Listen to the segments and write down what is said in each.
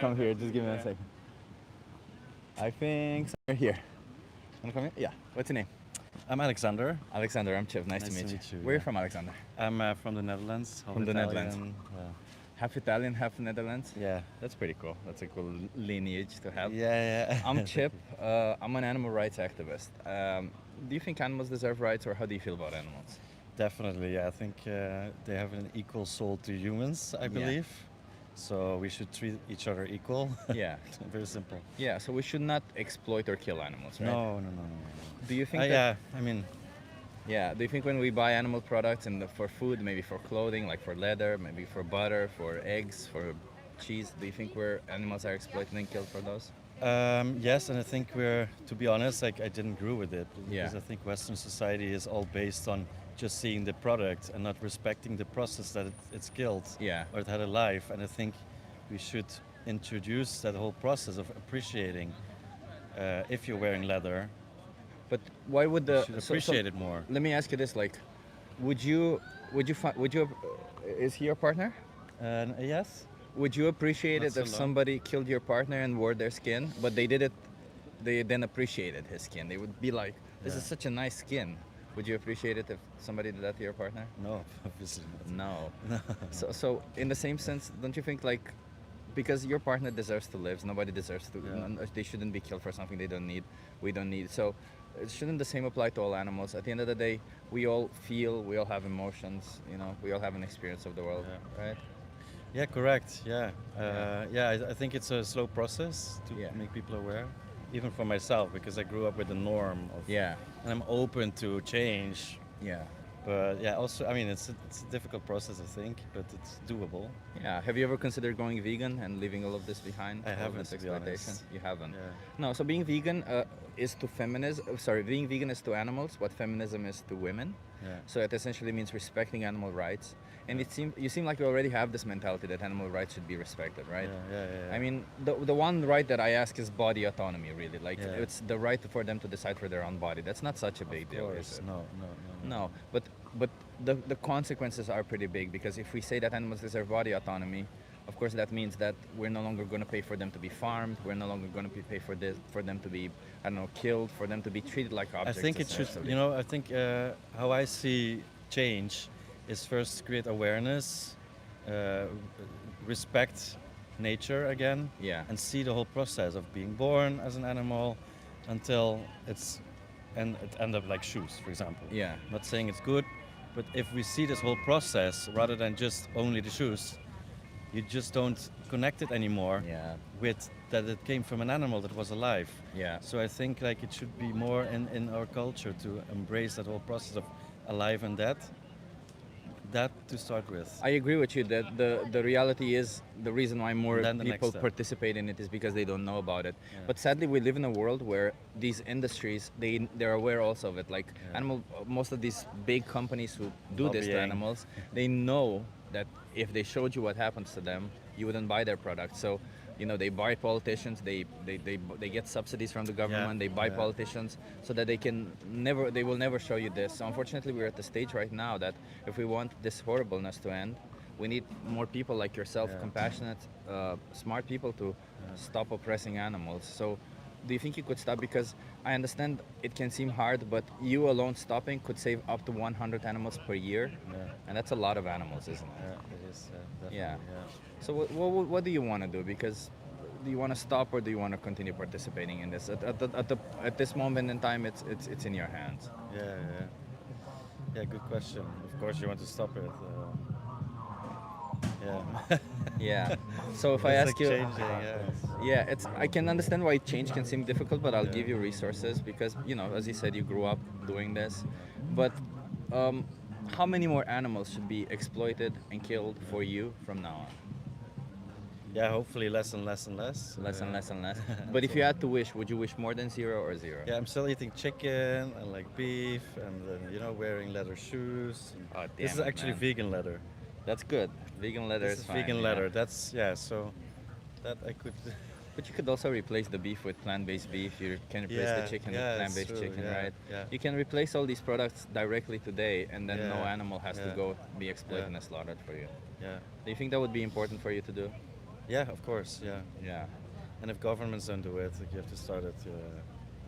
Come here, just give me a second. I think somewhere here. Wanna come here? Yeah. What's your name? I'm Alexander. Alexander, I'm Chiv. Nice to meet you. Where are you from, Alexander? I'm from the Netherlands. From the Netherlands. Yeah. Half Italian, half Netherlands? Yeah. That's pretty cool. That's a cool lineage to have. Yeah. I'm Chip. I'm an animal rights activist. Do you think animals deserve rights, or how do you feel about animals? Definitely. Yeah. I think they have an equal soul to humans, I believe. So we should treat each other equal. Yeah. Very simple. Yeah, so we should not exploit or kill animals, right? No. Do you think that... Yeah. I mean, Yeah, do you think when we buy animal products and for food, maybe for clothing, like for leather, maybe for butter, for eggs, for cheese, do you think animals are exploited and killed for those? yes, and I think to be honest, like I didn't agree with it because Yeah. I think Western society is all based on just seeing the product and not respecting the process that it's killed Yeah. or it had a life. And I think we should introduce that whole process of appreciating if you're wearing leather. But why would You should appreciate it more. Let me ask you this: like, would you is he your partner? Yes. Would you appreciate Not it so if long. somebody killed your partner and wore their skin, but they did it, they then appreciated his skin? They would be like, "This is Yeah. such a nice skin." Would you appreciate it if somebody did that to your partner? No, obviously not. No. So in the same sense, don't you think, like, because your partner deserves to live, nobody deserves to. Yeah. They shouldn't be killed for something they don't need. We don't need. So shouldn't the same apply to all animals? At the end of the day, we all feel, we all have emotions. We all have an experience of the world, right? Yeah, correct. Yeah. I think it's a slow process to Yeah. make people aware, even for myself, because I grew up with the norm of. Yeah. And I'm open to change. Yeah. But yeah, also, I mean, it's a difficult process, I think, but it's doable. Yeah. Have you ever considered going vegan and leaving all of this behind? I all of haven't, this to be exploitation? honest. You haven't. Yeah. No. So being vegan is to feminism. Sorry, being vegan is to animals what feminism is to women. Yeah. So it essentially means respecting animal rights. And you seem like you already have this mentality that animal rights should be respected, right? Yeah. I mean, the one right that I ask is body autonomy, really. Like, Yeah. it's the right for them to decide for their own body. That's not such a big Of deal, course. is it? No. No, but the consequences are pretty big, because if we say that animals deserve body autonomy, of course that means that we're no longer going to pay for them to be farmed. We're no longer going to pay for them to be, I don't know, killed, for them to be treated like I objects. think it should, essentially. I think how I see change is first create awareness, respect nature again, Yeah. and see the whole process of being born as an animal until it end up like shoes, for example. Yeah. I'm not saying it's good, but if we see this whole process rather than just only the shoes, you just don't connect it anymore Yeah. with that it came from an animal that was alive. Yeah. So I think like it should be more in our culture to embrace that whole process of alive and dead. That to start with. I agree with you that the reality is the reason why more Then the next people step. participate in it is because they don't know about it. Yeah. But sadly, we live in a world where these industries, they're aware also of it. Like, most of these big companies who do this to Lobbying. animals, they know that if they showed you what happens to them, you wouldn't buy their product. So they buy politicians, they get subsidies from the government, they buy Yeah. politicians so that they will never show you this. So unfortunately, we're at the stage right now that if we want this horribleness to end, we need more people like yourself, Yeah. compassionate, smart people to stop oppressing animals. So do you think you could stop? Because I understand it can seem hard, but you alone stopping could save up to 100 animals per year. Yeah. And that's a lot of animals, isn't it? Yeah, it is. Definitely, Yeah. So what do you want to do? Because do you want to stop, or do you want to continue participating in this? At this moment in time, it's in your hands. Yeah, good question. Of course, you want to stop it. Yeah. Yeah. So if I It's ask like you, changing, I can understand why change can seem difficult, but I'll give you resources because as you said, you grew up doing this. But how many more animals should be exploited and killed for you from now on? Yeah, hopefully less and less and less. Less and less and less. But if you had to wish, would you wish more than 0 or 0? Yeah, I'm still eating chicken and like beef and wearing leather shoes. Oh, This damn is it, actually man. vegan leather. That's good. Vegan leather This is is fine. vegan yeah. leather. That's so that I could. But you could also replace the beef with plant-based beef. You can replace the chicken with it's plant-based true, chicken, yeah, right? Yeah. You can replace all these products directly today, and then no animal has to yeah. go be exploited Yeah. and slaughtered for you. Yeah. Do you think that would be important for you to do? Yeah, of course. Yeah. Yeah. And if governments don't do it, like, you have to start it.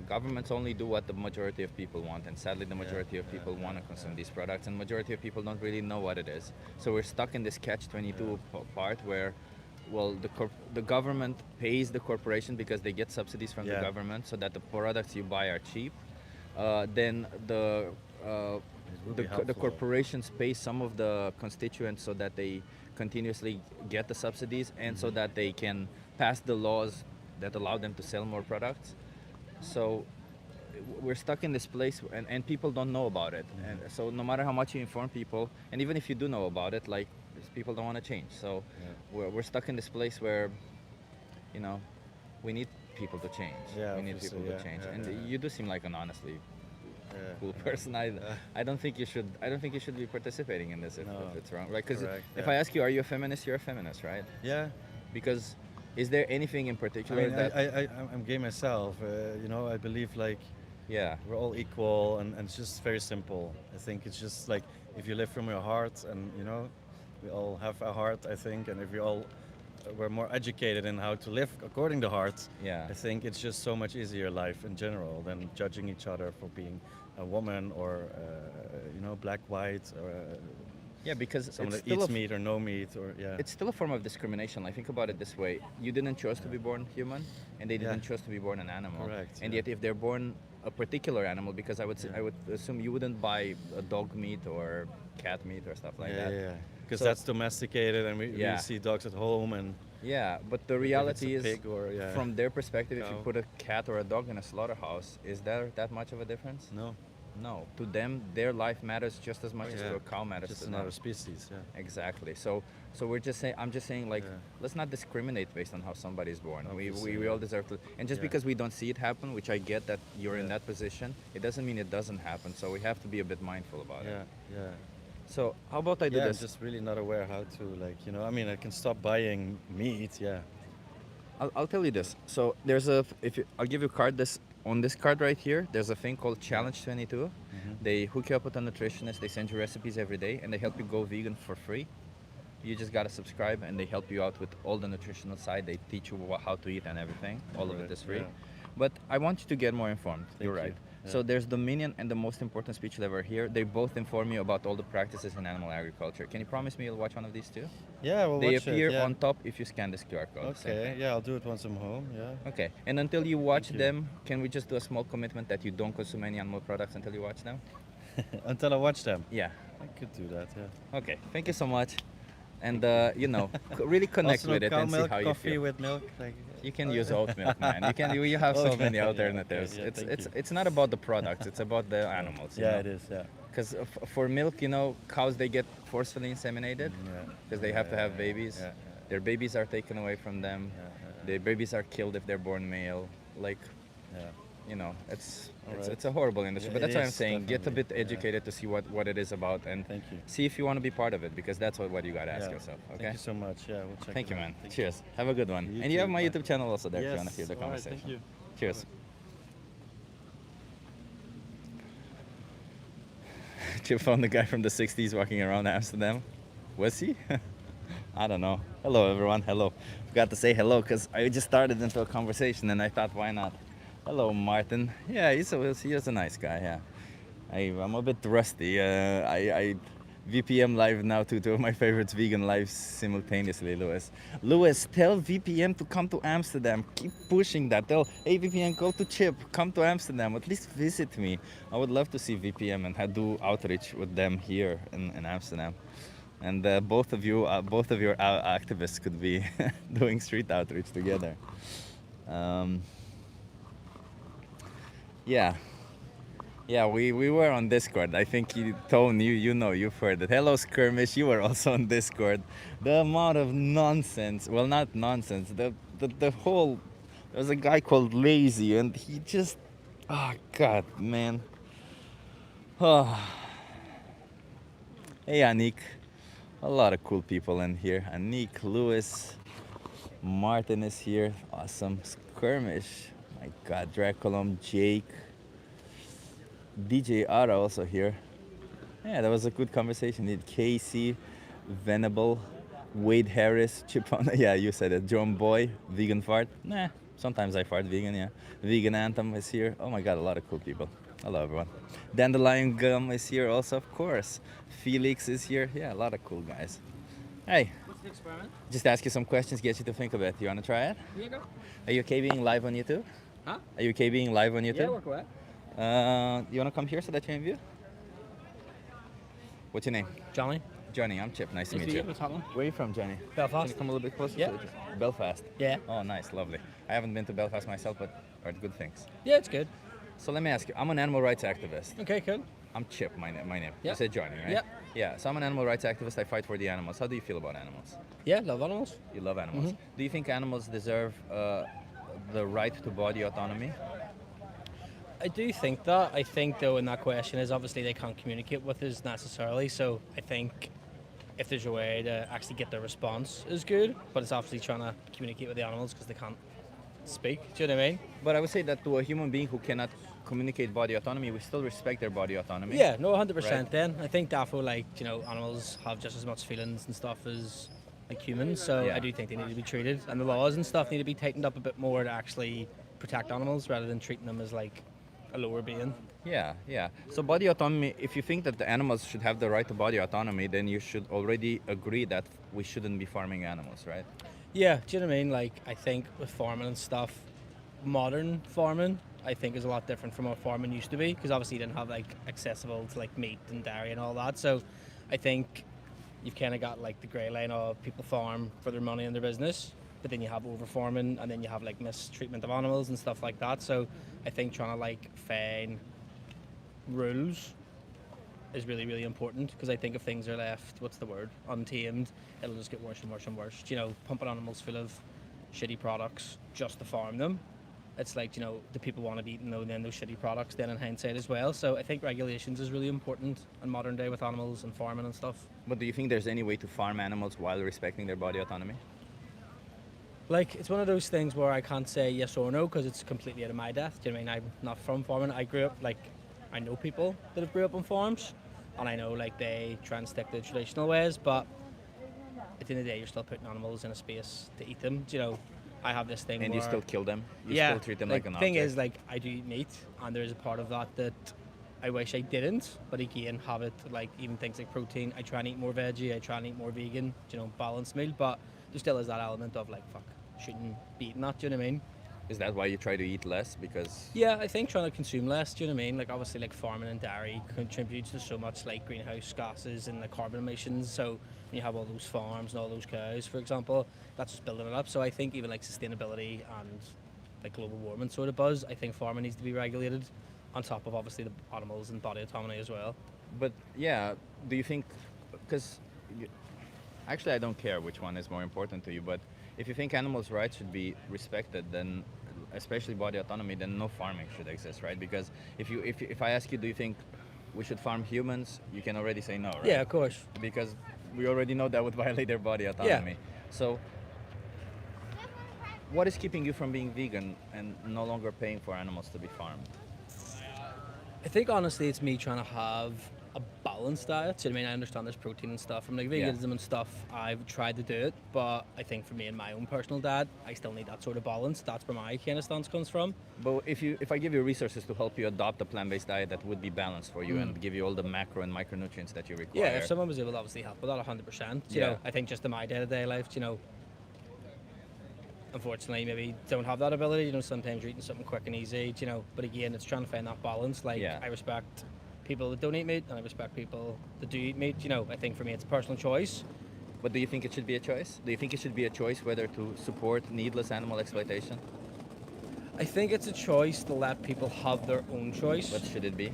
Governments only do what the majority of people want, and sadly the Yeah, majority of yeah, people want to yeah, consume yeah. these products, and majority of people don't really know what it is. So we're stuck in this catch-22 part where, well, the government pays the corporation because they get subsidies from the Yeah. government so that the products you buy are cheap. Then uh, It will be the helpful though. corporations pay some of the constituents so that they continuously get the subsidies, and so that they can pass the laws that allow them to sell more products. So we're stuck in this place, and people don't know about it. And so no matter how much you inform people, and even if you do know about it, like, people don't want to change. So Yeah. we're stuck in this place where, you know, we need people to change. Yeah, We need obviously, people to yeah, change. yeah, And yeah. you do seem like an honestly Yeah, cool yeah. person. I don't think you should. I don't think you should be participating in this if No, it's wrong. Like, because correct, if yeah. I ask you, are you a feminist? You're a feminist, right? Yeah. Because is there anything in I particular mean, that? I'm gay myself. I believe like Yeah. we're all equal, and it's just very simple. I think it's just like if you live from your heart, and we all have a heart. I think, and if we all were more educated in how to live according to heart, Yeah. I think it's just so much easier life in general than judging each other for being a woman or black, white, or Yeah, because someone it's that still eats a meat or no meat, or yeah. it's still a form of discrimination. Like, think about it this way: you didn't choose to be born human, and they didn't Yeah. choose to be born an animal. Correct, And yeah. yet, if they're born a particular animal, because Yeah. I would assume you wouldn't buy a dog meat or cat meat or stuff like yeah, that. yeah, because So- that's domesticated, and we Yeah. see dogs at home, and Yeah, but the if it's reality a is, pig or from their perspective, if you cow. put a cat or a dog in a slaughterhouse, is there that much of a difference? No, No. To them, their life matters just as much as yeah. to a cow matters Just to another them. species. Yeah. Exactly. So we're just saying. I'm just saying, like, Yeah. let's not discriminate based on how somebody's born. Obviously, We yeah. all deserve to. And just Yeah. because we don't see it happen, which I get that you're in Yeah. that position, it doesn't mean it doesn't happen. So we have to be a bit mindful about Yeah, it. yeah. So how about I do Yeah, I'm this? just really not aware how to, like, I mean, I can stop buying meat. Yeah. I'll tell you this. So there's a if you, I'll give you a card. This on this card right here, there's a thing called Challenge 22. They hook you up with a nutritionist. They send you recipes every day, and they help you go vegan for free. You just gotta subscribe, and they help you out with all the nutritional side. They teach you how to eat and everything. All of it Right, is free. yeah. But I want you to get more informed. You're Thank right. you. So Yeah. there's Dominion and the most important speech you'll ever hear. They both inform you about all the practices in animal agriculture. Can you promise me you'll watch one of these two? Yeah, well, They watch appear it, yeah. on top if you scan this QR code. Same Okay, thing. yeah, I'll do it once I'm home. Yeah. Okay. And until you watch Thank you. them, can we just do a small commitment that you don't consume any animal products until you watch them? Until I watch them. Yeah. I could do that. Yeah. Okay. Thank you so much. And really connect Also, with it cow and see milk, how you coffee feel. with milk. Like, You can use oat milk, man. You have so Okay, many yeah, alternatives. okay, yeah, thank you. It's not about the products. It's about the animals. Yeah, it is. Yeah. Because for milk, cows, they get forcefully inseminated Yeah. because they have to have babies. Yeah, Their babies are taken away from them. Their babies are killed if they're born male. Like, yeah. it's Alright. it's a horrible industry. Yeah, but that's it why I'm is, saying get a bit definitely, yeah. educated to see what it is about, and Thank you. see if you want to be part of it, because that's what you got to ask Yeah. yourself. Okay. Thank you so much. Yeah, we'll check Thank it you, out. man. Thank Cheers. Have a good one. You And you have too. my Bye. YouTube channel also there if you want to Yes, hear the alright, conversation. thank you. Cheers. Chip found the guy from the 60s walking around Amsterdam. Was he? I don't know. Hello, everyone. Hello. Forgot to say hello because I just started into a conversation and I thought, why not? Hello, Martin. Yeah, he is a nice guy. Yeah. I'm a bit rusty. I VPM live now to two of my favorites vegan lives simultaneously, Lewis. Lewis, tell VPM to come to Amsterdam. Keep pushing that. Tell, hey VPM, go to Chip, come to Amsterdam. At least visit me. I would love to see VPM and do outreach with them here in Amsterdam. And both of your activists could be doing street outreach together. Yeah. Yeah, we were on Discord. I think Tone, you've heard it. Hello Skirmish, you were also on Discord. The amount of nonsense, well, not nonsense, the whole, there was a guy called Lazy and he just, oh God, man. Oh. Hey Anik, a lot of cool people in here. Anik, Lewis, Martin is here, awesome. Skirmish, my God, Draculum, Jake. DJ Ara also here. Yeah, that was a good conversation. Casey, Venable, Wade Harris, Chip on. Yeah, you said it. Jerome Boy, vegan fart. Nah, sometimes I fart vegan. Yeah, vegan anthem is here. Oh my God, a lot of cool people. Hello everyone. Dandelion Gum is here also, of course. Felix is here. Yeah, a lot of cool guys. Hey, What's the experiment? just ask you some questions, get you to think a bit. You wanna try it? Here you go. Are you okay being live on YouTube? Huh? Are you okay being live on Yeah, YouTube? work away. You wanna come here so that you're in view? What's your name? Johnny. Johnny, I'm Chip. Nice to Nice meet to you. meet you. What's happening? Where are you from, Johnny? Can Belfast. you come a little bit closer? Yeah. to it? Belfast. Yeah. Oh, nice, lovely. I haven't been to Belfast myself, but heard good things. Yeah, it's good. So let me ask you. I'm an animal rights activist. Okay, cool. I'm Chip. My name. Yeah. You said Johnny, right? Yeah. Yeah. So I'm an animal rights activist. I fight for the animals. How do you feel about animals? Yeah, love animals. You love animals. Mm-hmm. Do you think animals deserve the right to body autonomy? I do think that. I think, though, in that question is obviously they can't communicate with us necessarily. So I think if there's a way to actually get their response is good, but it's obviously trying to communicate with the animals because they can't speak. Do you know what I mean? But I would say that to a human being who cannot communicate body autonomy, we still respect their body autonomy. Yeah, no, 100%. Right. Then I think therefore, like, you know, animals have just as much feelings and stuff as like humans. So Yeah. I do think they need to be treated, and the laws and stuff need to be tightened up a bit more to actually protect animals rather than treating them as like a lower being. Yeah, yeah. So body autonomy, if you think that the animals should have the right to body autonomy, then you should already agree that we shouldn't be farming animals, right? Yeah, do you know what I mean? Like, I think with farming and stuff, modern farming, I think is a lot different from what farming used to be, because obviously you didn't have like accessible to like meat and dairy and all that. So I think you've kind of got like the grey line of people farm for their money and their business, but then you have over farming, and then you have like mistreatment of animals and stuff like that. So I think trying to like find rules is really, really important, because I think if things are left, what's the word, untamed, it'll just get worse and worse and worse. You know, pumping animals full of shitty products just to farm them. It's like, you know, the people want to be eating then those shitty products then in hindsight as well. So I think regulations is really important in modern day with animals and farming and stuff. But do you think there's any way to farm animals while respecting their body autonomy? Like, it's one of those things where I can't say yes or no because it's completely out of my depth. Do you know what I mean? I'm not from farming. I grew up, like, I know people that have grew up on farms, and I know, like, they try and stick to the traditional ways, but at the end of the day, you're still putting animals in a space to eat them. Do you know, I have this thing And where... you still kill them? You yeah, still treat them like an the thing object? is, like, I do eat meat, and there is a part of that that I wish I didn't, but again, have it, like, even things like protein. I try and eat more veggie, I try and eat more vegan, you know, balanced meal, but there still is that element of, like, fuck, shouldn't be eating that, do you know what I mean? Is that why you try to eat less? Because Yeah, I think trying to consume less, do you know what I mean? Like, obviously, like, farming and dairy contributes to so much, like, greenhouse gases and the carbon emissions. So when you have all those farms and all those cows, for example, that's just building it up. So I think even, like, sustainability and, like, global warming sort of buzz, I think farming needs to be regulated on top of, obviously, the animals and body autonomy as well. But yeah, do you think, because actually I don't care which one is more important to you, but if you think animals' rights should be respected, then especially body autonomy, then no farming should exist, right? Because if I ask you, do you think we should farm humans, you can already say no, right? Yeah, of course. Because we already know that would violate their body autonomy. So what is keeping you from being vegan and no longer paying for animals to be farmed? I think honestly it's me trying to have a balanced diet. So I mean, I understand there's protein and stuff from like Yeah. veganism and stuff. I've tried to do it, but I think for me and my own personal diet, I still need that sort of balance. That's where my kind of stance comes from. But if I give you resources to help you adopt a plant-based diet that would be balanced for you and give you all the macro and micronutrients that you require. Yeah, if someone was able to obviously help with that 100%, you Yeah. know, I think just in my day-to-day life, you know, unfortunately maybe don't have that ability, you know, sometimes you're eating something quick and easy, you know, but again, it's trying to find that balance. Like, Yeah. I respect people that don't eat meat and I respect people that do eat meat, you know, I think for me it's a personal choice. But do you think it should be a choice? Do you think it should be a choice whether to support needless animal exploitation? I think it's a choice to let people have their own choice. What should it be?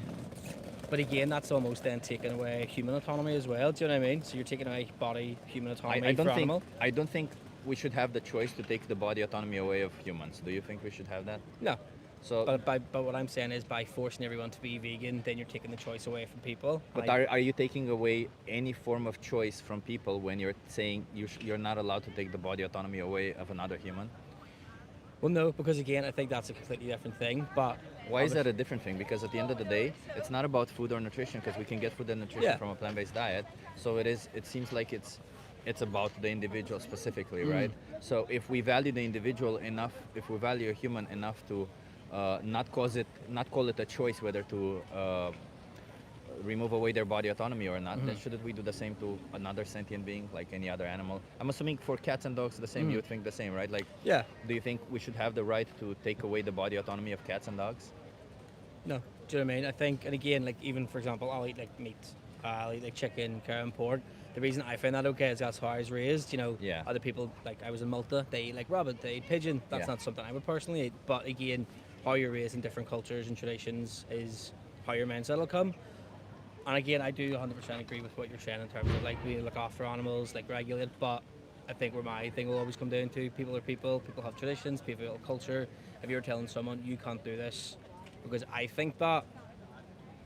But again, that's almost then taking away human autonomy as well. Do you know what I mean? So you're taking away body, human autonomy I don't for think animal. I don't think we should have the choice to take the body autonomy away of humans. Do you think we should have that? No. So, But what I'm saying is by forcing everyone to be vegan, then you're taking the choice away from people. but And I- are you taking away any form of choice from people when you're saying you're not allowed to take the body autonomy away of another human? Well, no, because again, I think that's a completely different thing. But Why is that a different thing? Because at the end of the day, it's not about food or nutrition, because we can get food and nutrition Yeah. from a plant-based diet. So it is. It seems like it's it's about the individual specifically, right? So if we value the individual enough, if we value a human enough to not call it a choice whether to remove away their body autonomy or not, then shouldn't we do the same to another sentient being like any other animal? I'm assuming for cats and dogs the same. You would think the same, right? Like, Yeah. do you think we should have the right to take away the body autonomy of cats and dogs? No, do you know what I mean? I think, and again, like even for example, I'll eat like meat, I'll eat like chicken, cow, and pork. The reason I find that okay is that's how I was raised. You know, Yeah. other people, like I was in Malta, they eat like rabbit, they eat pigeon. That's Yeah. not something I would personally eat. But again, how you're raised in different cultures and traditions is how your mindset will come. And again, I do 100% agree with what you're saying in terms of like we look after animals, like regulate. But I think where my thing will always come down to people are people. People have traditions. People have culture. If you're telling someone you can't do this because I think that,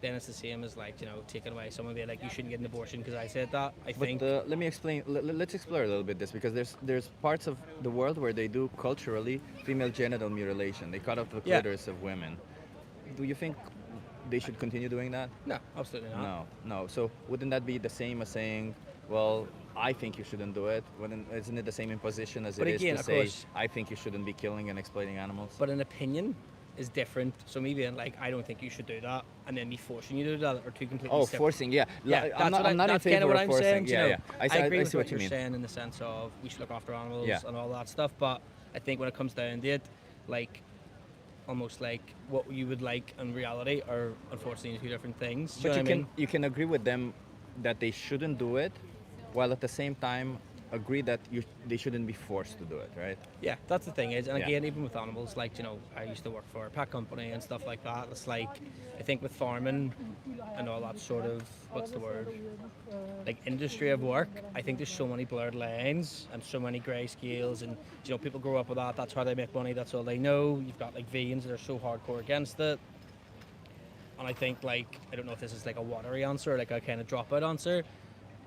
then it's the same as like taking away someone being like you shouldn't get an abortion because I said that. I think. But let me explain. Let's explore a little bit this because there's parts of the world where they do culturally female genital mutilation. They cut off the Yeah. clitoris of women. Do you think they should continue doing that? No, absolutely not. No. So wouldn't that be the same as saying, well, I think you shouldn't do it? Isn't it the same imposition as But it is again, to of say, course. I think you shouldn't be killing and exploiting animals? But an opinion is different. So me being like, I don't think you should do that, and then me forcing you to do that are two completely Oh, separate. forcing, yeah. Yeah, I'm not in that's favor kind of what of I'm forcing. saying. Yeah. I agree with see what what you you're mean. saying in the sense of we should look after animals Yeah. and all that stuff. But I think when it comes down to it, like almost like what you would like in reality are unfortunately two different things. Do But you know what I mean? you can agree with them that they shouldn't do it, while at the same time agree that they shouldn't be forced to do it, right? Yeah, that's the thing is, and Yeah. again, even with animals, like I used to work for a pet company and stuff like that. It's like I think with farming and all that sort of what's the word, like industry of work. I think there's so many blurred lines and so many grey scales, and people grow up with that. That's how they make money. That's all they know. You've got like vegans that are so hardcore against it, and I think like I don't know if this is like a watery answer, or like a kind of dropout answer.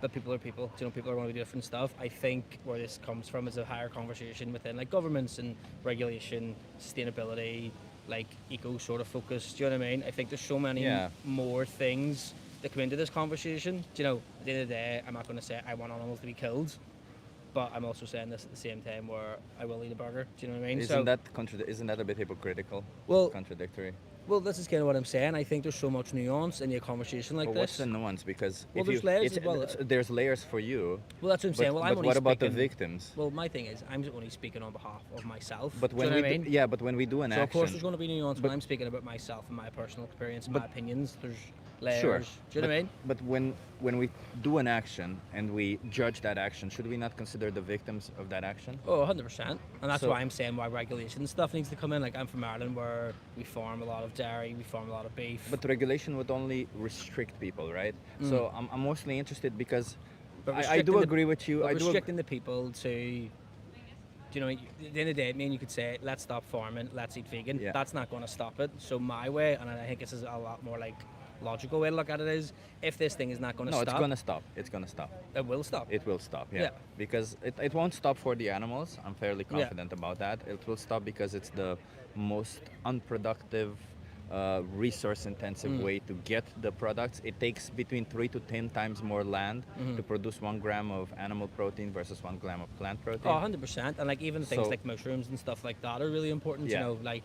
But people are people. People are going to do different stuff. I think where this comes from is a higher conversation within like governments and regulation, sustainability, like eco sort of focus. Do you know what I mean? I think there's so many Yeah. more things that come into this conversation. At the end of the day, I'm not going to say I want animals to be killed, but I'm also saying this at the same time where I will eat a burger. Do you know what I mean? Isn't that a bit hypocritical? Well- Contradictory. Well, this is kind of what I'm saying. I think there's so much nuance in a conversation like But this. what's the nuance? Because Well, if there's you, layers as well. there's layers for you. Well, that's what I'm saying. Well, I'm but only what about the speaking- victims? Well, my thing is, I'm only speaking on behalf of myself. But do when you know what I mean? yeah, but when we do an So of course action, there's going to be nuance but- when I'm speaking about myself and my personal experience and But- my opinions. There's layers. sure. Do you know what I mean? But when we do an action and we judge that action, should we not consider the victims of that action? Oh, 100%. And that's So- why I'm saying why regulation stuff needs to come in. Like I'm from Ireland where we farm a lot of dairy, we farm a lot of beef. But regulation would only restrict people, right? So I'm mostly interested because But I do restricting the- agree with you. But I do. restricting the people to, at the end of the day, I mean, you could say, let's stop farming, let's eat vegan. Yeah. That's not going to stop it. So my way, and I think this is a lot more like logical way to look at it is, if this thing is not going to No, stop, it's gonna stop. It's gonna stop. it will stop. It will stop, yeah. Yeah. Because it won't stop for the animals. I'm fairly Yeah. confident about that. It will stop because it's the most unproductive, resource-intensive way to get the products. It takes between 3 to 10 times more land to produce 1 gram of animal protein versus 1 gram of plant protein. Oh, 100%. And like even things So- like mushrooms and stuff like that are really important. Yeah. Like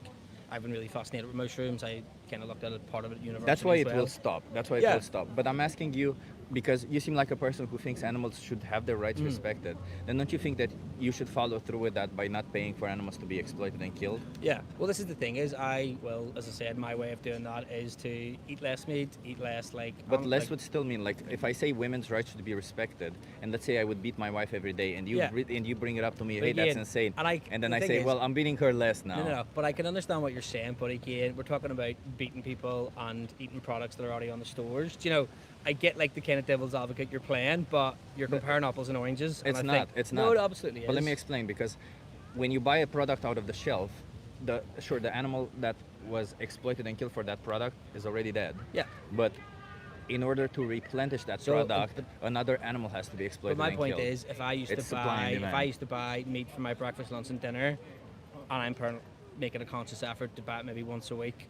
I've been really fascinated with mushrooms. I kind of looked at it part of it at university. That's why as it well. will stop. That's why it Yeah. will stop. But I'm asking you because you seem like a person who thinks animals should have their rights respected. Then don't you think that you should follow through with that by not paying for animals to be exploited and killed? Yeah. Well, this is the thing is as I said, my way of doing that is to eat less meat, eat less like. But less like, would still mean like if I say women's rights should be respected, and let's say I would beat my wife every day, and you Yeah. and you bring it up to me, But hey, that's again, insane, and then the I thing say, is- well, I'm beating her less now. No. But I can understand what you're saying. But again, we're talking about beating people and eating products that are already on the stores. I get like the kind of devil's advocate you're playing, but you're comparing apples and oranges. And It's I not. think, It's no, not. it absolutely is. But let me explain because when you buy a product out of the shelf, the animal that was exploited and killed for that product is already dead. Yeah. But in order to replenish that So, product, another animal has to be But exploited my and point killed. is, if I used It's to supply and buy meat for my breakfast, lunch, and dinner, and I'm making a conscious effort to buy it maybe once a week,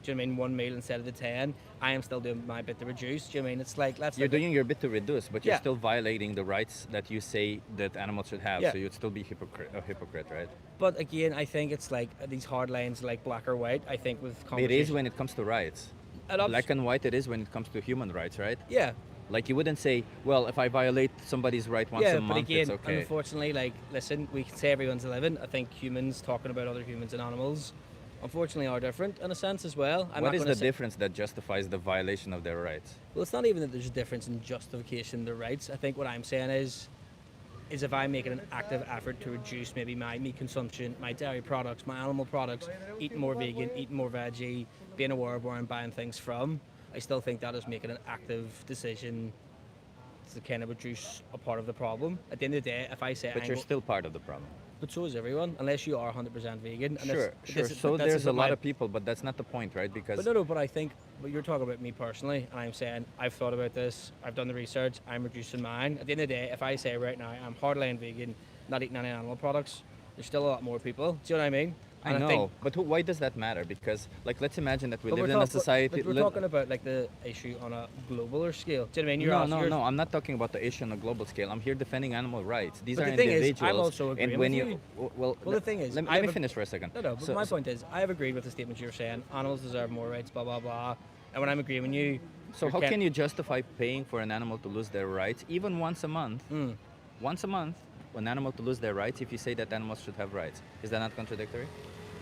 do you know what I mean, 1 meal instead of the 10, I am still doing my bit to reduce. Do you know what I mean? It's like, let's You're look at- doing your bit to reduce, but you're Yeah. still violating the rights that you say that animals should have. Yeah. So you'd still be a hypocrite, right? But again, I think it's like these hard lines, like black or white. I think with It conversation, is when it comes to rights. And obs- Black and white it is when it comes to human rights, right? yeah, Like you wouldn't say, well, if I violate somebody's right once yeah. a But month, again, it's okay. unfortunately, like, listen, we can say everyone's a living. I think humans talking about other humans and animals, unfortunately, are different in a sense as well. I'm What not is gonna the say- difference that justifies the violation of their rights? Well, it's not even that there's a difference in justification of the rights. I think what I'm saying is if I'm making an active effort to reduce maybe my meat consumption, my dairy products, my animal products, eating more vegan, eating more veggie, being aware of where I'm buying things from, I still think that is making an active decision to kind of reduce a part of the problem. At the end of the day, if I say But I'm you're go- still part of the problem. but so is everyone, unless you are 100% vegan. And Sure, sure. So there's a lot of people, but that's not the point, right? Because But no, but I think, but you're talking about me personally, and I'm saying I've thought about this, I've done the research, I'm reducing mine. At the end of the day, if I say right now I'm hardline vegan, not eating any animal products, there's still a lot more people. Do you know what I mean? I And know, think- but why does that matter? Because, like, let's imagine that we but live we're in a talk- but- society. But we're talking about like the issue on a globaler scale. Do you know what I mean? You're No, also- no, you're- no. I'm not talking about the issue on a global scale. I'm here defending animal rights. These But are the thing is, I'm individuals. also agreeing and when with you, you. well, Well, the thing is, let, I let me have a- finish for a second. No, but So- my so- point is, I have agreed with the statements you're saying. Animals deserve more rights, blah blah blah. And when I'm agreeing with you, So how can you justify paying for an animal to lose their rights, even once a month? Mm. Once a month, an animal to lose their rights, if you say that animals should have rights, is that not contradictory?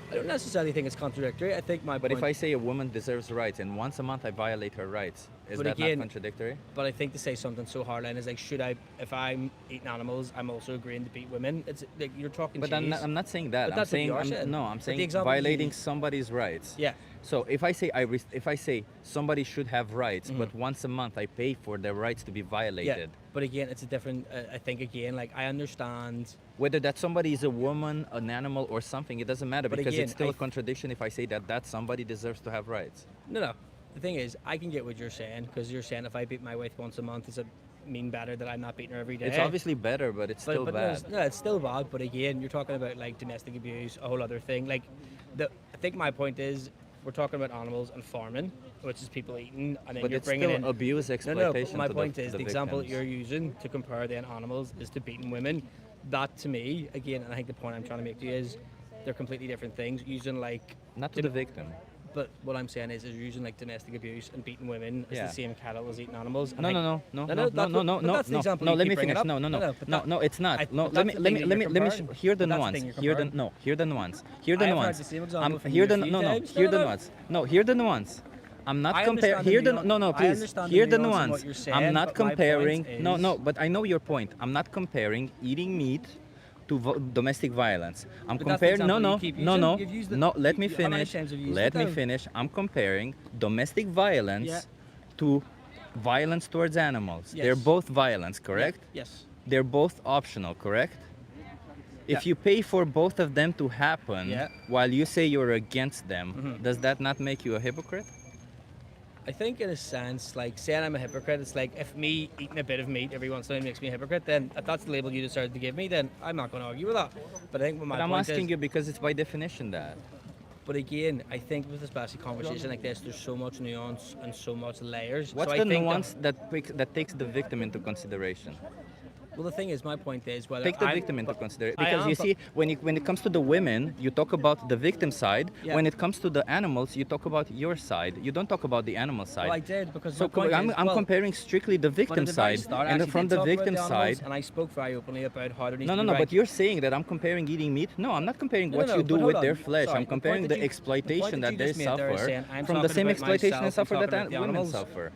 I don't necessarily think it's contradictory. I think my But point, if I say a woman deserves rights and once a month I violate her rights, is But that again- not contradictory? But I think to say something so hardline is like, should I, if I'm eating animals, I'm also agreeing to beat women. It's like you're talking. But cheese. I'm not saying that. But I'm that's what saying you are saying. no. I'm But the saying example you violating used- somebody's rights. Yeah. So if I say if I say somebody should have rights, but once a month I pay for their rights to be Yeah. violated, But again, it's a different. I think again, like I understand. whether that somebody is a woman, an animal, or something, it doesn't matter But because again, it's still I a contradiction if I say that that somebody deserves to have rights. No. The thing is, I can get what you're saying because you're saying if I beat my wife once a month, does it mean better that I'm not beating her every day? It's obviously better, but it's still but bad. No, it's still bad. But again, you're talking about like domestic abuse, a whole other thing. Like, I think my point is we're talking about animals and farming, which is people eating, and then But you're it's bringing still in abuse, No, exploitation. but my to point is to the example that victims. you're using to compare then animals is to beating women. That to me, again, and I think the point I'm trying to make to you is they're completely different things. Using like, Not to the victim. but what I'm saying is you're using like domestic abuse and beating women is Yeah. the same cattle as eating animals. And No, I no, think- no, no, No, no, no, no, that's no, what- no, but no, that's the no, example no. you Let keep me bringing finish. up. No, no, No, no, no, but no, that- no. It's not. I- No, but let me, that's the let me, thing let you're me, let me. comparing. Hear the But that's the nuance. thing you're Hear the comparing. no. Hear the nuance. Hear the I have heard nuance. the same example from Hear you the a few no, no. times. Hear No, the no. nuance. No, hear the nuance. I'm not I comparing. understand the Hear the nuance. no, no. I Please. understand Hear the the nuance in nuance. what you're I'm saying, not but my point comparing. No, is- no. But I know your point. I'm not comparing eating meat to domestic violence. I'm But that's the comparing. No, example you no, keep no, using. no. You've used it- No. Let me how many finish. times have you used Let it me now? finish. I'm comparing domestic violence Yeah. to violence towards animals. They're Yes. both violence, correct? Yes. They're both optional, correct? If Yeah. you pay for both of them to happen Yeah. while you say you're against them, Mhm. does that not make you a hypocrite? I think in a sense, like saying I'm a hypocrite, it's like if me eating a bit of meat every once in a while makes me a hypocrite, then if that's the label you decided to give me, then I'm not going to argue with that. But I think what my But I'm point asking is, you because it's by definition that. but again, I think with especially conversation like this, there's so much nuance and so much layers. What's so I the think nuance that takes the victim into consideration? Well, the thing is, my point is whether Take the I'm- victim into but- consideration. I Because am, you but- see, when it comes to the women, you talk about the victim side. Yeah. When it comes to the animals, you talk about your side. You don't talk about the animal side. Well, I did because So my point I'm, is, I'm well, comparing strictly the but victim at the very side, start, I and actually from did the talk about victim animals, side. and I spoke very openly about how there needs No, to no, be no. right. But you're saying that I'm comparing eating meat. No, I'm not comparing No, what no, you but do hold with on. their flesh. Sorry, I'm the point comparing that the you- the exploitation point that you they just made there is suffer saying, I'm from the talking same about exploitation and myself and suffer that talking about the women animals. suffer.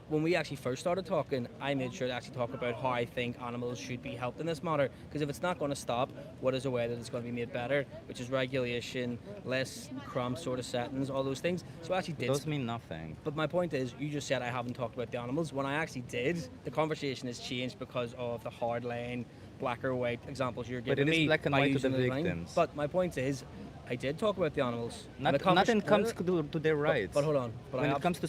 When we actually first started talking, I made sure to actually talk about how I think animals should be helped in this matter. Because if it's not going to stop, what is a way that it's going to be made better? Which is regulation, less crumb sort of settings, all those things. So I actually did. Those mean nothing. But my point is, you just said I haven't talked about the animals. When I actually did, the conversation has changed because of the hard line, black or white examples you're But giving it is me. black and by white to the using line. victims. But my point is, I did talk about the animals. And the Nothing convers- comes to their rights. But hold on. But when I it have- comes to the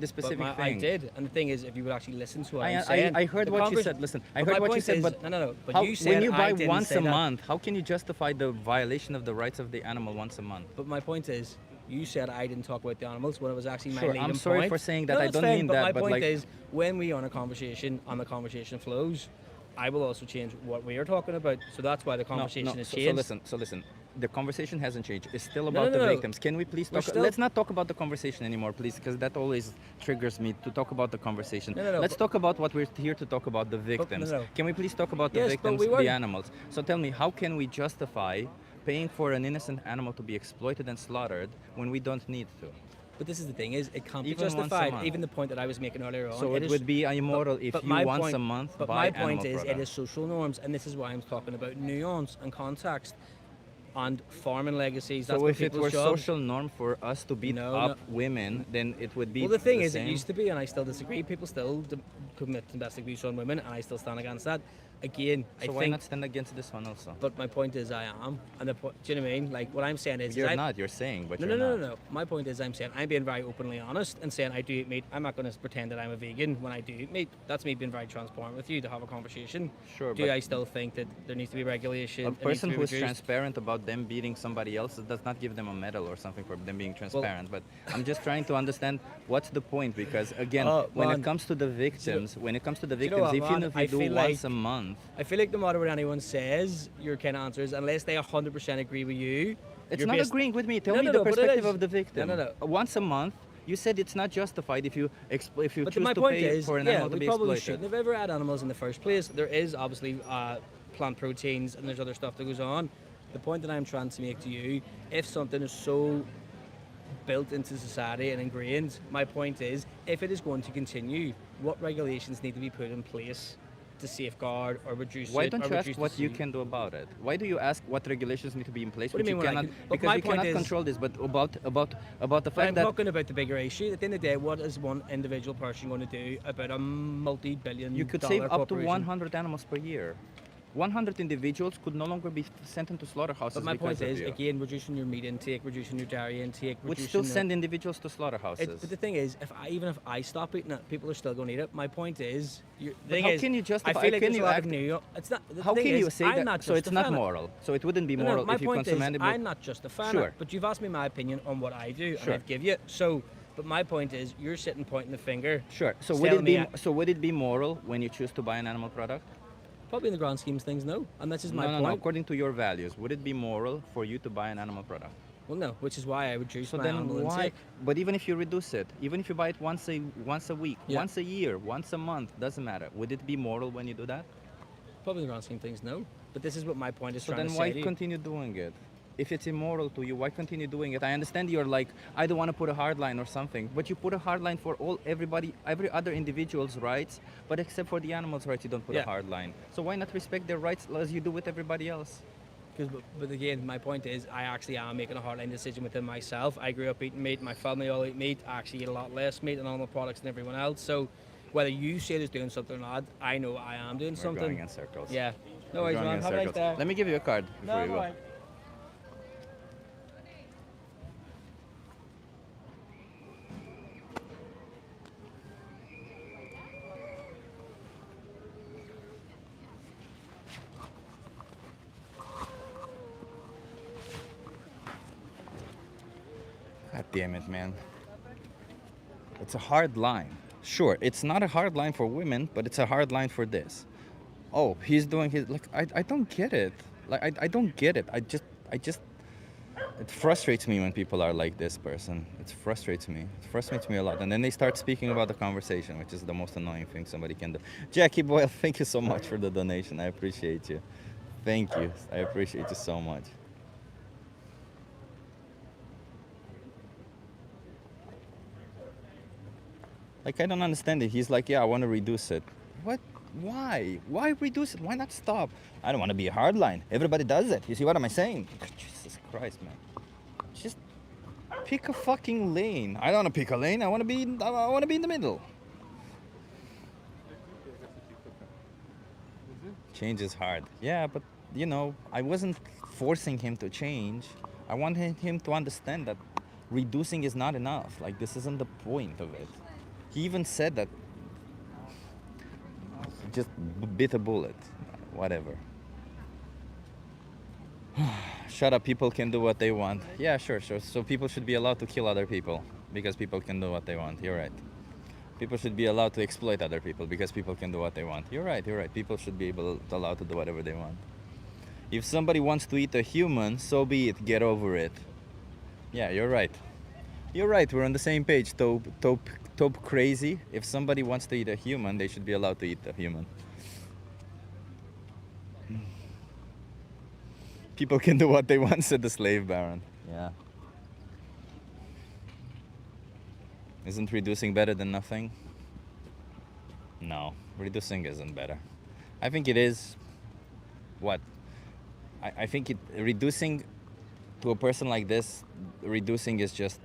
specific I thing. did, and the thing is, if you would actually listen to what I'm I saying, heard the what you convers- said. Listen, I but heard my what you point said, is- but no. But how, you said when you I buy didn't once say a that. month, how can you justify the violation of the rights of the animal once a month? But my point is, You said I didn't talk about the animals when it was actually my Sure, leading I'm sorry point. for saying that. No, I that's don't fine, mean but that, my but point like- is, when we are on a conversation and the conversation flows, I will also change what we are talking about. So that's why the conversation has so, changed. so listen. The conversation hasn't changed. It's still No, about no, the no. victims. Can we please We're talk? still- Let's not talk about the conversation anymore, please, because that always triggers me to talk about the conversation. No, Let's but- talk about what we're here to talk about, the victims. no. Can we please talk about the Yes, but victims, we the weren't. animals? So tell me, how can we justify paying for an innocent animal to be exploited and slaughtered when we don't need to? But this is the thing: it can't Even be once a justified. month. Even the point that I was making earlier on. So it is- would be immoral if but you my once point- a month But buy my animal point is, it products. is social norms, and this is why I'm talking about nuance and context, and farming legacies. That's So what if it were people's jobs. social norm for us to beat No, up women, then it would be Well, the thing is, same. it used to be, and I still disagree. People still commit domestic abuse on women, and I still stand against that. Again, So I why think. not stand against this one also? But my point is, I am, and do you know what I mean? Like what I'm saying is, You're I, not. You're saying, but No, you're no, no, not. no, no. My point is, I'm saying I'm being very openly honest and saying I do eat meat. I'm not going to pretend that I'm a vegan when I do eat meat. That's me being very transparent with you to have a conversation. Sure, Do but I still think that there needs to be regulation? a it needs to person be who's reduced? transparent about them beating somebody else does not give them a medal or something for them being transparent. But I'm just trying to understand what's the point, because again, when man. it comes to the victims, you know victims, what, even man? if I you do feel once like- a month, I feel like no matter what anyone says, your kind of answers, unless they 100% agree with you, it's you're not based- agreeing with me. Tell No, me no, the no, but it perspective is. of the victim. No, no, no. Once a month, you said it's not justified if you if you But choose my to point pay is, for an yeah, animal to we be probably exploited. shouldn't have ever had animals in the first place. There is obviously plant proteins and there's other stuff that goes on. The point that I'm trying to make to you, if something is so built into society and ingrained, my point is, if it is going to continue, what regulations need to be put in place to safeguard or reduce Why it? don't or you ask reduce what the you sea? can do about it? Why do you ask what regulations need to be in place? What do which you mean when I cannot, can- Look, because my you cannot point is- control this. But about the But fact I'm that talking about the bigger issue. At the end of the day, what is one individual person going to do about a multi-billion you could dollar save up to corporation? 100 animals per year. 100 individuals could no longer be sent into slaughterhouses. But my because point of is, you. again, reducing your meat intake, reducing your dairy intake, Would reducing still the- send individuals to slaughterhouses. But the thing is, even if I stop eating it, people are still going to eat it. My point is, the But thing how is, can you justify- I feel like can there's you a lot act- of new. It's not. The How thing can is, you say I'm that? Not So it's not justifying it. moral. So it wouldn't be No, moral my if you point consume is, animal. I'm not justifying Sure. it, but you've asked me my opinion on what I do, Sure. and I've give you it. So, but my point is, you're sitting pointing the finger. Sure. So telling me would it be moral when you choose to buy an animal product? Probably in the grand scheme of things, no. And this is my no, point. no. According to your values, would it be moral for you to buy an animal product? Well, no, which is why I reduce So my then animal why? intake. But even if you reduce it, even if you buy it once a week, Yeah. once a year, once a month, doesn't matter. Would it be moral when you do that? Probably in the grand scheme of things, no. But this is what my point is So trying then to why say to you. continue doing it? If it's immoral to you, why continue doing it? I understand you're like, I don't want to put a hard line or something, but you put a hard line for every other individual's rights, but except for the animals' rights, you don't put a Yeah. hard line. So why not respect their rights as you do with everybody else? But again, my point is, I actually am making a hardline decision within myself. I grew up eating meat. My family all eat meat. I actually eat a lot less meat and animal products than everyone else. So, whether you say there's doing something or not, I know I am doing We're something. going in circles. Yeah. No We're worries, going man. in Have a nice circles. day. Let me give you a card before No, you go. alright. God damn it, man. It's a hard line. Sure, it's not a hard line for women, but it's a hard line for this. Oh, he's doing his like I don't get it. Like I don't get it. I just it frustrates me when people are like this person. It frustrates me. It frustrates me a lot. And then they start speaking about the conversation, which is the most annoying thing somebody can do. Jackie Boyle, thank you so much for the donation. I appreciate you. Thank you. I appreciate you so much. Like, I don't understand it. He's like, yeah, I want to reduce it. What? Why? Why reduce it? Why not stop? I don't want to be a hardline. Everybody does it. You see what am I saying? Jesus Christ, man. Just pick a fucking lane. I don't want to pick a lane. I want to be in the middle. Change is hard. Yeah, but you know, I wasn't forcing him to change. I wanted him to understand that reducing is not enough. Like, this isn't the point of it. He even said that just bit a bullet. Whatever. Shut up, people can do what they want. Yeah, sure. So people should be allowed to kill other people because people can do what they want. You're right. People should be allowed to exploit other people because people can do what they want. You're right. People should be allowed to do whatever they want. If somebody wants to eat a human, so be it. Get over it. Yeah, you're right. You're right. We're on the same page. Taupe crazy. If somebody wants to eat a human, they should be allowed to eat a human. People can do what they want, said the slave baron. Yeah. Isn't reducing better than nothing? No, reducing isn't better. I think it is. What? I think reducing to a person like this, reducing is just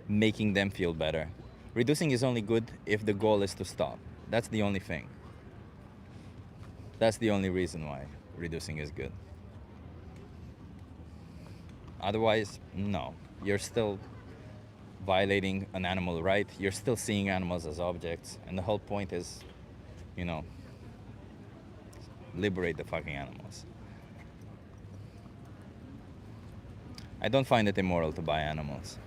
making them feel better. Reducing is only good if the goal is to stop. That's the only thing. That's the only reason why reducing is good. Otherwise, no. You're still violating an animal right. You're still seeing animals as objects. And the whole point is, liberate the fucking animals. I don't find it immoral to buy animals.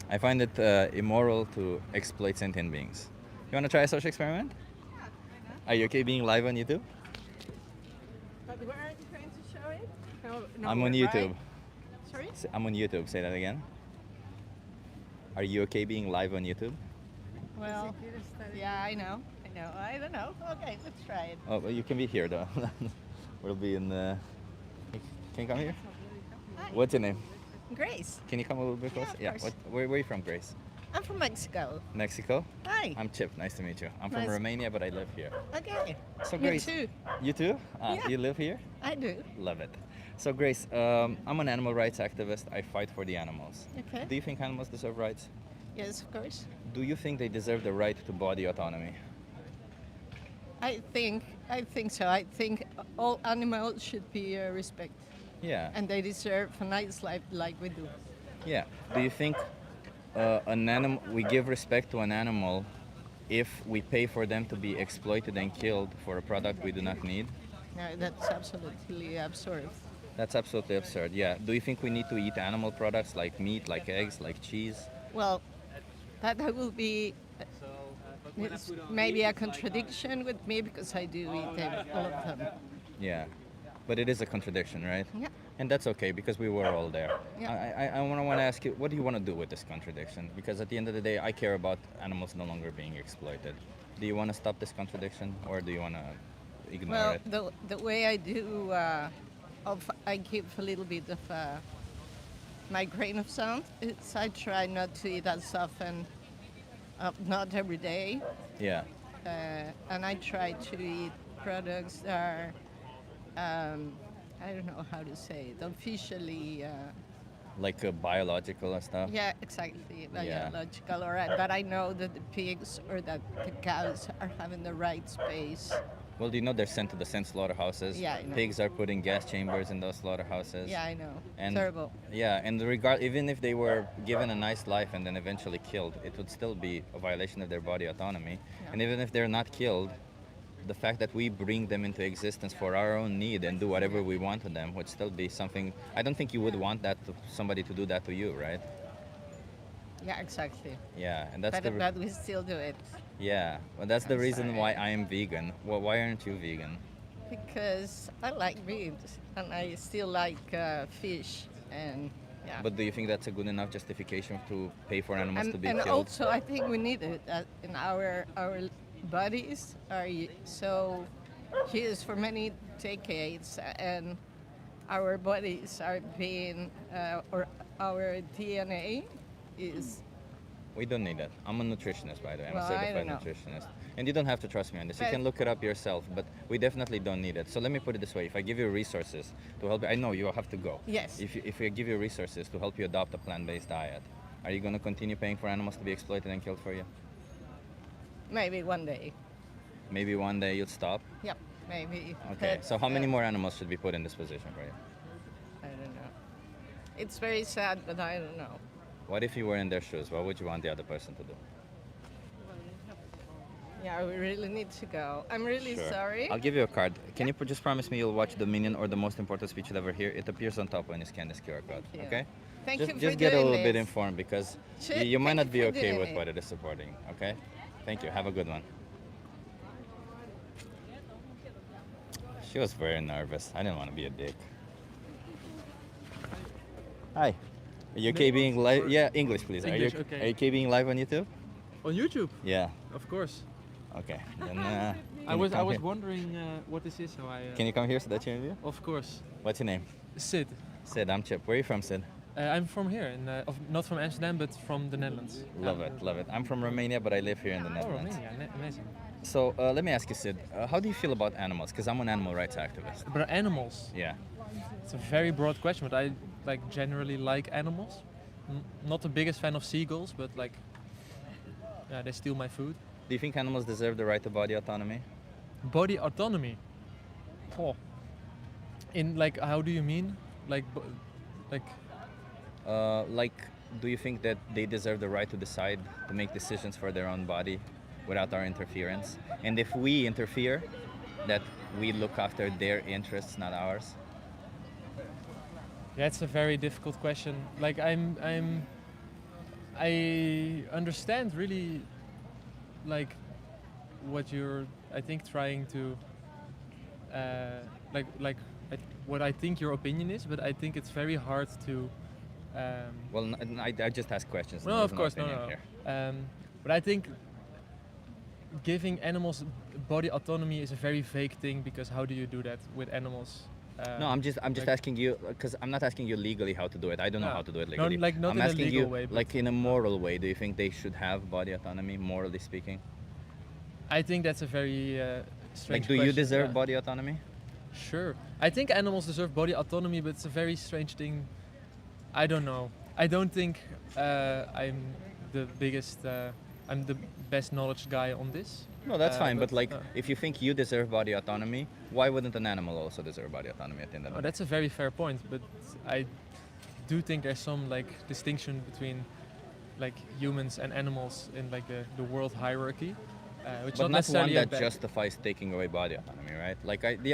I find it immoral to exploit sentient beings. You want to try a social experiment? Yeah, why not? Are you okay being live on YouTube? But where are you trying to show it? No, I'm on right? YouTube. Sorry? I'm on YouTube. Say that again. Are you okay being live on YouTube? Well, yeah, I know. I don't know. Okay, let's try it. Oh, well, you can be here though. We'll be in the. Can you come here? Hi. What's your name? Grace. Can you come a little bit closer? Yeah, of course. Where are you from, Grace? I'm from Mexico. Mexico? Hi. I'm Chip. Nice to meet you. I'm from Nice. Romania, but I live here. Okay. So You Grace. too. You too? Yeah. You live here? I do. Love it. So Grace, I'm an animal rights activist. I fight for the animals. Okay. Do you think animals deserve rights? Yes, of course. Do you think they deserve the right to body autonomy? I think so. I think all animals should be respected, Yeah. and they deserve a nice life like we do. Yeah. Do you think we give respect to an animal if we pay for them to be exploited and killed for a product we do not need? No, that's absolutely absurd. That's absolutely absurd. Yeah. Do you think we need to eat animal products like meat, like eggs, like cheese? Well, that will be it's maybe a contradiction with me because I do eat all of them. Yeah. But it is a contradiction, right? Yeah. And that's okay because we were all there. Yeah. I want to ask you, what do you want to do with this contradiction? Because at the end of the day, I care about animals no longer being exploited. Do you want to stop this contradiction or do you want to ignore Well, it? the way I do, I keep a little bit of my grain of salt. I try not to eat as often, not every day, Yeah. and I try to eat products that are, I don't know how to say it, officially. Like biological and stuff? Yeah, exactly, Yeah. biological, all right. But I know that the pigs or that the cows are having the right space. Well, do you know they're sent to the sent slaughterhouses? Yeah, I know. Pigs are put in gas chambers in those slaughterhouses. Yeah, I know. And Terrible. Yeah, and even if they were given a nice life and then eventually killed, it would still be a violation of their body autonomy. Yeah. And even if they're not killed, the fact that we bring them into existence for our own need and do whatever we want to them would still be something. I don't think you would want somebody to do that to you, right? Yeah, exactly. Yeah, and that's But we still do it yeah. Well, that's the I'm reason sorry. why I am vegan. Well, why aren't you vegan? because I like meat and I still like fish and yeah. But do you think that's a good enough justification to pay for animals to be and killed? also I think we need it in our bodies are so used for many decades and our bodies are being or our DNA is We don't need that. I'm a nutritionist, by the way. I'm Well, a I certified don't know. nutritionist. And you don't have to trust me on this. You But- can look it up yourself, but we definitely don't need it. So let me put it this way. If I give you resources to help you, I know you have to go. Yes. If I give you resources to help you adopt a plant-based diet, are you going to continue paying for animals to be exploited and killed for you? maybe one day. Maybe one day you'll stop? Yep, maybe. Okay. But, So how many more animals should be put in this position for you? I don't know. It's very sad, but I don't know. What if you were in their shoes? What would you want the other person to do? Yeah, we really need to go. I'm really Sure. sorry. I'll give you a card. Can you just promise me you'll watch Dominion or the most important speech you'll ever hear? It appears on top when you scan this QR code. Thank you. Okay? Thank just you for just get a doing little bit this. informed because Sure, you might thank not you be for okay doing with it. what it is supporting. Okay? Thank you. Have a good one. She was very nervous. I didn't want to be a dick. Hi. Are you okay being live? Yeah, English, please. English, are you okay. are you okay being live on YouTube? On YouTube, Yeah. of course. Okay. Then, I can you was come here? wondering what this is, so I. Can you come here so that you interview? Of course. What's your name? Sid. Sid. I'm Chip. Where are you from, Sid? I'm from here, not from Amsterdam, but from the Netherlands. Love it, love it. I'm from Romania, but I live here in the Oh, Netherlands. Romania, amazing. So let me ask you, Sid, how do you feel about animals? Because I'm an animal rights activist. But animals, Yeah. it's a very broad question, but I generally like animals. Not the biggest fan of seagulls, but yeah, they steal my food. Do you think animals deserve the right to body autonomy? Body autonomy. Oh. In how do you mean? Like, Do you think that they deserve the right to decide, to make decisions for their own body without our interference? And if we interfere, that we look after their interests, not ours? That's a very difficult question. I understand really, what you're, I think, trying to, what I think your opinion is, but I think it's very hard to. Well, I just ask questions. No, There's of course, no. opinion here. But I think giving animals body autonomy is a very vague thing, because how do you do that with animals? No, I'm just asking you, because I'm not asking you legally how to do it. I don't know No. how to do it No, legally. not I'm in a asking legal you, way, but- like in a moral way. Do you think they should have body autonomy, morally speaking? I think that's a very strange Like, do you question. deserve Yeah. body autonomy? Sure. I think animals deserve body autonomy, but it's a very strange thing. I don't know. I don't think I'm the biggest, I'm the best knowledge guy on this. No, that's fine. But but, if you think you deserve body autonomy, why wouldn't an animal also deserve body autonomy at the end of Oh, the day? that's a very fair point, but I do think there's some distinction between humans and animals in the world hierarchy, which But not not one necessarily a that bad. justifies taking away body autonomy, right?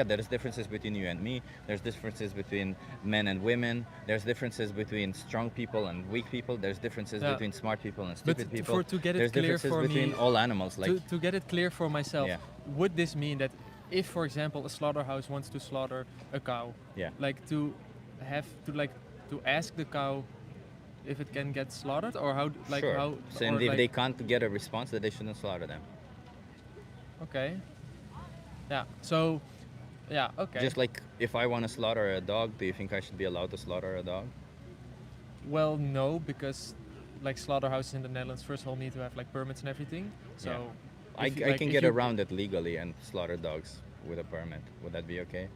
There's differences between you and me. There's differences between men and women. There's differences between strong people and weak people. There's differences Yeah. between smart people and But stupid people. to get it There's clear differences for between me, all animals. to get it clear for myself, Yeah. would this mean that if, for example, a slaughterhouse wants to slaughter a cow, Yeah. to have to ask the cow if it can get slaughtered, or how Sure. how So or and if they can't get a response, that they shouldn't slaughter them. okay, yeah, so yeah, okay, Just like if I want to slaughter a dog, do you think I should be allowed to slaughter a dog? well, no, because slaughterhouses in the Netherlands first of all need to have permits and everything, so Yeah. if you- I can if get you- around it legally and slaughter dogs with a permit. Would that be okay?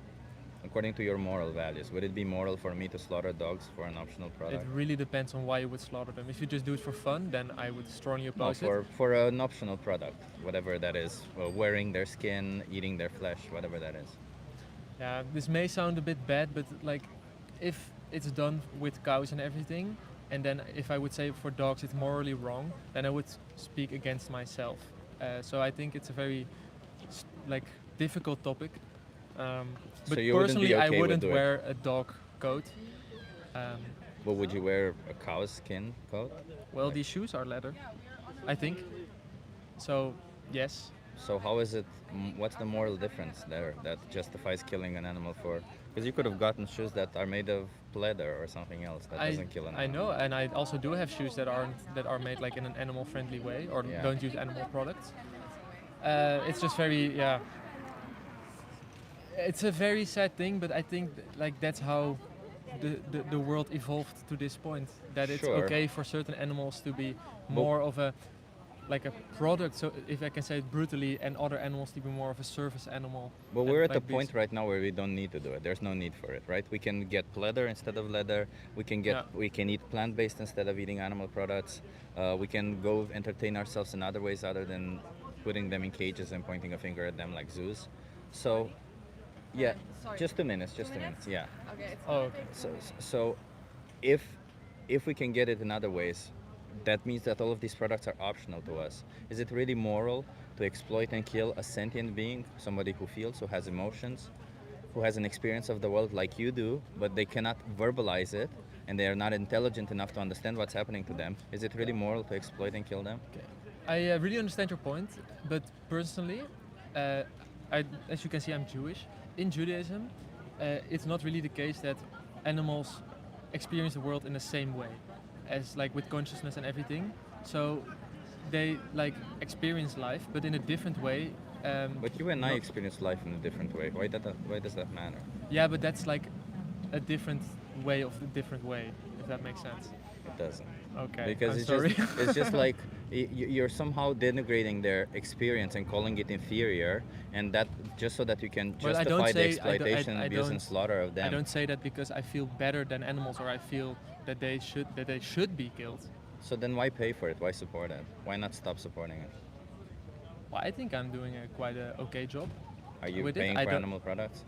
According to your moral values, would it be moral for me to slaughter dogs for an optional It product? really depends on why you would slaughter them. If you just do it for fun, then I would strongly No, oppose it. for an optional product, whatever that is. Wearing their skin, eating their flesh, whatever that is. Yeah, this may sound a bit bad, but if it's done with cows and everything, and then if I would say for dogs it's morally wrong, then I would speak against myself. So I think it's a very difficult topic. But So you wouldn't be personally, I okay with wouldn't doing- wear a dog coat. But would you wear a cow's skin coat? Well, these shoes are leather, I think. So yes. So how is it? What's the moral difference there that justifies killing an animal for? Because you could have gotten shoes that are made of leather or something else that doesn't kill an I animal. know, and I also do have shoes that are made in an animal-friendly way, or Yeah. don't use animal products. It's just very, yeah. It's a very sad thing, but I think that's how the world evolved to this point. That it's Sure. okay for certain animals to be more of a product. So if I can say it brutally, and other animals to be more of a service animal. But and we're at the bees. point right now where we don't need to do it. There's no need for it, right? We can get leather instead of leather. We can eat plant-based instead of eating animal products. We can go entertain ourselves in other ways other than putting them in cages and pointing a finger at them like zoos. So, yeah, Sorry. just 2 minutes. Just 2 minutes. Yeah. Okay. It's Oh, okay. So if we can get it in other ways, that means that all of these products are optional to us. Is it really moral to exploit and kill a sentient being, somebody who feels, who has emotions, who has an experience of the world like you do, but they cannot verbalize it and they are not intelligent enough to understand what's happening to them? Is it really moral to exploit and kill them? I really understand your point, but personally, as you can see, I'm Jewish. In Judaism, it's not really the case that animals experience the world in the same way, as like with consciousness and everything. So they like experience life, but in a different way. But you and I not- experience life in a different way. Why does that matter? Yeah, but that's like a different way of a different way, if that makes sense. It doesn't. Okay. Because I'm it's sorry. just it's just like you're somehow denigrating their experience and calling it inferior, and that just so that you can Well, I justify don't the say- exploitation, I abuse, and don't- slaughter of them. I don't say that because I feel better than animals or I feel that they should be killed. So then why pay for it? Why support it? Why not stop supporting it? Well, I think I'm doing a quite a okay job. Are you With it, paying I for don't- animal products?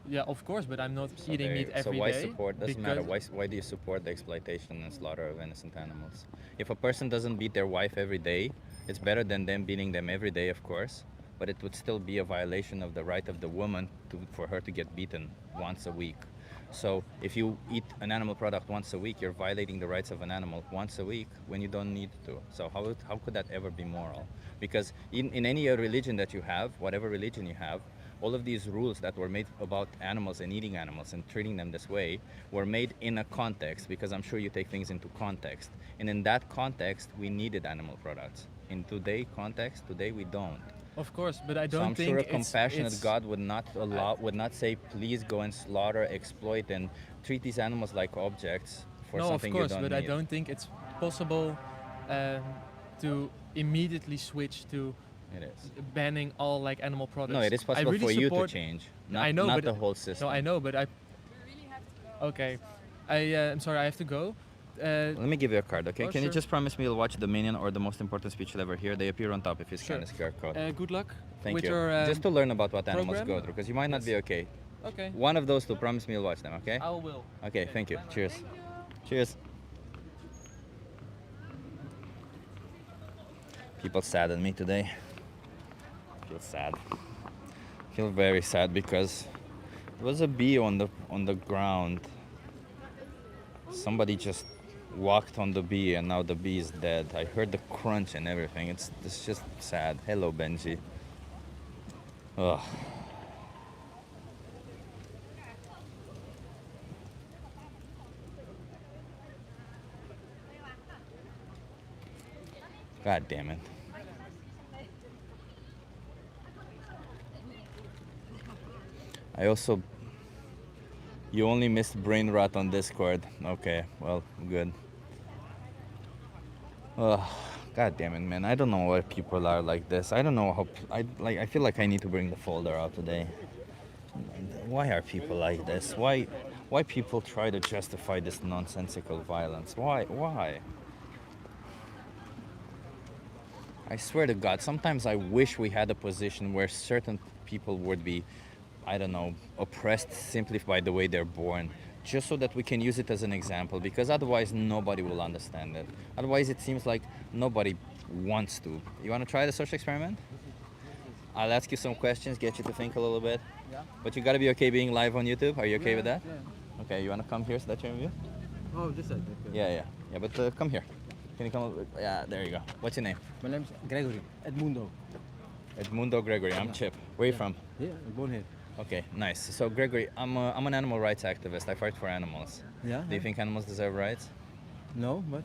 Yeah, of course, but I'm not So eating there- meat every So why day support? Doesn't matter. because- Why do you support the exploitation and slaughter of innocent animals? If a person doesn't beat their wife every day, it's better than them beating them every day, of course. But it would still be a violation of the right of the woman for her to get beaten once a week. So if you eat an animal product once a week, you're violating the rights of an animal once a week when you don't need to. So how could that ever be moral? Because in any religion that you have, whatever religion you have, all of these rules that were made about animals and eating animals and treating them this way were made in a context, because I'm sure you take things into context. And in that context, we needed animal products. In today we don't. Of course, but I So don't I'm think sure a it's- compassionate it's- God would not say, please go and slaughter, exploit, and treat these animals like objects for no, of something course, you don't but need. I don't think it's possible to immediately switch to It is. banning all like animal products. No, it is I possible really for you to support- change, I know, not but the whole system. No, I know, but I. Okay, I'm sorry, I have to go. Let me give you a card, okay? Oh, Can you sure. just promise me you'll watch Dominion or the most important speech you'll ever hear? They appear on top if you scan Sure. this QR code. Good luck Thank with you. your. Just to learn about what animals program? go through, because you might not be okay. Okay. One of those two, promise me you'll watch them, okay? I will. Okay, thank you. Cheers. Cheers. People sadden me today. I feel sad. I feel very sad because there was a bee on the ground. Somebody just walked on the bee and now the bee is dead. I heard the crunch and everything. It's just sad. Hello, Benji. Ugh. God damn it. I also... You only missed brain rot on Discord. Okay, well, good. Ugh, God damn it, man. I don't know why people are like this. I don't know how... I feel like I need to bring the folder out today. Why are people like this? Why people try to justify this nonsensical violence? Why? I swear to God, sometimes I wish we had a position where certain people would be, I don't know, oppressed simply by the way they're born, just so that we can use it as an example, because otherwise nobody will understand it. Otherwise it seems like nobody wants to. You want to try the social experiment? I'll ask you some questions, get you to think a little bit. Yeah. But you gotta be okay being live on YouTube. Are you okay with that? Yeah. Okay, you wanna come here so that you're in view? Oh, this side. Okay. Yeah, but come here. Can you come? Yeah, there you go. What's your name? My name's Gregory Edmundo. Edmundo Gregory. I'm Chip. Where are you from? Yeah, I'm born here. Okay, nice. So Gregory, I'm an animal rights activist. I fight for animals. Yeah. Do you think animals deserve rights? No, but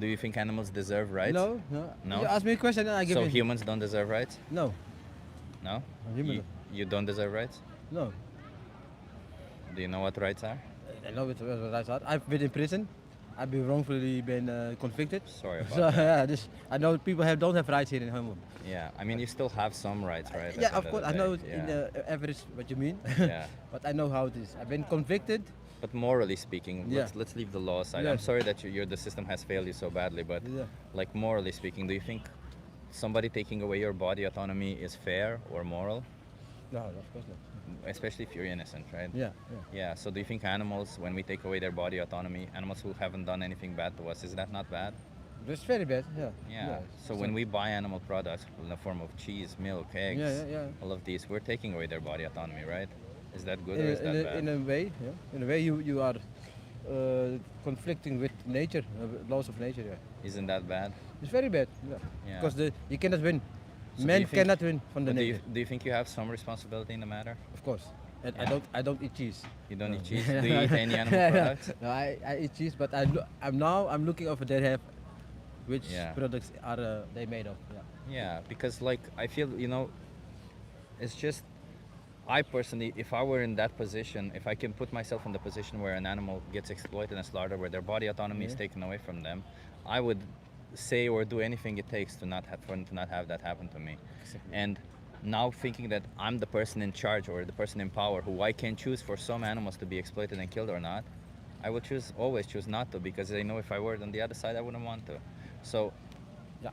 Do you think animals deserve rights? no. No? You ask me a question and I give So you. humans don't deserve rights? No, No? human. You don't deserve rights? No. Do you know what rights are? I know what I thought. I've been in prison. I've been wrongfully convicted. Sorry about So that. yeah, I know people don't have rights here in Holland. Yeah, I mean you still have some rights, right? at Yeah, the of end course. the I know day. in the average what you mean. Yeah. But I know how it is. I've been convicted. But morally speaking, Yeah. let's leave the law aside. I'm Yes. sorry that the system has failed you so badly, but Yeah. like morally speaking, do you think somebody taking away your body autonomy is fair or moral? No, of course not. Especially if you're innocent, right? Yeah. Yeah. So do you think animals, when we take away their body autonomy, animals who haven't done anything bad to us, is that not bad? That's very bad. Yeah. Yeah. So when we buy animal products in the form of cheese, milk, eggs, yeah. all of these, we're taking away their body autonomy, right? Is that good In or a, is that bad? in a way, yeah. In a way, you are conflicting with nature, laws of nature. Yeah. Isn't that bad? It's very bad. Yeah. Yeah. Because you cannot win. So do Men you think- cannot win from the But nature. do you think you have some responsibility in the matter? Of course. And Yeah. I don't eat cheese. You don't No. eat cheese? Do you eat any animal products? No, I eat cheese, but I'm looking over there have which Yeah. products are they made of. Yeah. Yeah, because like I feel, it's just I personally, if I were in that position, if I can put myself in the position where an animal gets exploited and slaughtered, where their body autonomy is Yeah. taken away from them, I would say or do anything it takes to not have that happen to me. Exactly. And now thinking that I'm the person in charge or the person in power who I can choose for some animals to be exploited and killed or not, I would always choose not to, because I know if I were on the other side, I wouldn't want to. So Yeah.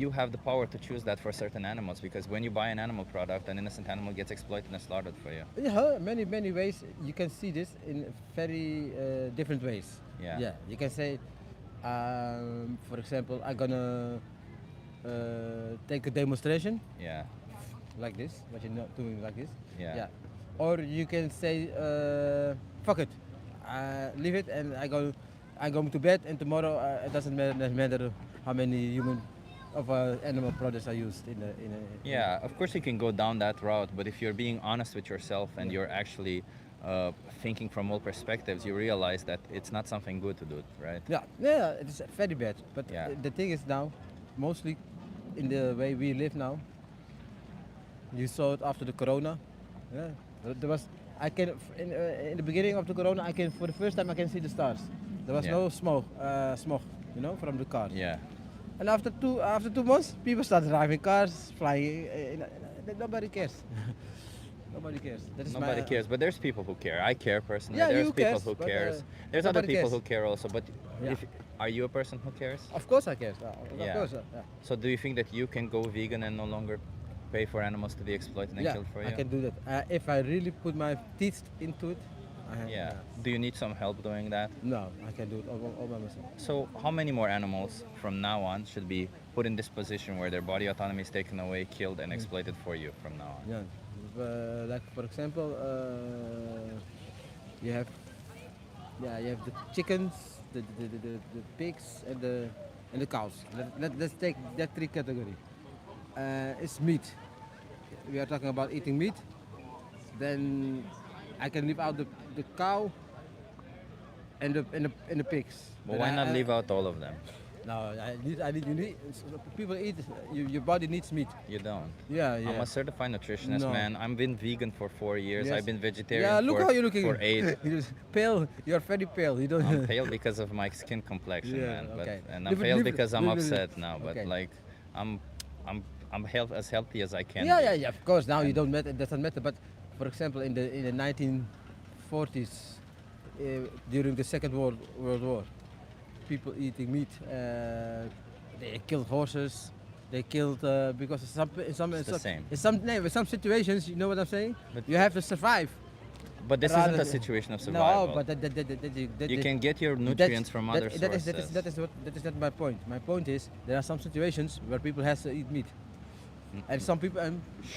you have the power to choose that for certain animals, because when you buy an animal product, an innocent animal gets exploited and slaughtered for you. Yeah, many ways you can see this in very different ways. Yeah. Yeah, you can say, for example, I'm gonna take a demonstration Yeah. like this, what you're not doing like this. Yeah. Or you can say, fuck it, leave it, and I go to bed, and tomorrow it doesn't matter how many human animal products are used in a. Yeah, of course you can go down that route, but if you're being honest with yourself and you're actually thinking from all perspectives, you realize that it's not something good to do, right? Yeah, it's very bad. But Yeah. the thing is now, mostly in the way we live now, you saw it after the corona. Yeah, there was. In the beginning of the corona, for the first time I can see the stars. There was Yeah. no smoke, from the cars. Yeah. And after 2 months, people start driving cars, flying. Nobody cares. Nobody cares. That is Nobody my, cares, but there's people who care. I care personally. Yeah, there's you people cares, who but, cares. There's other nobody people cares. who care also, but Yeah. are you a person who cares? Of course I care. Yeah. Of course. Yeah. So do you think that you can go vegan and no longer pay for animals to be exploited and Yeah, killed for you? I can do that. If I really put my teeth into it, Yeah. Do you need some help doing that? No, I can do it all by myself. So how many more animals from now on should be put in this position where their body autonomy is taken away, killed, and exploited for you from now on? Yeah. Like for example, you have the chickens, the pigs, and the cows. Let's take that three category. It's meat. We are talking about eating meat. Then I can leave out the cow and the pigs. But Then why I- not I- leave out all of them? No, you need. People eat. Your body needs meat. You don't. Yeah. I'm a certified nutritionist, No. man. I've been vegan for 4 years. Yes. I've been vegetarian Yeah, look for, how you're looking. for 8. You're pale. You're very pale. You don't. I'm pale because of my skin complexion, Yeah, man. But, okay. and I'm Leave it- pale leave it- because I'm leave it- upset now. But okay. like, I'm as healthy as I can. Yeah, be. Of course, now you And- don't matter. It doesn't matter. But for example, in the 1940s, during the Second World War, people eating meat. They killed horses. They killed because in some situations, you know what I'm saying. But- You have to survive. But this rather isn't a than- situation of survival. No, but that you can get your nutrients from other sources. That is not my point. My point is there are some situations where people has to eat meat, and some people.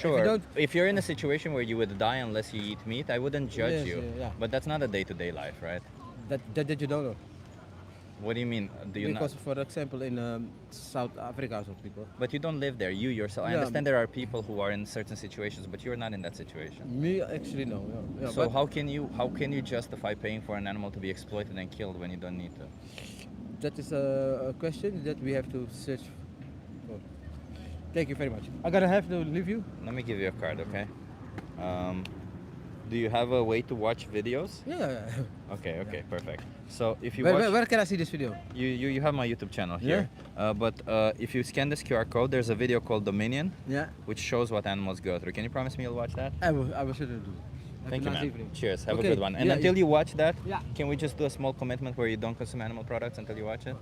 Sure. If you don't, If you're in a situation where you would die unless you eat meat, I wouldn't judge Yes, you. yeah. But that's not a day-to-day life, right? that you don't know. What do you mean? Do you Because, not? for example, in South Africa, some people. But you don't live there. You yourself. I Yeah. understand there are people who are in certain situations, but you're not in that situation. Me actually no. Yeah, So but how can you justify paying for an animal to be exploited and killed when you don't need to? that is a question that we have to search for. Thank you very much. I'm gonna have to leave you. Let me give you a card, okay? Do you have a way to watch videos? Yeah. Okay, perfect. So if you Where, watch, where, where can I see this video? you have my YouTube channel here. But if you scan this QR code, there's a video called Dominion, Yeah. which shows what animals go through. Can you promise me you'll watch that? I will certainly do. Have Thank a you, nice man. evening. Cheers. Have Okay, a good one. And yeah, until you watch that, Yeah. can we just do a small commitment where you don't consume animal products until you watch it?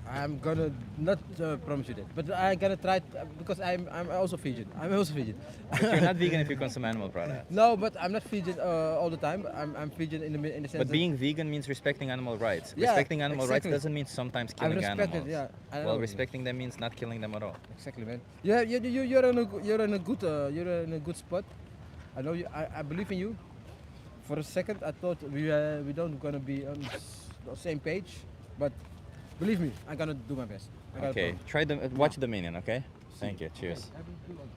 I'm gonna not promise you that, but I gotta try because I'm also vegan. I'm also vegan. But you're not vegan if you consume animal products. No, but I'm not vegan all the time. I'm vegan in the sense. But that being vegan means respecting animal rights. Yeah, Respecting animal rights exactly. doesn't mean sometimes I killing respect animals. it. Yeah, I Well, know. respecting them means not killing them at all. Exactly, man. Yeah, you're in a good spot. I know you. I believe in you. For a second, I thought we don't gonna be on the same page, but believe me, I'm gonna do my best. I gotta Okay, promise. try the watch Dominion. Okay. Thank you. Cheers. Okay, I will do it.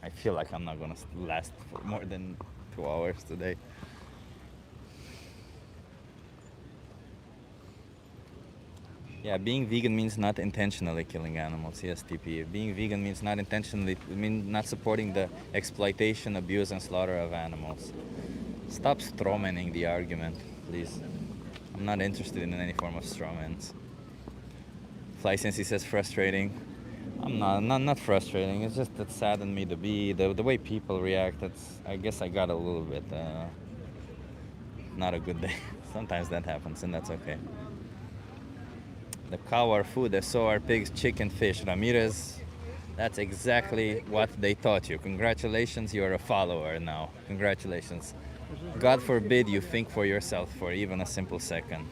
I feel like I'm not gonna last for more than 2 hours today. Yeah, being vegan means not intentionally killing animals. Yes, TP. Being vegan means not intentionally, not supporting the exploitation, abuse, and slaughter of animals. Stop strawmanning the argument, please. I'm not interested in any form of strawmans. Fly since he says frustrating. I'm not frustrating. It's just that saddened me to be the way people react. I guess I got a little bit not a good day. Sometimes that happens, and that's okay. The cow are food, the so are pigs, chicken, fish. Ramirez, that's exactly what they taught you. Congratulations, you are a follower now. Congratulations. God forbid you think for yourself for even a simple second.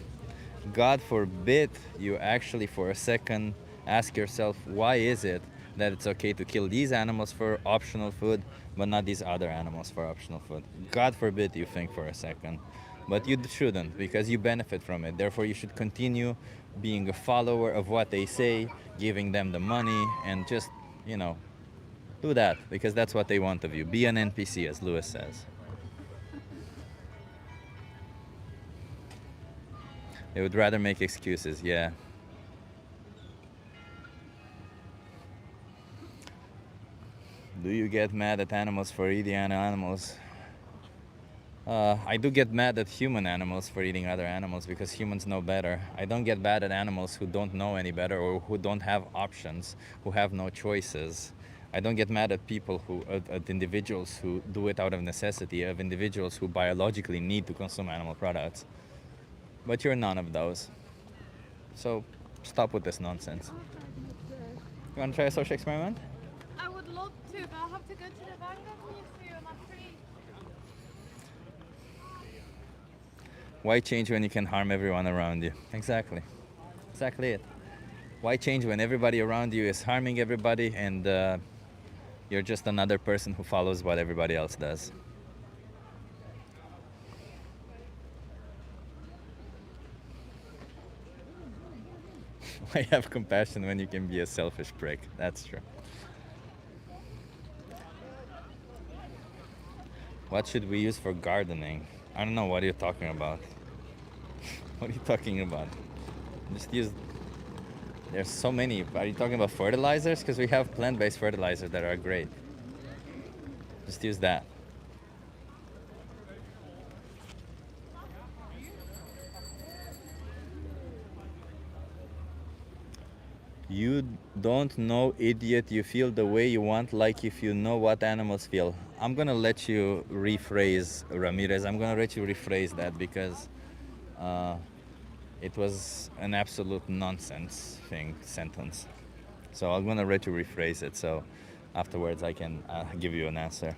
God forbid you actually for a second ask yourself, why is it that it's okay to kill these animals for optional food, but not these other animals for optional food? God forbid you think for a second. But you shouldn't, because you benefit from it. Therefore, you should continue being a follower of what they say, giving them the money, and just, do that, because that's what they want of you. Be an NPC, as Lewis says. They would rather make excuses, yeah. Do you get mad at animals for eating animals? I do get mad at human animals for eating other animals because humans know better. I don't get mad at animals who don't know any better or who don't have options, who have no choices. I don't get mad at people at individuals who do it out of necessity, of individuals who biologically need to consume animal products. But you're none of those. So stop with this nonsense. You want to try a social experiment? I would love to, but I have to go to the veganism museum at 3. Why change when you can harm everyone around you? Exactly. Exactly it. Why change when everybody around you is harming everybody and you're just another person who follows what everybody else does? Why have compassion when you can be a selfish prick? That's true. What should we use for gardening? I don't know what you're talking about. What are you talking about? Just use... There's so many. Are you talking about fertilizers? Because we have plant-based fertilizers that are great. Just use that. You don't know, idiot. You feel the way you want, like if you know what animals feel. I'm gonna let you rephrase, Ramirez. I'm gonna let you rephrase that because it was an absolute nonsense sentence. So I'm gonna let you rephrase it. So afterwards I can give you an answer.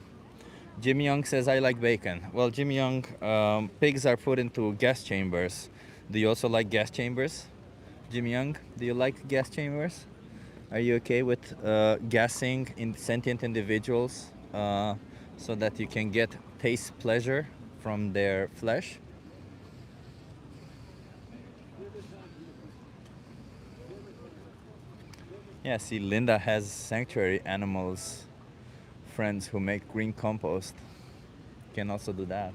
Jimmy Young says, I like bacon. Well, Jimmy Young, pigs are put into gas chambers. Do you also like gas chambers? Jimmy Young, do you like gas chambers? Are you okay with gassing in sentient individuals so that you can get taste pleasure from their flesh? Yeah, see, Linda has sanctuary animals, friends who make green compost. Can also do that.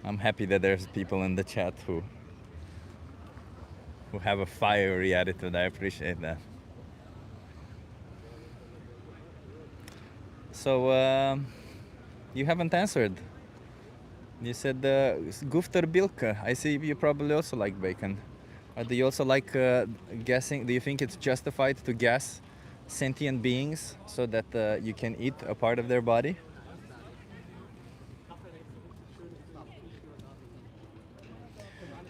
I'm happy that there's people in the chat who have a fiery attitude. I appreciate that. So you haven't answered. You said Gufter Bilke. I see you probably also like bacon. Do you also like guessing? Do you think it's justified to guess sentient beings so that you can eat a part of their body?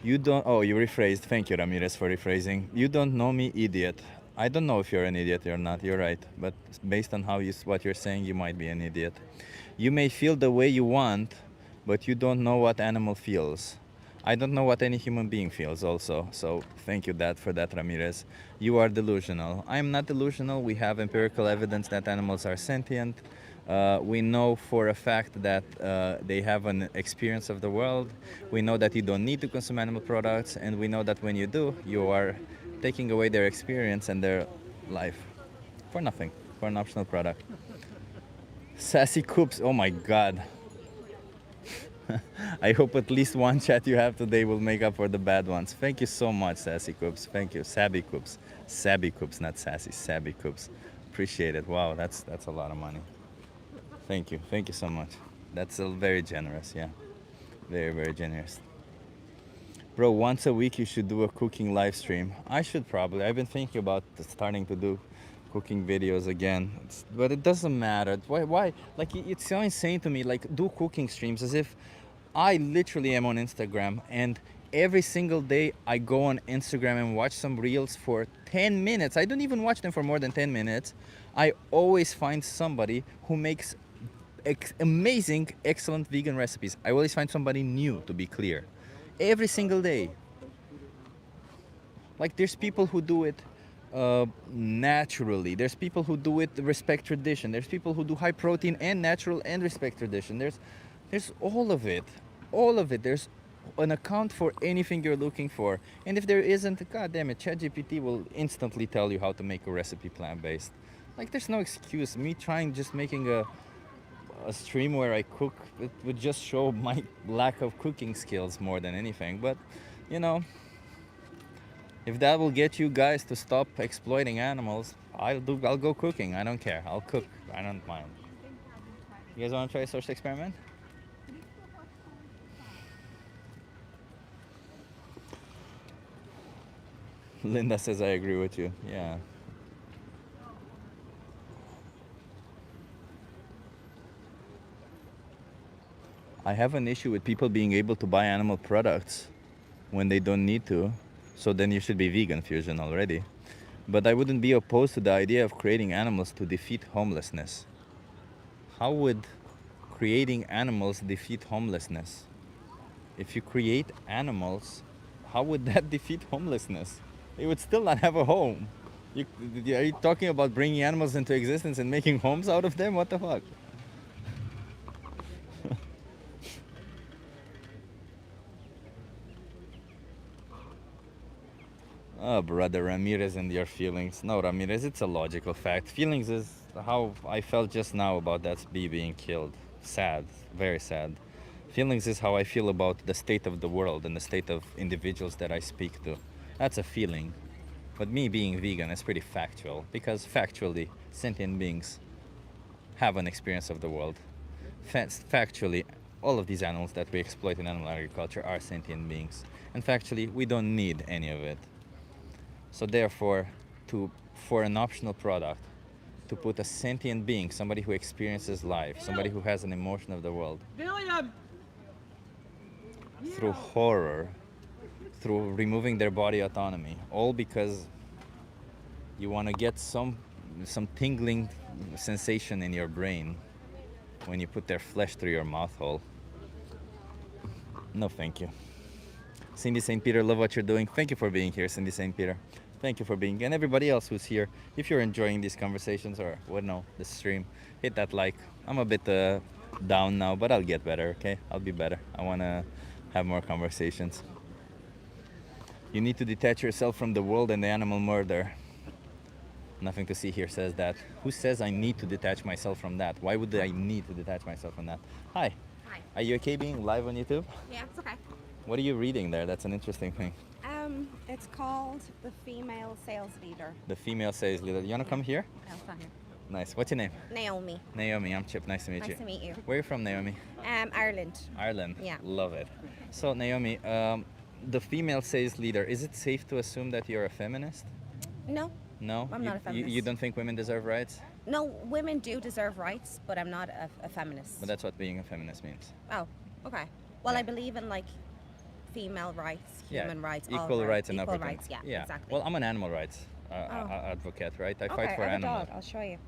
You don't. Oh, you rephrased. Thank you, Ramirez, for rephrasing. You don't know me, idiot. I don't know if you're an idiot or not. You're right, but based on what you're saying, you might be an idiot. You may feel the way you want, but you don't know what animal feels. I don't know what any human being feels also. So thank you for that, Ramirez. You are delusional. I am not delusional. We have empirical evidence that animals are sentient. We know for a fact that they have an experience of the world. We know that you don't need to consume animal products, and we know that when you do, you are taking away their experience and their life for nothing, for an optional product. Sassy Coops, oh my god. I hope at least one chat you have today will make up for the bad ones. Thank you so much, Sassy Coops. Thank you. Sabby Coops. Sabby Coops, not Sassy. Sabby Coops. Appreciate it. Wow, that's a lot of money. Thank you. Thank you so much. That's very generous, yeah. Very, very generous. Bro, once a week you should do a cooking live stream. I should probably. I've been thinking about starting to do cooking videos again. But it doesn't matter. Why? Like, it's so insane to me. Like, do cooking streams as if I literally am on Instagram, and every single day I go on Instagram and watch some reels for 10 minutes. I don't even watch them for more than 10 minutes. I always find somebody who makes amazing, excellent vegan recipes. I always find somebody new, to be clear. Every single day. Like, there's people who do it naturally. There's people who do it respect tradition. There's people who do high protein and natural and respect tradition. There's all of it. All of it. There's an account for anything you're looking for. And if there isn't, god damn it, ChatGPT will instantly tell you how to make a recipe plant-based. Like, there's no excuse. Me just making a stream where I cook, it would just show my lack of cooking skills more than anything. But, you know, if that will get you guys to stop exploiting animals, I'll go cooking. I don't care. I'll cook. I don't mind. You guys want to try a social experiment? Linda says I agree with you. Yeah. I have an issue with people being able to buy animal products when they don't need to. So then you should be vegan, Fusion, already. But I wouldn't be opposed to the idea of creating animals to defeat homelessness. How would creating animals defeat homelessness? If you create animals, how would that defeat homelessness? They would still not have a home. Are you talking about bringing animals into existence and making homes out of them? What the fuck? Oh, brother Ramirez and your feelings. No, Ramirez, it's a logical fact. Feelings is how I felt just now about that bee being killed. Sad, very sad. Feelings is how I feel about the state of the world and the state of individuals that I speak to. That's a feeling. But me being vegan is pretty factual, because factually, sentient beings have an experience of the world. Factually, all of these animals that we exploit in animal agriculture are sentient beings. And factually, we don't need any of it. So therefore, for an optional product, to put a sentient being, somebody who experiences life, somebody who has an emotion of the world, through horror, through removing their body autonomy, all because you want to get some tingling sensation in your brain when you put their flesh through your mouth hole. No, thank you. Cindy St. Peter, love what you're doing. Thank you for being here, Cindy St. Peter. Thank you for being, and everybody else who's here. If you're enjoying these conversations or, the stream, hit that like. I'm a bit down now, but I'll get better, okay? I'll be better. I want to have more conversations. You need to detach yourself from the world and the animal murder. Nothing to see here says that. Who says I need to detach myself from that? Why would I need to detach myself from that? Hi. Hi. Are you okay being live on YouTube? Yeah, it's okay. What are you reading there? That's an interesting thing. It's called The Female Sales Leader. The female sales leader. You want to come here? No, it's not here. Nice. What's your name? Naomi. Naomi. I'm Chip. Nice to meet you. Nice to meet you. Where are you from, Naomi? Ireland. Ireland. Yeah. Love it. So, Naomi, the female sales leader, is it safe to assume that you're a feminist? No, No? I'm you, not a feminist. You don't think women deserve rights? no, women do deserve rights, but I'm not a feminist. But that's what being a feminist means. Oh, okay. Well, Yeah. I believe in like female rights, human rights, all equal rights and equal everything. rights. Yeah, exactly. Well, I'm an animal rights Oh. advocate, right? I okay, fight for I have animals. a dog. I'll show you.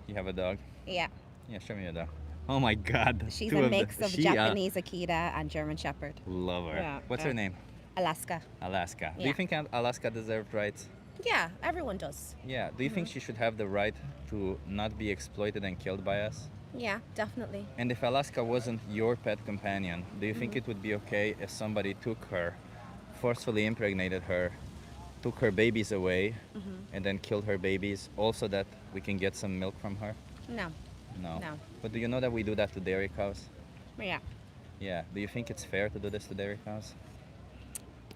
You have a dog? Yeah, Yeah, show me your dog. Oh my God. she's two a of them. mix of She, Japanese Akita and German Shepherd. Love her. Yeah, What's her yeah. name? Alaska. Alaska. Do Yeah. you think Alaska deserved rights? Yeah, everyone does. Yeah. Do you think she should have the right to not be exploited and killed by us? Yeah, definitely. And if Alaska wasn't your pet companion, do you think it would be okay if somebody took her, forcefully impregnated her, took her babies away, and then killed her babies, also that we can get some milk from her? No. No. No. But do you know that we do that to dairy cows? Yeah. Yeah. Do you think it's fair to do this to dairy cows?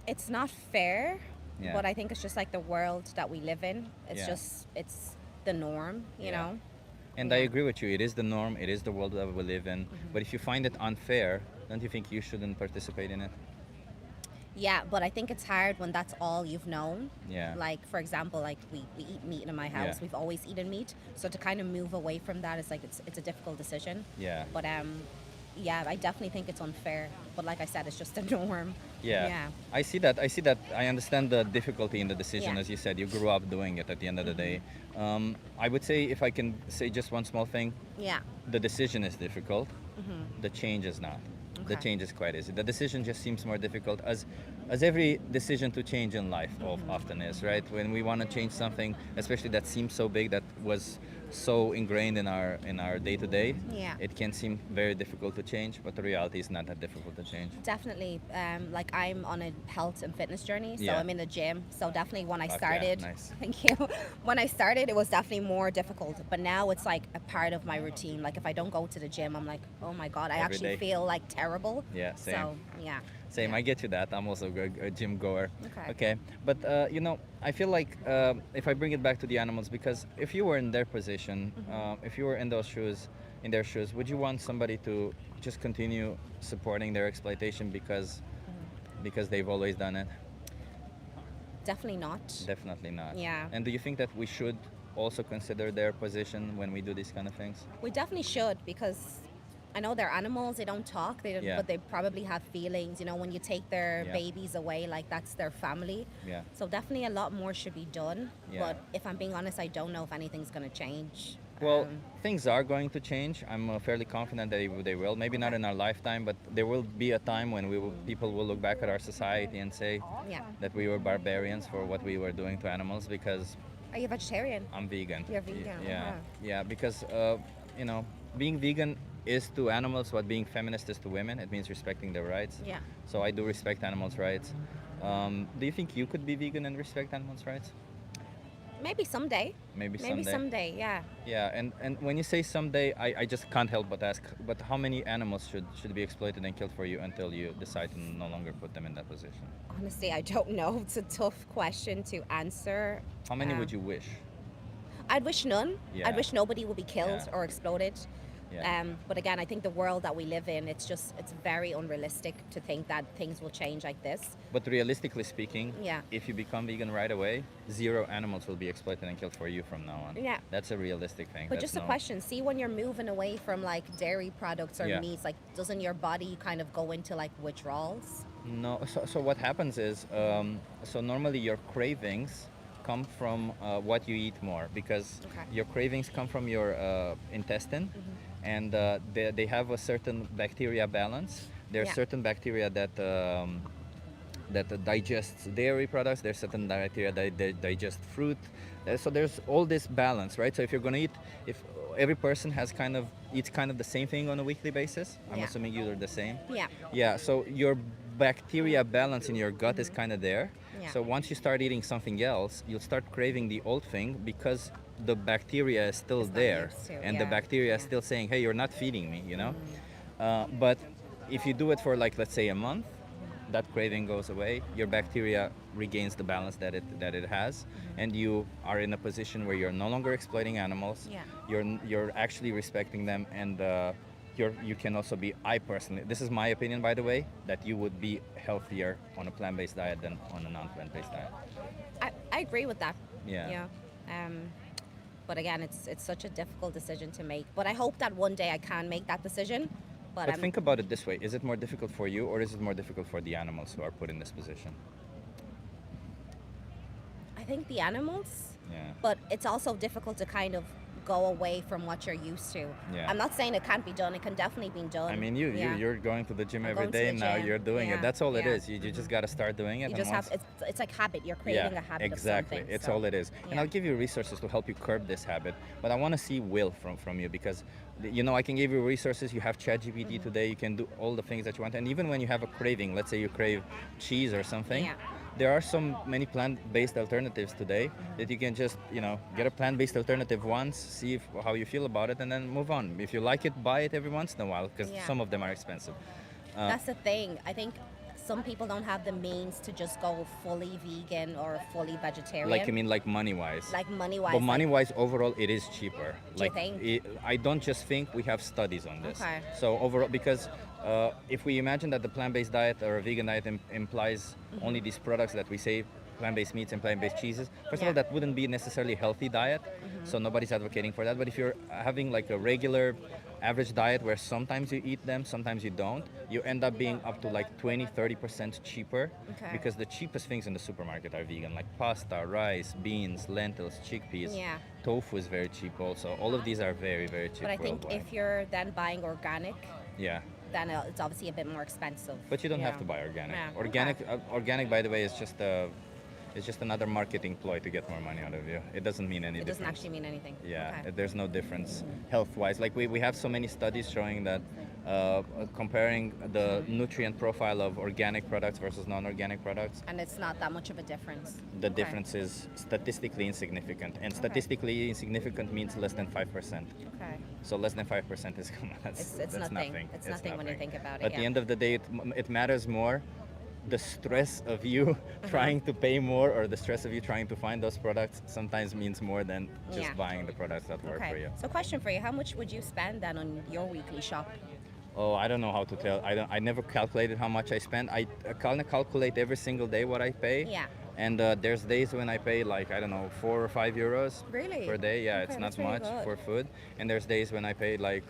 It's not fair, Yeah. but I think it's just like the world that we live in. It's Yeah. just, it's the norm, you Yeah. know? And I agree with you. It is the norm. It is the world that we live in. But if you find it unfair, don't you think you shouldn't participate in it? Yeah, but I think it's hard when that's all you've known. Yeah. Like, for example, like we eat meat in my house. Yeah. We've always eaten meat. So to kind of move away from that is like, it's a difficult decision. Yeah. But yeah, I definitely think it's unfair. But like I said, it's just the norm. Yeah. Yeah. I see that. I understand the difficulty in the decision. Yeah. As you said, you grew up doing it at the end of the day. I would say, if I can say just one small thing, Yeah. the decision is difficult. The change is not. The Okay. change is quite easy. The decision just seems more difficult, as every decision to change in life often is, right? When we want to change something, especially that seems so big, that was so ingrained in our day to day, Yeah. it can seem very difficult to change. But the reality is not that difficult to change. Definitely. Like I'm on a health and fitness journey, so Yeah. I'm in the gym. So definitely when I Fuck yeah, started, nice. thank you. When I started, it was definitely more difficult. But now it's like a part of my routine. Like if I don't go to the gym, I'm like, oh my god, I Every actually day. feel like terrible. Yeah, same. So yeah. Same, Yeah. I get you that. I'm also a gym goer. Okay. But I feel like if I bring it back to the animals, because if you were in their position, if you were in their shoes, would you want somebody to just continue supporting their exploitation because they've always done it? Definitely not. Definitely not. Yeah. And do you think that we should also consider their position when we do these kind of things? We definitely should, because I know they're animals. They don't talk. They don't, Yeah. but they probably have feelings. You know, when you take their Yeah. babies away, like that's their family. Yeah. So definitely a lot more should be done. Yeah. But if I'm being honest, I don't know if anything's gonna change. Well, things are going to change. I'm fairly confident that they will. Maybe not in our lifetime, but there will be a time when people will look back at our society and say Yeah. that we were barbarians for what we were doing to animals, because Are you a vegetarian? I'm vegan. You're vegan, Yeah. uh-huh. Yeah, because being vegan is to animals what being feminist is to women. It means respecting their rights. Yeah. So I do respect animals' rights. Do you think you could be vegan and respect animals' rights? Maybe someday. Maybe Maybe someday. someday. Yeah. Yeah, and when you say someday, I just can't help but ask, but how many animals should be exploited and killed for you until you decide to no longer put them in that position? Honestly, I don't know. It's a tough question to answer. How many would Um, you wish? I'd wish none. Yeah. I'd wish nobody would be killed Yeah. or exploded. Yeah. But again, I think the world that we live in, it's very unrealistic to think that things will change like this. But realistically speaking, Yeah. if you become vegan right away, 0 animals will be exploited and killed for you from now on. Yeah. That's a realistic thing. But That's just a question, see when you're moving away from like dairy products or Yeah. meats, like doesn't your body kind of go into like withdrawals? No, so what happens is, so normally your cravings come from what you eat more, because Okay. your cravings come from your intestine, and they have a certain bacteria balance. There are Yeah. certain bacteria that digests dairy products. There's certain bacteria that digest fruit. So there's all this balance, right? So if you're gonna eat, if every person eats kind of the same thing on a weekly basis, I'm Yeah. assuming you are the same. Yeah. Yeah, so your bacteria balance in your gut is kind of there. Yeah. So once you start eating something else, you'll start craving the old thing because the bacteria is still It's not there, used to, and the yeah, bacteria is yeah. still saying, "Hey, you're not feeding me," you know. But if you do it for, like, let's say a month, that craving goes away. Your bacteria regains the balance that it has, and you are in a position where you're no longer exploiting animals. Yeah. You're actually respecting them, and you can also be, I personally, this is my opinion by the way, that you would be healthier on a plant-based diet than on a non-plant-based diet. I agree with that. Yeah. Yeah. But again, it's such a difficult decision to make. But I hope that one day I can make that decision. But think about it this way: is it more difficult for you, or is it more difficult for the animals who are put in this position? I think the animals. Yeah. But it's also difficult to kind of go away from what you're used to. Yeah. I'm not saying it can't be done. It can definitely be done. I mean, Yeah. you're going to the gym I'm every going to day the now. gym. You're doing Yeah. it. That's all it Yeah. is. You just got to start doing it. You and just have once- it's like habit. You're creating a habit exactly. of something. It's so- all it is. And yeah. I'll give you resources to help you curb this habit. But I want to see will from you, because you know I can give you resources. You have ChatGPT Mm-hmm. today. You can do all the things that you want. And even when you have a craving, let's say you crave cheese or something. Yeah. There are so many plant-based alternatives today Mm-hmm. that you can just, get a plant-based alternative once, see how you feel about it, and then move on. If you like it, buy it every once in a while, because Yeah. some of them are expensive. That's the thing. I think some people don't have the means to just go fully vegan or fully vegetarian. Like, I mean, like money-wise. Like money-wise. But like- money-wise, overall, it is cheaper. Do you think? I don't just think, we have studies on this. Okay. So overall, because if we imagine that the plant-based diet or a vegan diet implies only these products that we say, plant-based meats and plant-based cheeses, first of all, Yeah. that wouldn't be necessarily a healthy diet. So nobody's advocating for that. But if you're having like a regular average diet where sometimes you eat them, sometimes you don't, you end up being up to like 20-30% cheaper. Okay. Because the cheapest things in the supermarket are vegan, like pasta, rice, beans, lentils, chickpeas. Yeah. Tofu is very cheap also. All of these are very, very cheap But I think worldwide. if you're then buying organic, Yeah. then it's obviously a bit more expensive. But you don't have Yeah. to buy organic. Yeah, Organic, by the way, is just another marketing ploy to get more money out of you. It doesn't mean any It difference. doesn't actually mean anything. Yeah, Okay. there's no difference health-wise. Like we have so many studies showing that comparing the nutrient profile of organic products versus non-organic products, And it's not that much of a difference. the Okay. difference is statistically insignificant. And statistically insignificant means less than 5%. Okay. So less than 5% is It's that's nothing. nothing. It's nothing when you think about it, At the yeah. end of the day, it matters more the stress of you trying to pay more, or the stress of you trying to find those products sometimes means more than just Yeah. buying the products that work for Okay. you. So question for you, how much would you spend then on your weekly shop? Oh, I don't know how to tell. I never calculated how much I spend. I kind of calculate every single day what I pay. Yeah. And there's days when I pay like, I don't know, 4 or 5 euros Really? per day. Yeah, Okay, it's not that's really much good. for food. And there's days when I pay like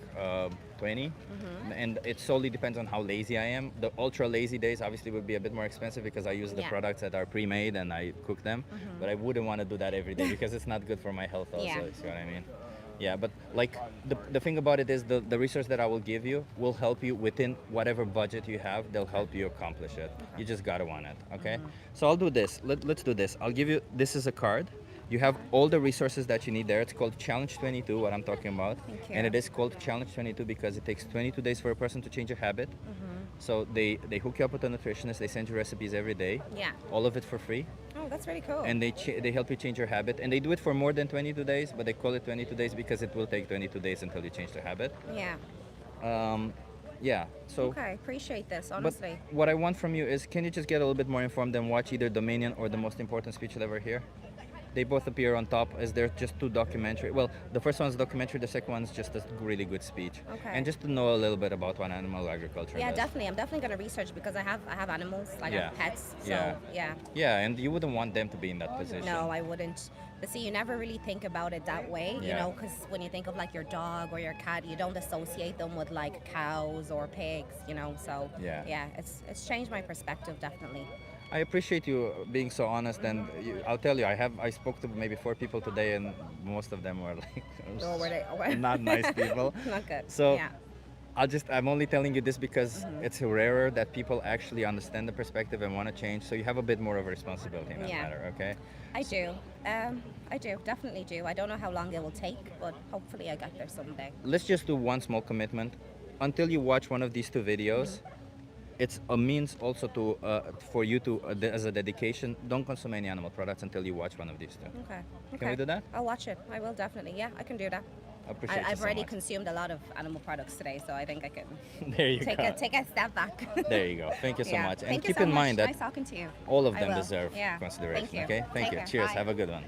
20. Mm-hmm. And it solely depends on how lazy I am. The ultra lazy days obviously would be a bit more expensive because I use the Yeah. products that are pre-made and I cook them. But I wouldn't want to do that every day because it's not good for my health also. Yeah. You see what I mean? Yeah, but like the thing about it is the resource that I will give you will help you within whatever budget you have. They'll help you accomplish it. You just gotta want it, okay? So I'll do this. Let's do this. I'll give you, this is a card. You have all the resources that you need there. It's called Challenge 22, what I'm talking about. Thank And you. it is called Challenge 22 because it takes 22 days for a person to change a habit. So they hook you up with a nutritionist. They send you recipes every day. Yeah. All of it for free. Oh, that's really cool. And they help you change your habit. And they do it for more than 22 days, but they call it 22 days because it will take 22 days until you change the habit. yeah. Yeah, so Okay, appreciate this, but honestly. what I want from you is, can you just get a little bit more informed and watch either Dominion or The Most Important Speech You'll Ever Hear? They both appear on top as they're just two documentary. Well, the first one's documentary, the second one's just a really good speech. Okay. And just to know a little bit about what animal agriculture Yeah, does. definitely. I'm definitely going to research because I have animals, like I Yeah. have pets. So, Yeah. yeah. Yeah, and you wouldn't want them to be in that position. No, I wouldn't. But see, you never really think about it that way, you Yeah. know, because when you think of like your dog or your cat, you don't associate them with like cows or pigs, you know. So Yeah. it's changed my perspective definitely. I appreciate you being so honest, and I'll tell you, I spoke to maybe 4 people today, and most of them were like Or were they? not nice people. Not good. So yeah. I'm only telling you this because it's rarer that people actually understand the perspective and want to change. So you have a bit more of a responsibility in that Yeah. matter, okay? I do. I do. Definitely do. I don't know how long it will take, but hopefully I get there someday. Let's just do one small commitment. Until you watch one of these 2 videos, it's a means also to for you to, as a dedication, don't consume any animal products until you watch one of these 2. Okay. Can we do that? I'll watch it. I will definitely. Yeah, I can do that. I appreciate you I've so already much. consumed a lot of animal products today, so I think I can There you go. take a step back. There you go. Thank you so Yeah. much. And Thank you keep so in much. mind that Nice talking to you. all of I them will. deserve Yeah. consideration, Thank you. okay? Thank Take you. care. Cheers. Bye. Have a good one.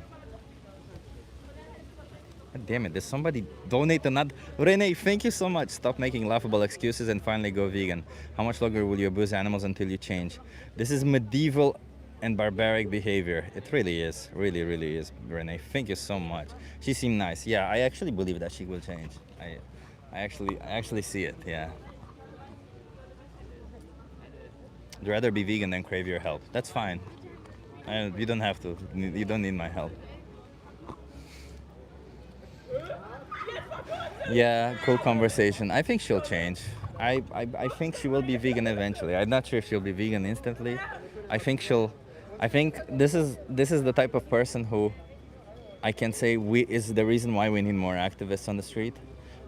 God damn it, did somebody donate to not... Renee, thank you so much. Stop making laughable excuses and finally go vegan. How much longer will you abuse animals until you change? This is medieval and barbaric behavior. It really is. Really, really is, Renee. Thank you so much. She seemed nice. Yeah, I actually believe that she will change. I actually see it, yeah. I'd rather be vegan than crave your help. That's fine. You don't have to. You don't need my help. Yeah, cool conversation. I think she'll change. I think she will be vegan eventually. I'm not sure if she'll be vegan instantly. I think this is the type of person who I can say is the reason why we need more activists on the street.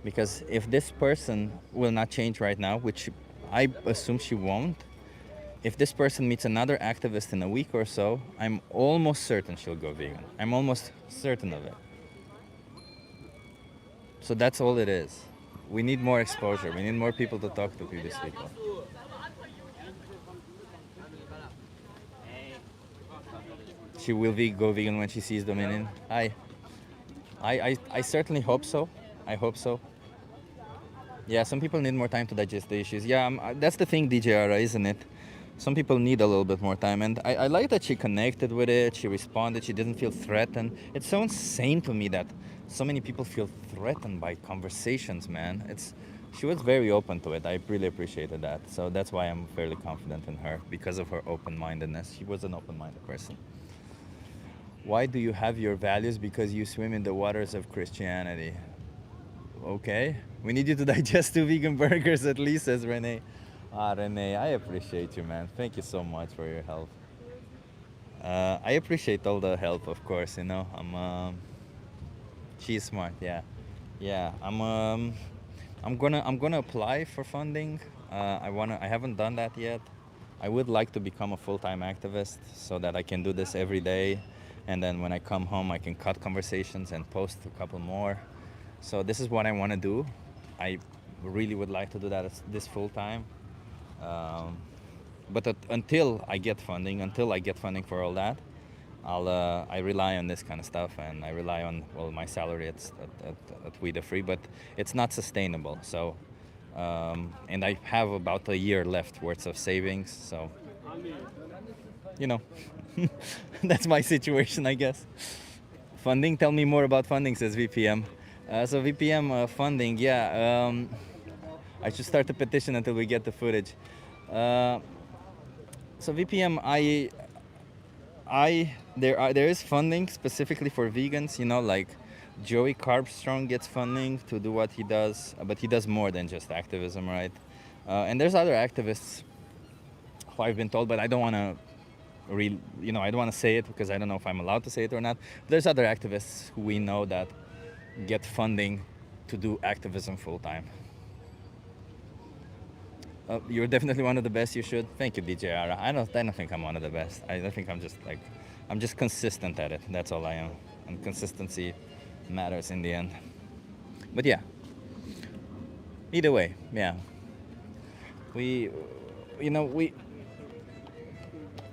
Because if this person will not change right now, which I assume she won't, if this person meets another activist in a week or so, I'm almost certain she'll go vegan. I'm almost certain of it. So that's all it is. We need more exposure. We need more people to talk to these people. She will go vegan when she sees Dominion. I certainly hope so. I hope so. Yeah, some people need more time to digest the issues. Yeah, that's the thing, DJR, isn't it? Some people need a little bit more time, and I like that she connected with it, she responded, she didn't feel threatened. It's so insane to me that so many people feel threatened by conversations, man. She was very open to it. I really appreciated that. So that's why I'm fairly confident in her, because of her open-mindedness. She was an open-minded person. Why do you have your values? Because you swim in the waters of Christianity. Okay. We need you to digest 2 vegan burgers at least, says Renee. Renee, I appreciate you, man. Thank you so much for your help. I appreciate all the help, of course, you know. She's smart, yeah. Yeah, I'm gonna apply for funding. I haven't done that yet. I would like to become a full-time activist so that I can do this every day. And then when I come home, I can cut conversations and post a couple more. So this is what I want to do. I really would like to do that this full-time. But until I get funding for all that, I rely on this kind of stuff, and I rely on my salary at We the Free, but it's not sustainable. So, and I have about a year left worth of savings. So, you know, that's my situation, I guess. Funding. Tell me more about funding, says VPM. So VPM funding, yeah. I should start a petition until we get the footage. So VPM, there is funding specifically for vegans. You know, like Joey Carbstrong gets funding to do what he does, but he does more than just activism, right? And there's other activists who I've been told, but I don't want to. I don't want to say it because I don't know if I'm allowed to say it or not. But there's other activists who we know that get funding to do activism full time. You're definitely one of the best. You should. Thank you, DJ Ara. I don't think I'm one of the best. I think I'm just consistent at it. That's all I am. And consistency matters in the end. But yeah. Either way, yeah.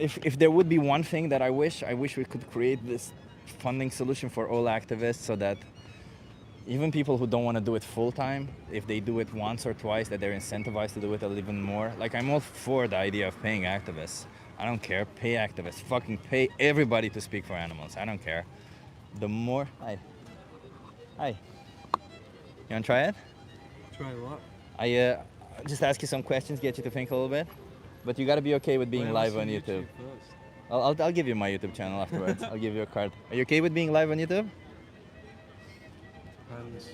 If there would be one thing that I wish we could create this funding solution for all activists, so that even people who don't want to do it full time, if they do it once or twice, that they're incentivized to do it a little more. Like, I'm all for the idea of paying activists. I don't care. Pay activists. Fucking pay everybody to speak for animals. I don't care. The more... Hi. You want to try it? Try what? I just ask you some questions, get you to think a little bit. But you got to be okay with being live on YouTube. I'll give you my YouTube channel afterwards. I'll give you a card. Are you okay with being live on YouTube? Depends.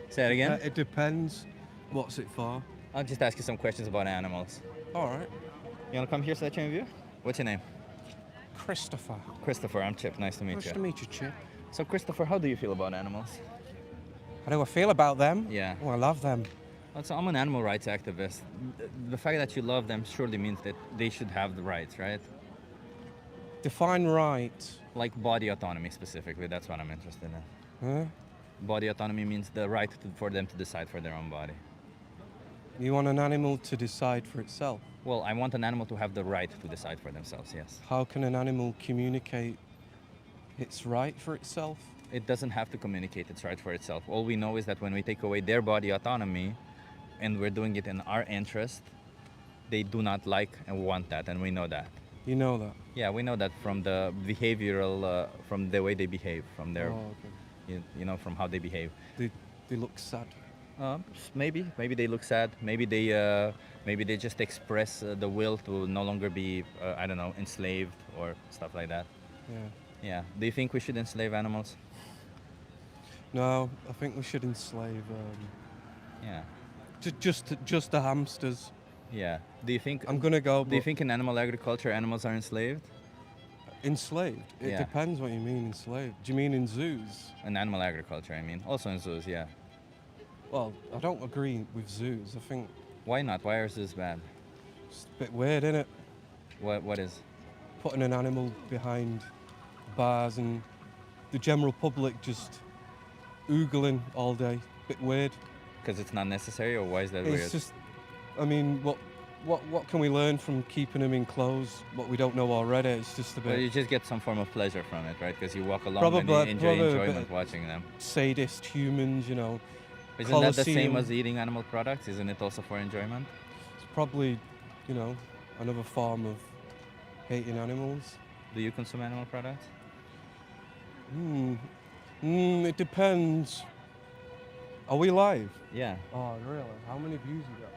Say it again? It depends. What's it for? I'll just ask you some questions about animals. All right. You want to come here so that you can view? What's your name? Christopher. Christopher, I'm Chip. Nice to meet you. Nice to meet you, Chip. So, Christopher, how do you feel about animals? How do I feel about them? Yeah. Oh, I love them. So I'm an animal rights activist. The fact that you love them surely means that they should have the rights, right? Define right. Like body autonomy specifically, that's what I'm interested in. Huh? Body autonomy means the right for them to decide for their own body. You want an animal to decide for itself? Well, I want an animal to have the right to decide for themselves, yes. How can an animal communicate its right for itself? It doesn't have to communicate its right for itself. All we know is that when we take away their body autonomy, and we're doing it in our interest, they do not like and want that, and we know that. You know that? Yeah, we know that from the behavioral, from the way they behave, from their, Oh, okay. you know, from how they behave. They look sad. Maybe they look sad. Maybe they just express the will to no longer be, I don't know, enslaved or stuff like that. Yeah. Yeah. Do you think we should enslave animals? No, I think we should enslave Yeah. just the hamsters. Yeah. Do you think? I'm gonna go. Do you think in animal agriculture animals are enslaved? Enslaved? It Yeah. depends what you mean enslaved. Do you mean in zoos? In animal agriculture, I mean. Also in zoos, yeah. Well, I don't agree with zoos. I think Why not? Why are zoos bad? it's a bit weird, isn't it? What is? Putting an animal behind bars and the general public just oogling all day. Bit weird. Because it's not necessary, or why is that It's weird? just, I mean, what can we learn from keeping them in clothes? What we don't know already? It's just a Well, bit you just get some form of pleasure from it, right? Because you walk along and Probably- you enjoy probably a enjoyment bit- watching them. sadist humans, you know. Isn't that the same Colosseum. as eating animal products? Isn't it also for enjoyment? It's probably, you know, another form of hating animals. Do you consume animal products? It depends. Are we live? Yeah. Oh, really? How many views you got?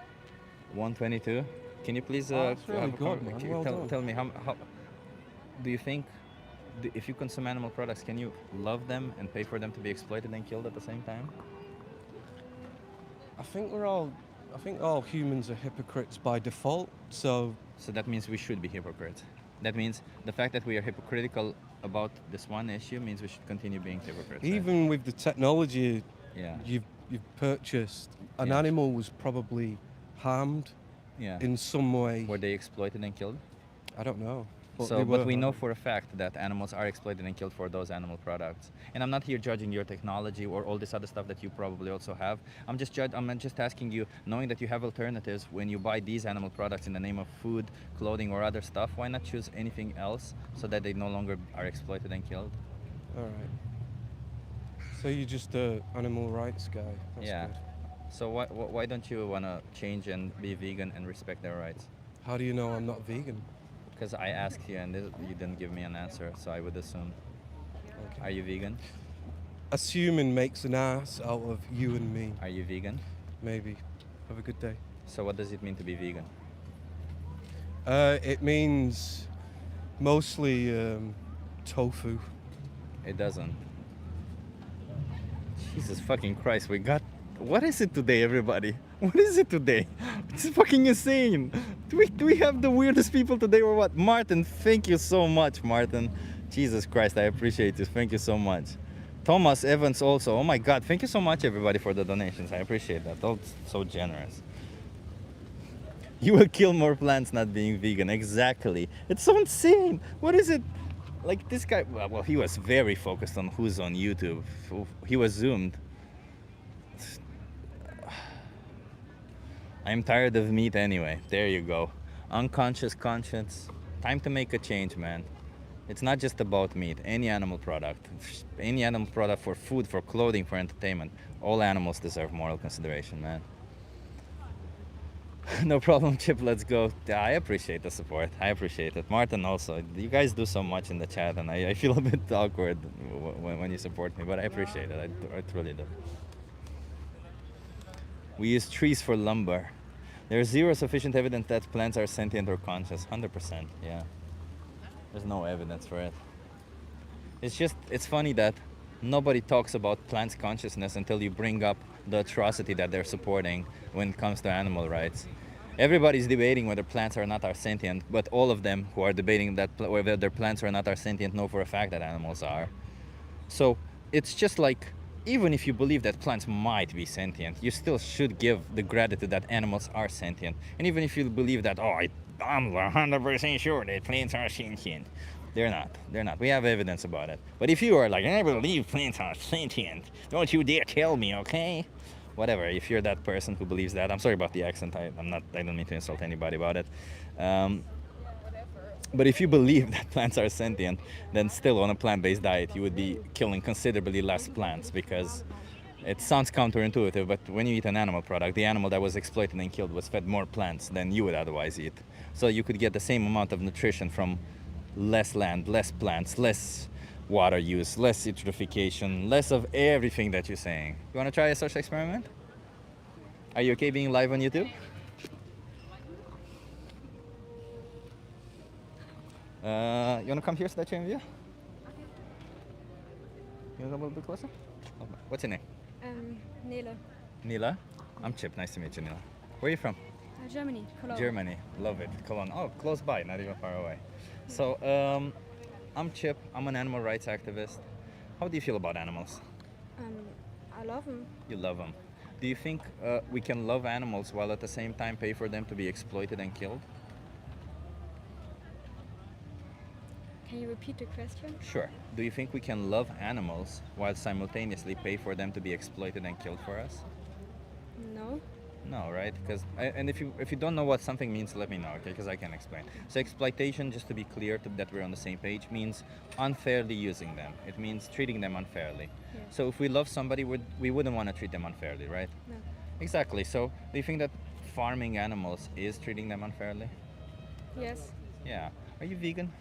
122. Can you please Oh, that's really have a good, man. Well done. tell me how do you think if you consume animal products, can you love them and pay for them to be exploited and killed at the same time? I think all humans are hypocrites by default. So So that means we should be hypocrites. That means the fact that we are hypocritical about this one issue means we should continue being hypocrites. right? even with the technology Yeah. you've purchased, an Yeah. animal was probably harmed Yeah. in some way. Were they exploited and killed? I don't know. But So, they but were we know harmed. for a fact that animals are exploited and killed for those animal products. And I'm not here judging your technology or all this other stuff that you probably also have. I'm just asking you, knowing that you have alternatives when you buy these animal products in the name of food, clothing, or other stuff. Why not choose anything else so that they no longer are exploited and killed? All right. So you're just a animal rights guy. That's Yeah. good. So why don't you want to change and be vegan and respect their rights? How do you know I'm not vegan? Because I asked you and you didn't give me an answer, so I would assume. Okay. Are you vegan? Assuming makes an ass out of you and me. Are you vegan? Maybe. Have a good day. So what does it mean to be vegan? It means mostly tofu. It doesn't. Jesus fucking Christ, we got... What is it today, everybody? What is it today? It's fucking insane. Do we have the weirdest people today or what? Martin, thank you so much, Martin. Jesus Christ, I appreciate you. Thank you so much. Thomas Evans also. Oh my God, thank you so much, everybody, for the donations. I appreciate that. That's so generous. You will kill more plants not being vegan. Exactly. It's so insane. What is it? Like this guy, well, he was very focused on who's on YouTube. He was zoomed. I'm tired of meat anyway. There you go. Unconscious conscience. Time to make a change, man. It's not just about meat. Any animal product. Any animal product for food, for clothing, for entertainment. All animals deserve moral consideration, man. No problem, Chip. Let's go. Yeah, I appreciate the support. I appreciate it. Martin also. You guys do so much in the chat, and I feel a bit awkward when you support me, but I appreciate it. I truly do. We use trees for lumber. There's zero sufficient evidence that plants are sentient or conscious. 100%, yeah. There's no evidence for it. It's funny that nobody talks about plants' consciousness until you bring up the atrocity that they're supporting when it comes to animal rights. Everybody's debating whether plants are not are sentient, but all of them who are debating that whether plants are not are sentient know for a fact that animals are. So it's just like, even if you believe that plants might be sentient, you still should give the gratitude that animals are sentient. And even if you believe that, oh, I'm 100% sure that plants are sentient, they're not. They're not. We have evidence about it. But if you are like, I believe plants are sentient, don't you dare tell me, okay? Whatever. If you're that person who believes that, I'm sorry about the accent. I don't mean to insult anybody about it. But if you believe that plants are sentient, then still on a plant-based diet, you would be killing considerably less plants because it sounds counterintuitive, but when you eat an animal product, the animal that was exploited and killed was fed more plants than you would otherwise eat. So you could get the same amount of nutrition from less land, less plants, less water use, less eutrophication, less of everything that you're saying. You want to try a social experiment? Are you okay being live on YouTube? You want to come here so that you're in view? You want to come a little bit closer? What's your name? Nila. Nila? I'm Chip. Nice to meet you, Nila. Where are you from? Germany. Cologne. Germany. Love it. Cologne. Oh, close by, not even far away. So, I'm Chip. I'm an animal rights activist. How do you feel about animals? I love them. You love them. Do you think we can love animals while at the same time pay for them to be exploited and killed? Can you repeat the question? Sure. Do you think we can love animals while simultaneously pay for them to be exploited and killed for us? No. No, right? Because and if you don't know what something means, let me know, okay? Because I can explain. So exploitation, just to be clear, that we're on the same page, means unfairly using them. It means treating them unfairly. Yeah. So if we love somebody, we wouldn't want to treat them unfairly, right? No. Exactly. So do you think that farming animals is treating them unfairly? Yes. Yeah. Are you vegan?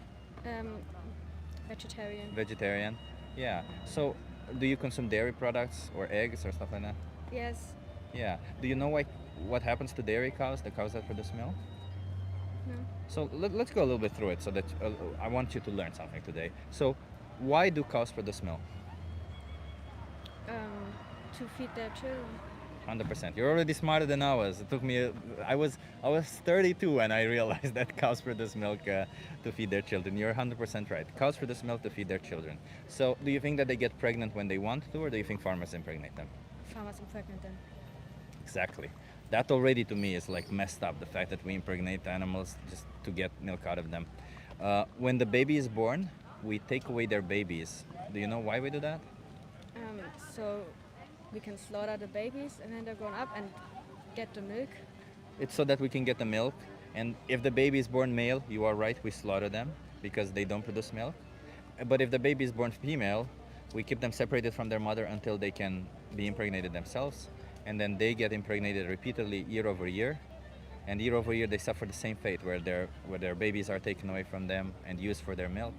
Vegetarian. Vegetarian? Yeah. So do you consume dairy products or eggs or stuff like that? Yes. Yeah. Do you know what happens to dairy cows, the cows that produce milk? No. So let's go a little bit through it so that I want you to learn something today. So why do cows produce milk? To feed their children. 100%. You're already smarter than I was. It took me. I was 32 when I realized that cows produce milk to feed their children. You're 100% right. Cows produce milk to feed their children. So do you think that they get pregnant when they want to, or do you think farmers impregnate them? Farmers impregnate them. Exactly. That already to me is like messed up. The fact that we impregnate animals just to get milk out of them. When the baby is born, we take away their babies. Do you know why we do that? So we can slaughter the babies and then they're grown up and get the milk. It's so that we can get the milk. And if the baby is born male, you are right, we slaughter them because they don't produce milk. But if the baby is born female, we keep them separated from their mother until they can be impregnated themselves. And then they get impregnated repeatedly year over year. And year over year, they suffer the same fate where their babies are taken away from them and used for their milk.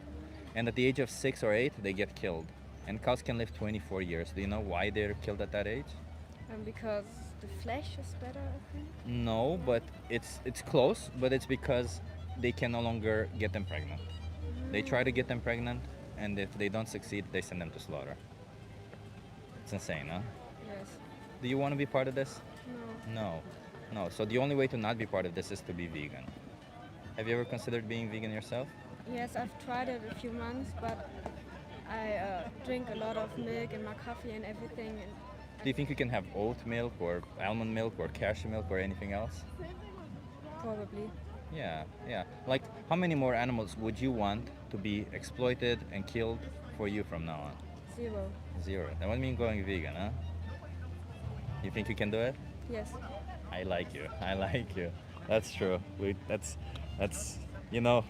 And at the age of 6 or 8, they get killed. And cows can live 24 years. Do you know why they're killed at that age? Because the flesh is better, I think. No, but it's close, but it's because they can no longer get them pregnant. They try to get them pregnant, and if they don't succeed, they send them to slaughter. It's insane, huh? Yes. Do you want to be part of this? No. No. So the only way to not be part of this is to be vegan. Have you ever considered being vegan yourself? Yes, I've tried it a few months, but I drink a lot of milk in my coffee and everything. And Do you think you can have oat milk or almond milk or cashew milk or anything else? probably. Yeah. Like, how many more animals would you want to be exploited and killed for you from now on? 0. 0. That would mean going vegan, huh? You think you can do it? Yes. I like you. That's true. That's you know,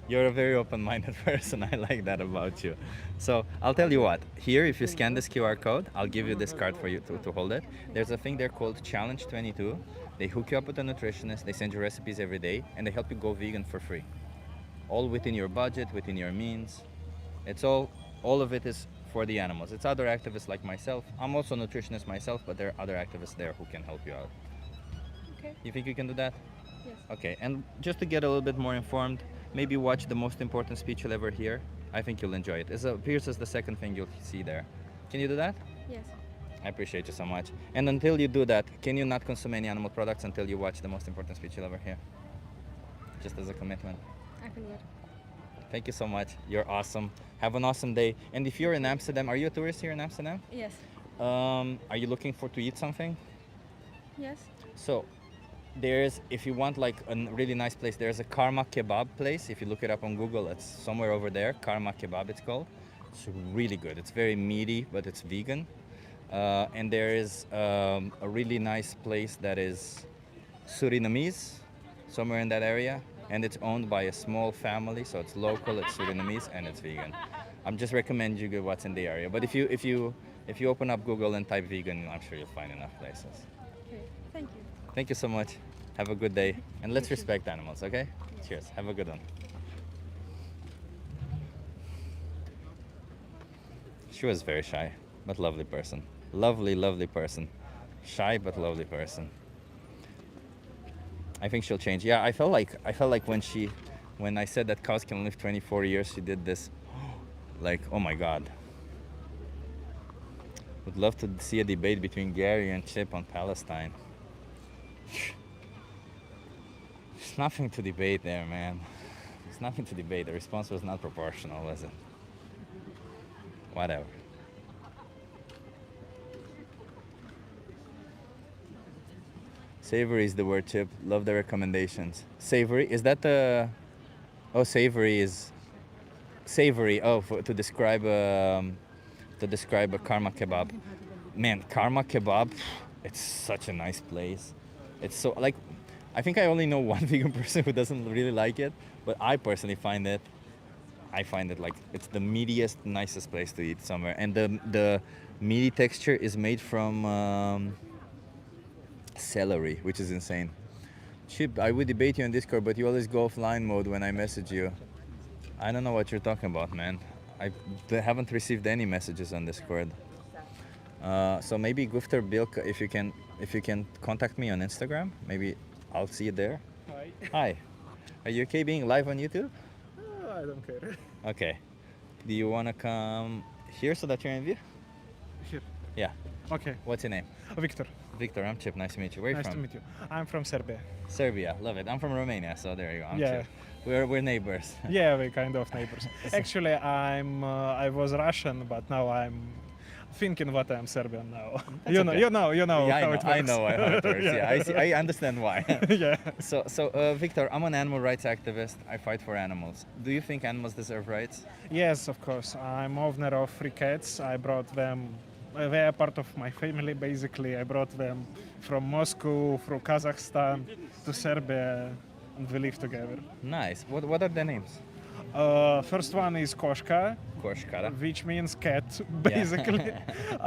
you're a very open-minded person. I like that about you. So I'll tell you what. Here, if you scan this QR code, I'll give you this card for you to hold it. There's a thing there called Challenge 22. They hook you up with a nutritionist. They send you recipes every day, and they help you go vegan for free. All within your budget, within your means. It's all of it is for the animals. It's other activists like myself. I'm also a nutritionist myself, but there are other activists there who can help you out. Okay. You think you can do that? Yes. Okay, and just to get a little bit more informed, maybe watch the most important speech you'll ever hear. I think you'll enjoy it. It appears as the second thing you'll see there. Can you do that? Yes. I appreciate you so much. And until you do that, can you not consume any animal products until you watch the most important speech you'll ever hear? Just as a commitment. I can do it. Thank you so much. You're awesome. Have an awesome day. And if you're in Amsterdam, are you a tourist here in Amsterdam? Yes. Are you looking to eat something? Yes. So, if you want like a really nice place, there's a Karma Kebab place. If you look it up on Google, it's somewhere over there. Karma Kebab, it's called. It's really good. It's very meaty, but it's vegan. And there is a really nice place that is Surinamese, somewhere in that area. and it's owned by a small family, so it's local, it's Surinamese, and it's vegan. I'm just recommend you go what's in the area. But if you open up Google and type vegan, I'm sure you'll find enough places. Okay, thank you. Thank you so much. Have a good day, and let's respect animals, okay? Cheers. Have a good one. She was very shy, but lovely person. Lovely, lovely person. Shy but lovely person. I think she'll change. Yeah, I felt like when I said that cows can live 24 years, she did this. Like, oh my God. Would love to see a debate between Gary and Chip on Palestine. There's nothing to debate there, man. There's nothing to debate. The response was not proportional, was it? Whatever. Savory is the word, Chip. Love the recommendations. Savory, is that the... Oh, savory is... Savory, oh, to describe a karma kebab. Man, karma kebab, it's such a nice place. It's so, like, I think I only know one vegan person who doesn't really like it, but I personally find it like it's the meatiest, nicest place to eat somewhere. And the meaty texture is made from celery, which is insane. Chip, I would debate you on Discord, but you always go offline mode when I message you. I don't know what you're talking about, man. I haven't received any messages on Discord. So maybe Gufter Bilka, if you can contact me on Instagram, maybe I'll see you there. Hi. Hi. Are you okay being live on YouTube? I don't care. Okay. Do you want to come here so that you're in view? Here. Yeah. Okay. What's your name? Victor. Victor, I'm Chip. Nice to meet you. Where are you Nice from? to meet you. I'm from Serbia. Serbia. Love it. I'm from Romania, so there you go. I'm Yeah. Chip. We're neighbors. Yeah, we're kind of neighbors. Actually, I was Russian, but now I'm thinking what I'm Serbian now. That's okay. You know Yeah, how it works. I know how it works. Yeah, I understand why. Yeah. So, Victor, I'm an animal rights activist. I fight for animals. Do you think animals deserve rights? Yes, of course. I'm owner of 3 cats. I brought them. They are part of my family, basically. I brought them from Moscow, through Kazakhstan to Serbia, and we live together. Nice. What are their names? First one is Koshka, Koshkara. which means cat, basically.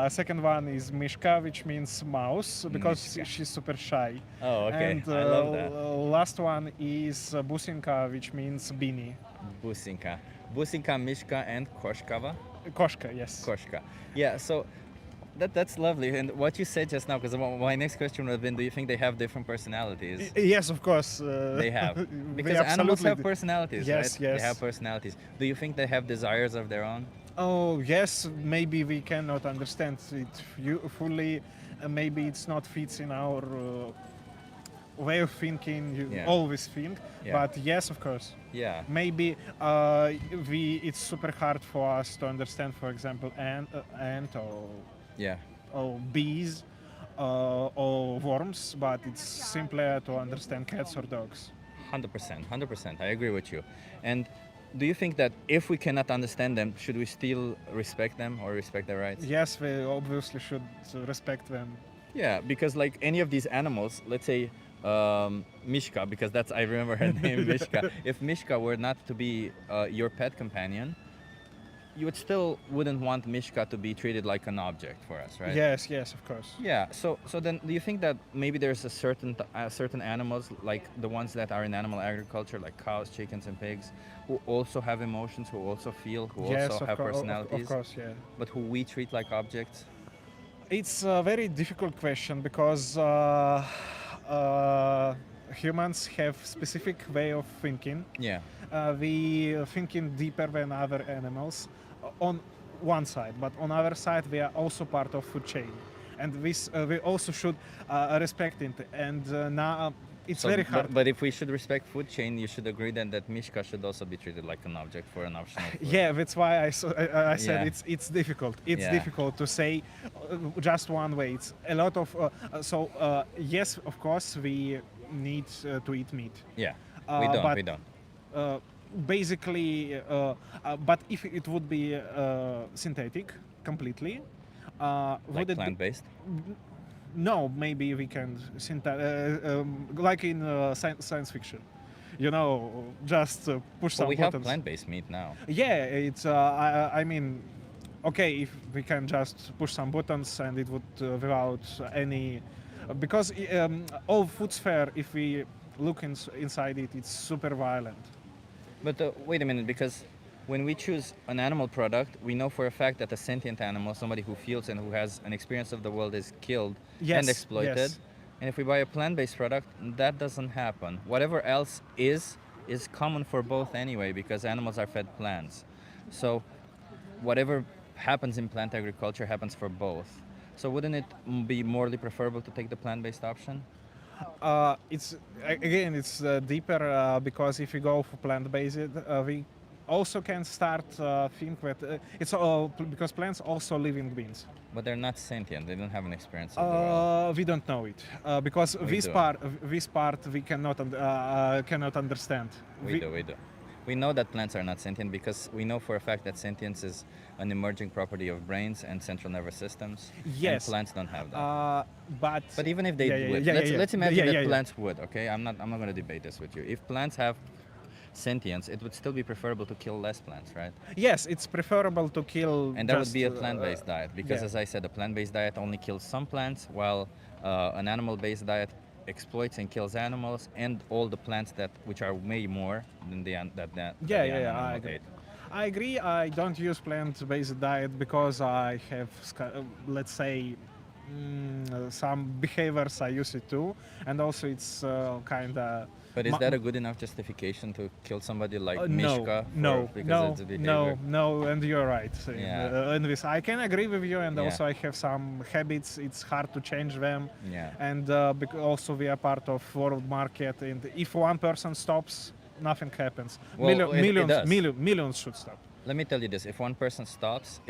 Second one is Mishka, which means mouse, because Mishka. she's super shy. Oh, okay. And I love that. last one is Businka, which means beanie. Businka. Businka, Mishka, and Koshkava? Koshka, yes. Koshka. Yeah, so that's lovely. And what you said just now, because my next question would have been, do you think they have different personalities? Yes, of course. They have. they Because animals absolutely have do. personalities, Yes, right? yes. They have personalities. Do you think they have desires of their own? Oh, yes, maybe we cannot understand it fully. Maybe it's not fits in our way of thinking. You Yeah. always think. Yeah. But yes, of course. Yeah. Maybe it's super hard for us to understand, for example, ant Yeah. or bees or worms, but it's simpler to understand cats or dogs. 100%. 100%. I agree with you. And do you think that if we cannot understand them, should we still respect them or respect their rights? Yes, we obviously should respect them. Yeah, because like any of these animals, let's say Mishka, because that's I remember her name, Mishka. If Mishka were not to be your pet companion, you would still wouldn't want Mishka to be treated like an object for us, right? Yes, yes, of course. Yeah. So then, do you think that maybe there's a certain animals like the ones that are in animal agriculture, like cows, chickens, and pigs, who also have emotions, who also feel, who Yes, also of have cour- personalities, Of course, yeah. but who we treat like objects? It's a very difficult question because humans have specific way of thinking. Yeah. We thinking deeper than other animals on one side, but on other side we are also part of food chain, and this we also should respect it. And now it's So, very hard. But if we should respect food chain, you should agree then that Mishka should also be treated like an object for an optional food. Yeah, that's why I said Yeah. it's difficult. It's Yeah. difficult to say just one way. It's a lot of yes, of course we need to eat meat. Yeah. But We don't. basically, but if it would be synthetic completely, would Like it be, plant-based. no, maybe we can like in science fiction. just push But some we have buttons. plant-based meat now. Yeah, it's. I mean, okay, if we can just push some buttons and it would without any, because all food's fair. If we look inside it, it's super violent. But wait a minute, because when we choose an animal product, we know for a fact that a sentient animal, somebody who feels and who has an experience of the world, is killed Yes, and exploited. yes. And if we buy a plant-based product, that doesn't happen. Whatever else is common for both anyway, because animals are fed plants. So whatever happens in plant agriculture happens for both. So wouldn't it be morally preferable to take the plant-based option? It's deeper because if we go for plant-based, we also can start think that it's all because plants also living beings. But they're not sentient. They don't have an experience of the world. We don't know it because We this do. part we cannot cannot understand. We do. We know that plants are not sentient because we know for a fact that sentience is an emerging property of brains and central nervous systems. Yes. And plants don't have that. But Even if they would, let's imagine that plants would. Okay, I'm not going to debate this with you. If plants have sentience, it would still be preferable to kill less plants, right? Yes, it's preferable to kill. And that would just, be a plant-based diet because, yeah. as I said, a plant-based diet only kills some plants, while an animal-based diet exploits and kills animals and all the plants which are way more than the I animal agree. ate. I agree. I don't use plant-based diet because I have, let's say, some behaviors I use it too, and also it's kind of. But is that a good enough justification to kill somebody like No, Mishka? Because it's a behavior? no, and you're right. Yeah. In this, I can agree with you, and Yeah. also I have some habits. It's hard to change them, Yeah. and also we are part of world market. And if one person stops, nothing happens. Well, it does. Millions should stop. Let me tell you this: if one person stops,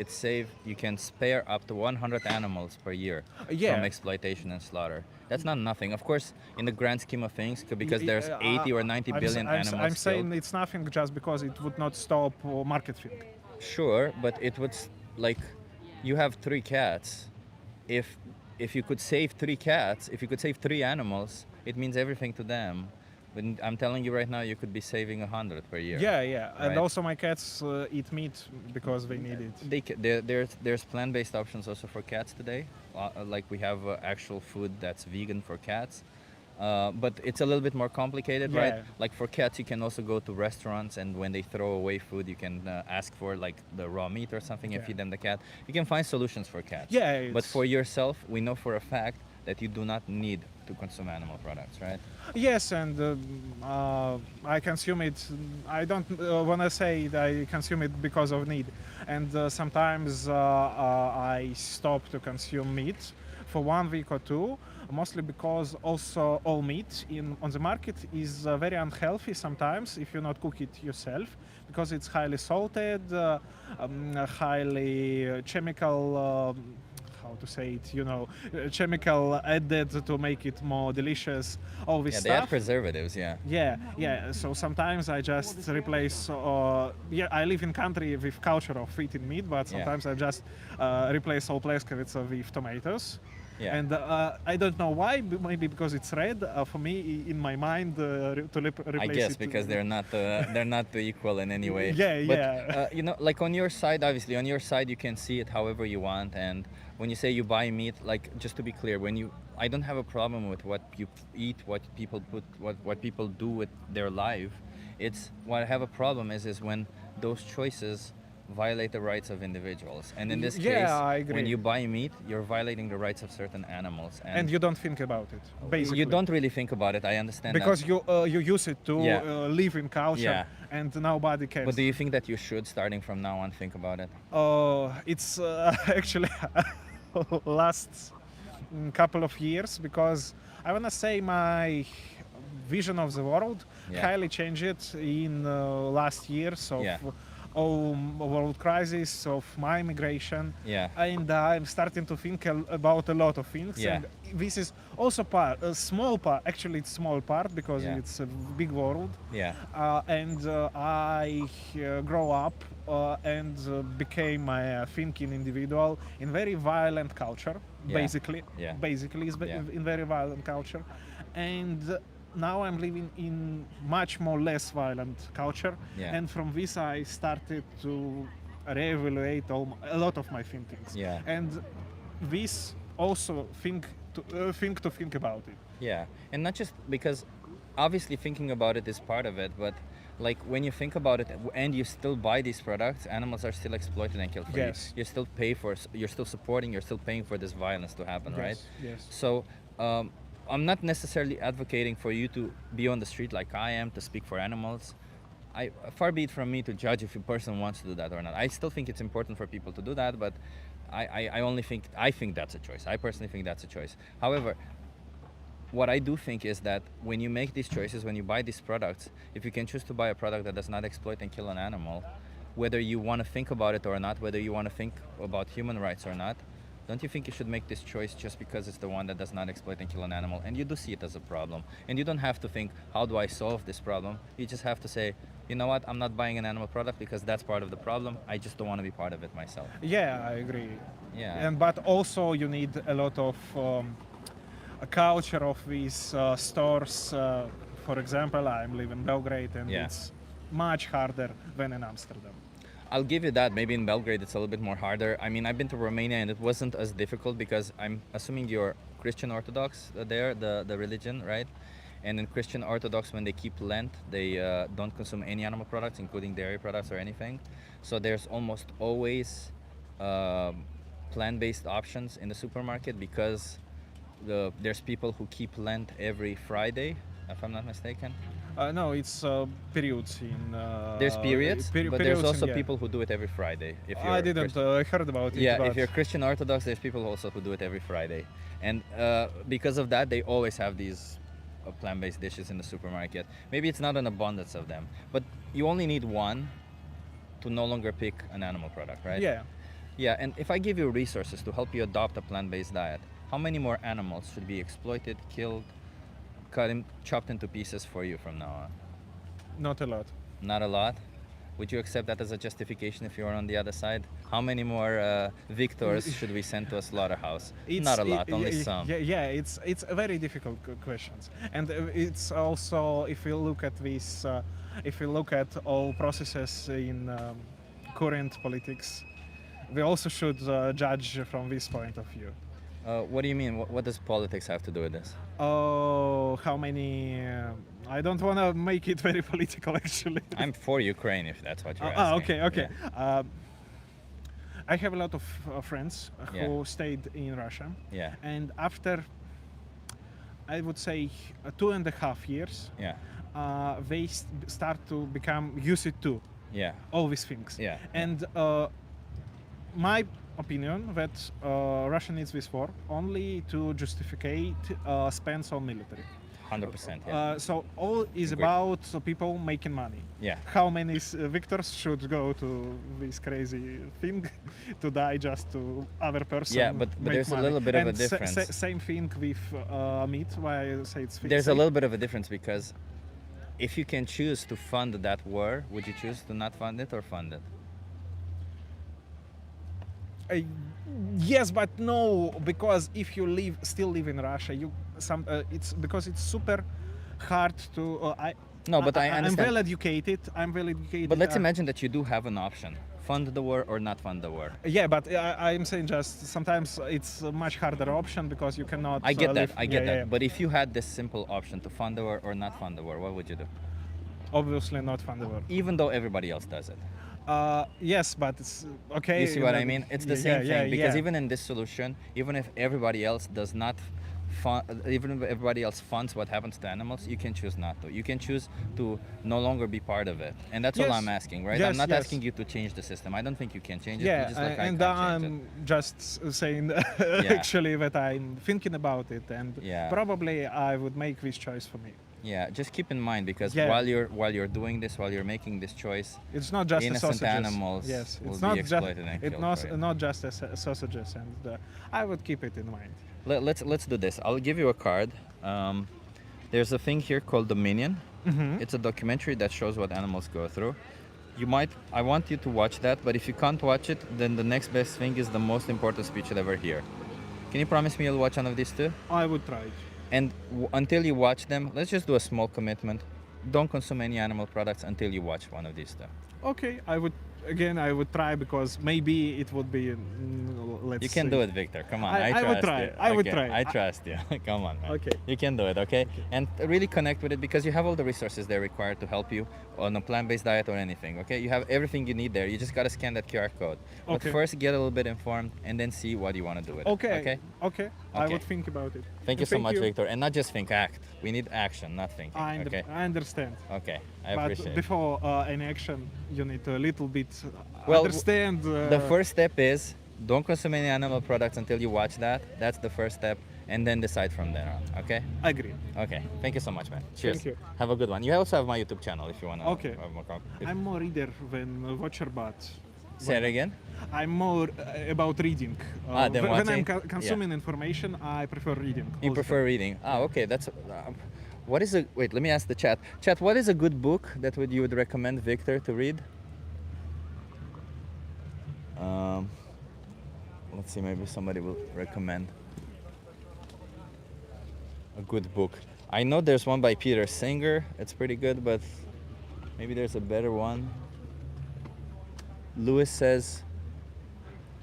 you can spare up to 100 animals per year Yeah. from exploitation and slaughter. That's not nothing. Of course, in the grand scheme of things, because Yeah, there's 80 or 90 billion animals I'm saying killed. it's nothing just because it would not stop market thing. Sure, but it would like, you have 3 cats. If you could save 3 cats, if you could save 3 animals, it means everything to them. But I'm telling you right now, you could be saving 100 per year. Yeah, and Right. also my cats eat meat because they need it. There's plant-based options also for cats today. Like we have actual food that's vegan for cats. But it's a little bit more complicated, right? Yeah. Like for cats, you can also go to restaurants, and when they throw away food, you can ask for like the raw meat or something and Yeah. feed them the cat. You can find solutions for cats. Yeah, But it's- for yourself, we know for a fact that you do not need to consume animal products, right? Yes, and I consume it. I don't want to say that I consume it because of need, and sometimes I stop to consume meat for 1 week or 2, mostly because also all meat on the market is very unhealthy sometimes if you not cook it yourself, because it's highly salted, highly chemical. How to say it, chemical added to make it more delicious, all this Yeah, they add stuff. preservatives, yeah. Yeah. So sometimes I just replace. I live in country with culture of eating meat, but Yeah. sometimes I just replace all pleskovica with tomatoes. Yeah. And I don't know why. Maybe because it's red. For me, in my mind, to replace I guess it. because they're not equal in any way. Yeah, But, yeah. like on your side, obviously, on your side you can see it however you want. And when you say you buy meat, like just to be clear, I don't have a problem with what you eat, what people do with their life. It's what I have a problem is when those choices violate the rights of individuals. And in this Yeah, case, I agree. when you buy meat, you're violating the rights of certain animals. And you don't think about it, basically. You don't really think about it. I understand that. because you use it to Yeah. live in culture, Yeah. and nobody cares. But do you think that you should, starting from now on, think about it? It's actually last couple of years, because I want to say my vision of the world Yeah. highly changed in last years of Yeah. world crisis, of my migration. Yeah. And I'm starting to think about a lot of things. Yeah. And this is also a small part. Actually, it's small part because Yeah. it's a big world. Yeah. And I grow up and became a thinking individual in very violent culture, Yeah. basically. Yeah. Basically, it's Yeah. in very violent culture. And now I'm living in much more less violent culture, Yeah. and from this I started to reevaluate a lot of my thinkings. Yeah. And this also think about it. Yeah, and not just because obviously thinking about it is part of it, but like when you think about it and you still buy these products, animals are still exploited and killed for Yes. you. You still pay for, you're still supporting, you're still paying for this violence to happen, right? Yes. So I'm not necessarily advocating for you to be on the street like I am to speak for animals. Far be it from me to judge if a person wants to do that or not. I still think it's important for people to do that, but I think that's a choice. I personally think that's a choice. However, what I do think is that when you make these choices, when you buy these products, if you can choose to buy a product that does not exploit and kill an animal, whether you want to think about it or not, whether you want to think about human rights or not, don't you think you should make this choice just because it's the one that does not exploit and kill an animal? And you do see it as a problem. And you don't have to think, how do I solve this problem? You just have to say, you know what, I'm not buying an animal product because that's part of the problem. I just don't want to be part of it myself. Yeah, I agree. Yeah. And but also you need a lot of a culture of these stores. For example, I live in Belgrade, and Yeah. it's much harder than in Amsterdam. I'll give you that. Maybe in Belgrade it's a little bit more harder. I mean, I've been to Romania and it wasn't as difficult because I'm assuming you're Christian Orthodox there, the religion, right? And in Christian Orthodox, when they keep Lent, they don't consume any animal products, including dairy products or anything. So there's almost always plant-based options in the supermarket because there's people who keep Lent every Friday, if I'm not mistaken. No, it's periods in. There's periods, but there's periods also yeah. people who do it every Friday. If you're I didn't heard about it. Yeah, but if you're Christian Orthodox, there's people also who do it every Friday. And because of that, they always have these plant-based dishes in the supermarket. Maybe it's not an abundance of them, but you only need one to no longer pick an animal product, right? Yeah. Yeah, and if I give you resources to help you adopt a plant-based diet, how many more animals should be exploited, killed, chopped into pieces for you from now on? Not a lot. Not a lot? Would you accept that as a justification if you were on the other side? How many more victors should we send to a slaughterhouse? Not a lot, only some. Yeah, it's a very difficult questions, and it's also if you look at this, if you look at all processes in current politics, we also should judge from this point of view. What do you mean? What does politics have to do with this? Oh, how many? I don't want to make it very political, actually. I'm for Ukraine, if that's what you're asking. Okay. Yeah. I have a lot of friends who Yeah. stayed in Russia, Yeah. and after, I would say, 2.5 years, Yeah. they start to become used to Yeah. all these things. Yeah. And my opinion that Russia needs this war only to justify spends on military. 100%. Yeah. So all is Agree. about people making money. Yeah. How many victors should go to this crazy thing to die just to other person? Yeah, but make there's a money? little bit of And a difference. Same thing with meat. Why I say it's There's a little bit of a difference because if you can choose to fund that war, would you choose to not fund it or fund it? Yes, but no, because if you still live in Russia, it's because it's super hard to. No, but I I'm understand. well educated. I'm well educated. But let's imagine that you do have an option: fund the war or not fund the war. Yeah, but I'm saying just sometimes it's a much harder option because you cannot. I get that. live- I get yeah, that. yeah. But if you had this simple option to fund the war or not fund the war, what would you do? Obviously not fund the war. Even though everybody else does it. Yes, but it's okay. You see what I mean? It's the same thing because yeah. even in this solution, even if everybody else does not even if everybody else funds what happens to animals, you can choose not to. You can choose to no longer be part of it, and that's all Yes. I'm asking, right? Yes, I'm not yes. asking you to change the system. I don't think you can change it. Yeah, just like and I can't change I'm just saying actually that I'm thinking about it, and Yeah. probably I would make this choice for me. Yeah, just keep in mind because Yeah. while you're doing this, while you're making this choice, It's not just the innocent sausages. animals Yes, will it's be not exploited and it's killed not for it. not just the sausages, and I would keep it in mind. Let's do this. I'll give you a card. There's a thing here called Dominion. Mhm. It's a documentary that shows what animals go through. I want you to watch that, but if you can't watch it, then the next best thing is the most important speech you'll ever hear. Can you promise me you'll watch one of these two? I would try it. And until you watch them, let's just do a small commitment. Don't consume any animal products until you watch one of these stuff. Okay, I would try because maybe it would be. Let's. You can see. do it, Victor. Come on, I trust would try. you. I would Okay, try. I trust you. Come on, man. Okay. You can do it, okay? And really connect with it because you have all the resources there required to help you on a plant-based diet or anything, okay? You have everything you need there. You just gotta scan that QR code. But Okay. first, get a little bit informed and then see what you want to do with Okay. it. Okay. I Okay. would think about it. Thank you so much, you. Victor. And not just think, act. We need action, not thinking. Okay. I understand. Okay. I But appreciate it. before any action, you need a little bit Well, understand. The first step is don't consume any animal products until you watch that. That's the first step. And then decide from there on. Okay? I agree. Okay. Thank you so much, man. Cheers. Thank you. Have a good one. You also have my YouTube channel if you want to Okay. have more I'm more reader than a watcher, but Say it again. I'm more about reading. Than when I'm watching? consuming information, I prefer reading. You all the prefer reading. Okay. That's. What is a wait? Let me ask the chat. Chat. What is a good book that you would recommend Victor to read? Let's see. Maybe somebody will recommend a good book. I know there's one by Peter Singer. It's pretty good, but maybe there's a better one. Lewis says,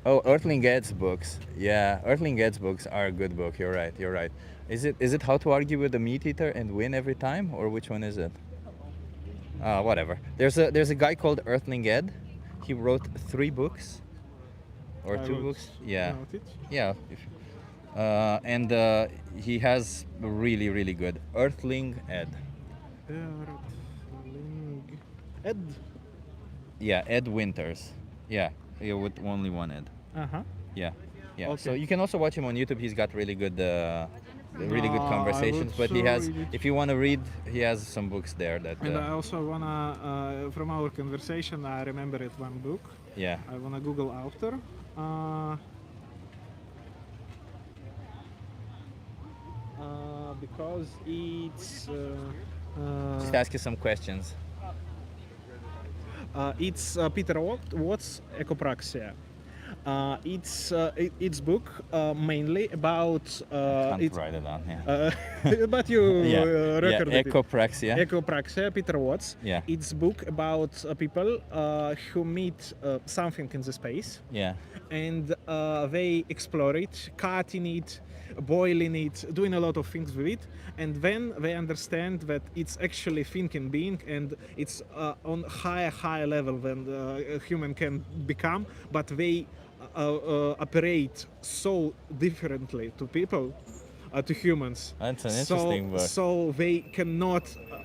"Oh, Earthling Ed's books. Yeah, Earthling Ed's books are a good book. You're right. You're right. Is it How to Argue with the Meat Eater and Win Every Time, or which one is it? Whatever. There's a guy called Earthling Ed. He wrote 3 books, or I 2 would books. Yeah, note it. yeah. And he has really, really good Earthling Ed. Earthling Ed. Yeah, Ed Winters. Yeah, with only one Ed. Uh-huh. Yeah, yeah. Okay. So you can also watch him on YouTube. He's got really good I conversations. would But he has, read it. if you want to read, he has some books there that. And I also wanna, from our conversation, I remember it one book. Yeah. I wanna Google author. Because it's. Just ask you some questions. It's Peter Watts, Ecopraxia. It's book mainly about. Can't It's, write it down. Yeah. but you Yeah. recorded it. Ecopraxia. Ecopraxia, Peter Watts. Yeah. It's book about people who meet something in the space Yeah. and they explore it, cutting it, boiling it, doing a lot of things with it, and then they understand that it's actually thinking being and it's on higher level than a human can become, but they operate so differently to people, to humans. That's an interesting book. So they cannot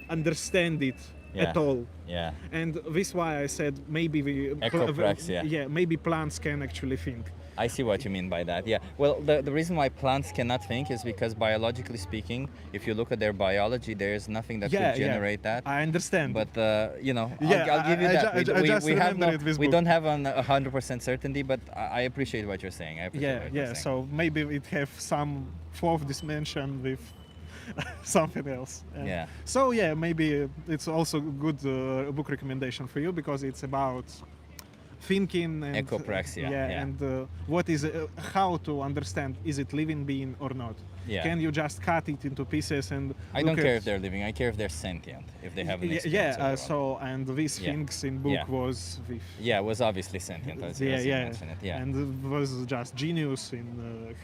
understand it Yeah. at all. Yeah. And this why I said maybe Ecopraxia. yeah, maybe plants can actually think. I see what you mean by that. Yeah. Well, the reason why plants cannot think is because biologically speaking, if you look at their biology, there is nothing that could generate that. I understand. But you know, Yeah, I'll give you I that. ju- I just we have remembered this we book. don't have 100% certainty, but I appreciate what you're saying. I appreciate Yeah, what you're yeah. saying. So maybe it have some fourth dimension with something else. Yeah. So yeah, maybe it's also good book recommendation for you because it's about thinking and Ecopraxia, yeah. and what is how to understand, is it living being or not? Yeah. Can you just cut it into pieces and I look don't care at- if they're living. I care if they're sentient. If they have an yeah, experience. of their own. so and these Yeah. things in book Yeah. was with Yeah, it was obviously sentient. As yeah, as you yeah, mentioned it. Yeah. and it was just genius in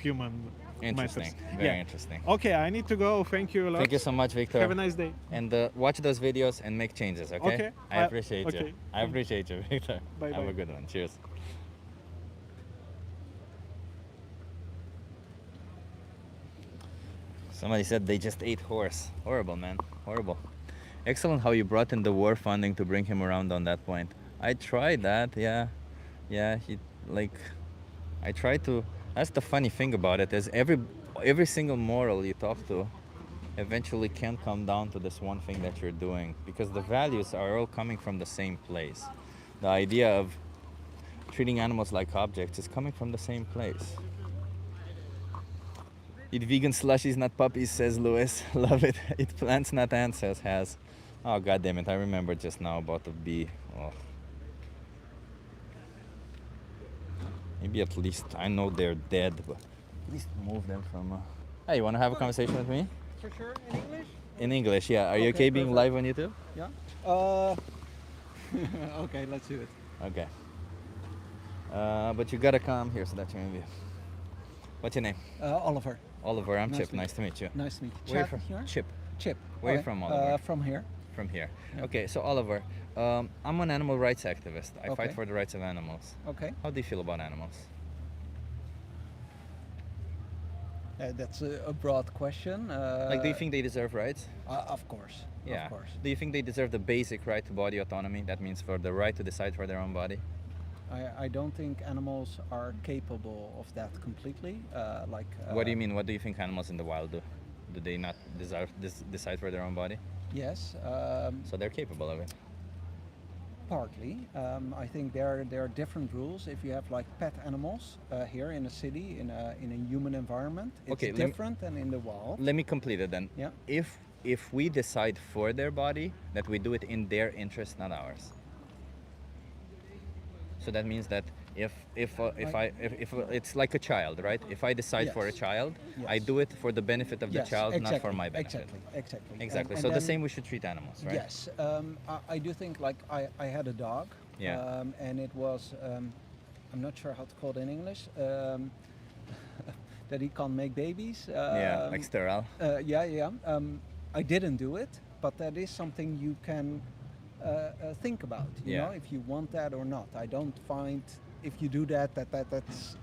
human Interesting. matters. Very Yeah. interesting. Okay, I need to go. Thank you a lot. Thank you so much, Victor. Have a nice day. And watch those videos and make changes, okay? Okay. I appreciate you. okay. I appreciate you, Victor. Bye Have bye. a good one. Cheers. Somebody said they just ate horse. Horrible, man. Horrible. Excellent how you brought in the war funding to bring him around on that point. I tried that, yeah. Yeah, I tried to. That's the funny thing about it is every single moral you talk to eventually can come down to this one thing that you're doing because the values are all coming from the same place. The idea of treating animals like objects is coming from the same place. Eat vegan slushies, not puppies, says Lewis. Love it. Eat plants, not ants, says Has. Oh, god damn it. I remember just now about the bee. Oh. Maybe at least I know they're dead, but at least move them from. Hey, you want to have a conversation with me? for sure in English? In English, yeah. Are you okay being perfect. live on YouTube? Yeah. Okay, let's do it. Okay. But you gotta come here so that you can be. What's your name? Oliver. Oliver. I'm Nice Chip. to meet Nice to meet you. Nice to meet you. Where you Chad from? here? Chip. Chip. Where you Okay. from, Oliver? From here. From here. Yeah. Okay, so Oliver, I'm an animal rights activist. I Okay. fight for the rights of animals. Okay. How do you feel about animals? That's a broad question. Like, do you think they deserve rights? Of course. Yeah. Of course. Do you think they deserve the basic right to body autonomy? That means for the right to decide for their own body. I don't think animals are capable of that completely. What do you mean? What do you think animals in the wild do? Do they not decide for their own body? Yes. So they're capable of it. Partly. I think there are different rules. If you have like pet animals here in a city, in a human environment, it's Okay, let me- different than in the wild. Let me complete it then. Yeah. If we decide for their body, that we do it in their interest, not ours. So that means that if it's like a child, right? If I decide for a Yes. child, I Yes. do it for the benefit of the Yes, child, not for exactly, my benefit. Exactly. Exactly. And So the then- same we should treat animals, right? Yes. I do think like I had a dog. Yeah. And it was I'm not sure how to call it in English. That he can't make babies. Yeah, like sterile. Yeah. I didn't do it, but that is something you can think about. You Yeah. know, if you want that or not. I don't find if you do that's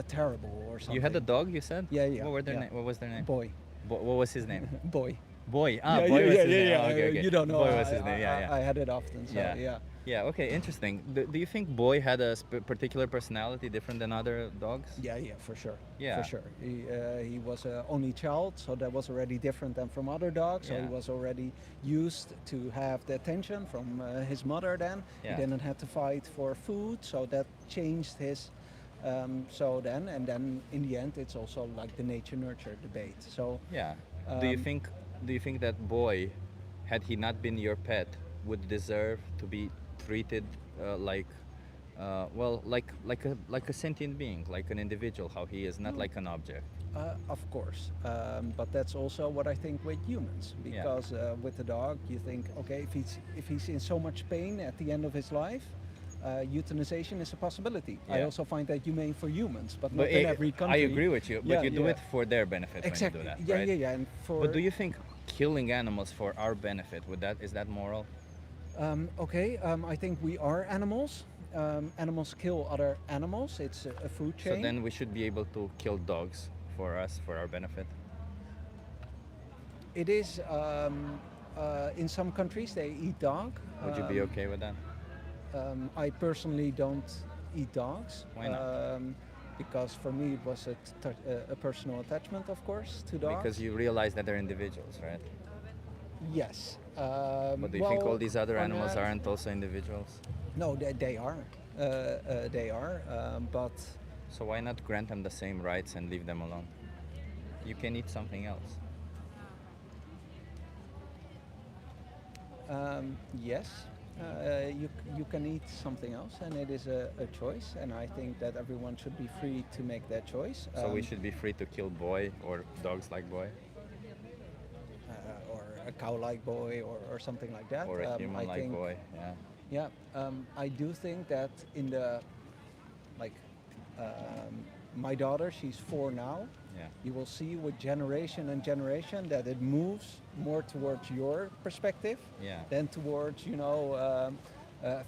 terrible or something. You had a dog, you said? Yeah. What were their yeah. name? What was their name? Boy. What was his name? Boy. Boy. Yeah, Boy was yeah, his name. yeah. Oh, okay. You don't know. Boy was his name. Yeah. I had it often. So yeah. Yeah, okay, interesting. Do you think Boy had a particular personality different than other dogs? Yeah, for sure. Yeah. For sure. He was an only child, so that was already different than from other dogs. So he Yeah. was already used to have the attention from his mother then. Yeah. He didn't have to fight for food, so that changed his and then in the end it's also like the nature-nurture debate. So Yeah. Do you think that Boy, had he not been your pet, would deserve to be treated like a sentient being, like an individual, how he is, not like an object? Of course, but that's also what I think with humans, Yeah. because with the dog, you think, okay, if he's in so much pain at the end of his life, euthanization is a possibility. I Yeah. also find that humane for humans, but not But in every country. I agree with you, but Yeah, you do yeah. it for their benefit Exactly. when you do that, Yeah, right? yeah. And for But do you think killing animals for our benefit, is that moral? I think we are animals. Animals kill other animals. It's a food chain. So then we should be able to kill dogs for us, for our benefit. It is in some countries they eat dog. Would you be okay with that? I personally don't eat dogs. Why not? Because for me it was a personal attachment, of course, to dogs. Because you realize that they're individuals, right? Yes. But do you think all these other on animals that- aren't also individuals? No, they are. They are. But So why not grant them the same rights and leave them alone? You can eat something else. yes, you can eat something else, and it is a choice. And I think that everyone should be free to make that choice. So we should be free to kill Boy or dogs like Boy, Or a cow-like boy, or something like that. or a human I like think, Boy. Yeah. Yeah, I do think that in the my daughter, she's 4 now. Yeah. You will see with generation and generation that it moves more towards your perspective Yeah. than towards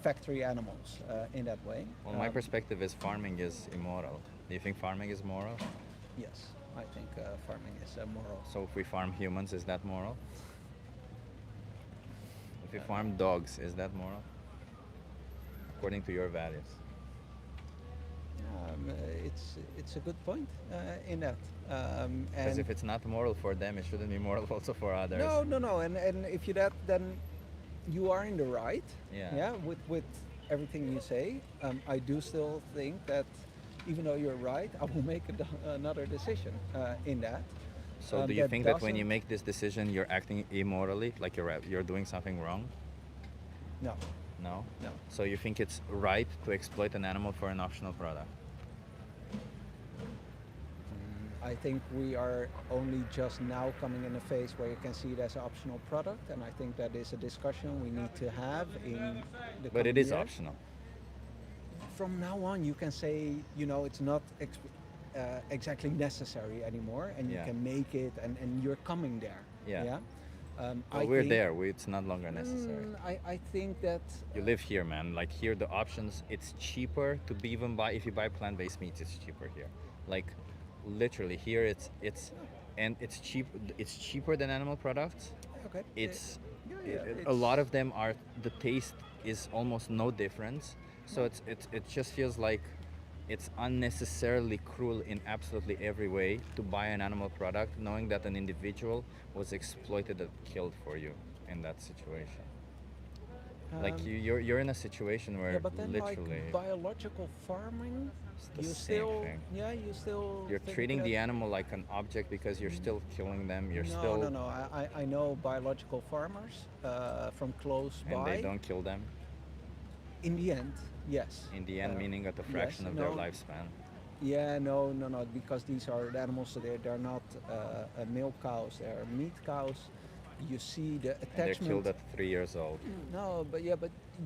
factory animals in that way. Well, my perspective is farming is immoral. Do you think farming is moral? Yes, I think farming is moral. So if we farm humans, is that moral? If we farm dogs, is that moral? According to your values. It's a good point in that. Because And if it's not moral for them, it shouldn't be moral also for others. no, and if you that, then you are in the right. Yeah. With everything you say, I do still think that even though you're right, I will make another decision in that. So do you think that when you doesn't- make this decision, you're acting immorally, like you're doing something wrong? No. No? No. So you think it's right to exploit an animal for an optional product? I think we are only just now coming in a phase where you can see it as an optional product, and I think that is a discussion we need to have in the But it coming is years. optional. From now on, you can say, it's not exactly necessary anymore, and you Yeah. can make it, and you're coming there. Yeah. Well, Well, we're there. It's not longer necessary. I think that You live here, man. Like here, the options. It's cheaper to be even buy. If you buy plant-based meats, it's cheaper here. Like, literally here, and it's cheap. It's cheaper than animal products. okay. It's yeah, a lot of them are. The taste is almost no difference. So it just feels like it's unnecessarily cruel in absolutely every way to buy an animal product, knowing that an individual was exploited and killed for you in that situation. Like Um, you're in a situation where yeah, but then literally like biological farming, it's the you same still, thing. you still. You're think treating that- the animal like an object because you're still killing them. You're no, still no. I know biological farmers from close and by. they don't kill them. In the end, yes. In the end, meaning at a fraction yes, of their no. lifespan. Yeah, no, because these are the animals. So they're not milk cows. They're meat cows. You see the And they're attachment. killed at 3 years old. No, but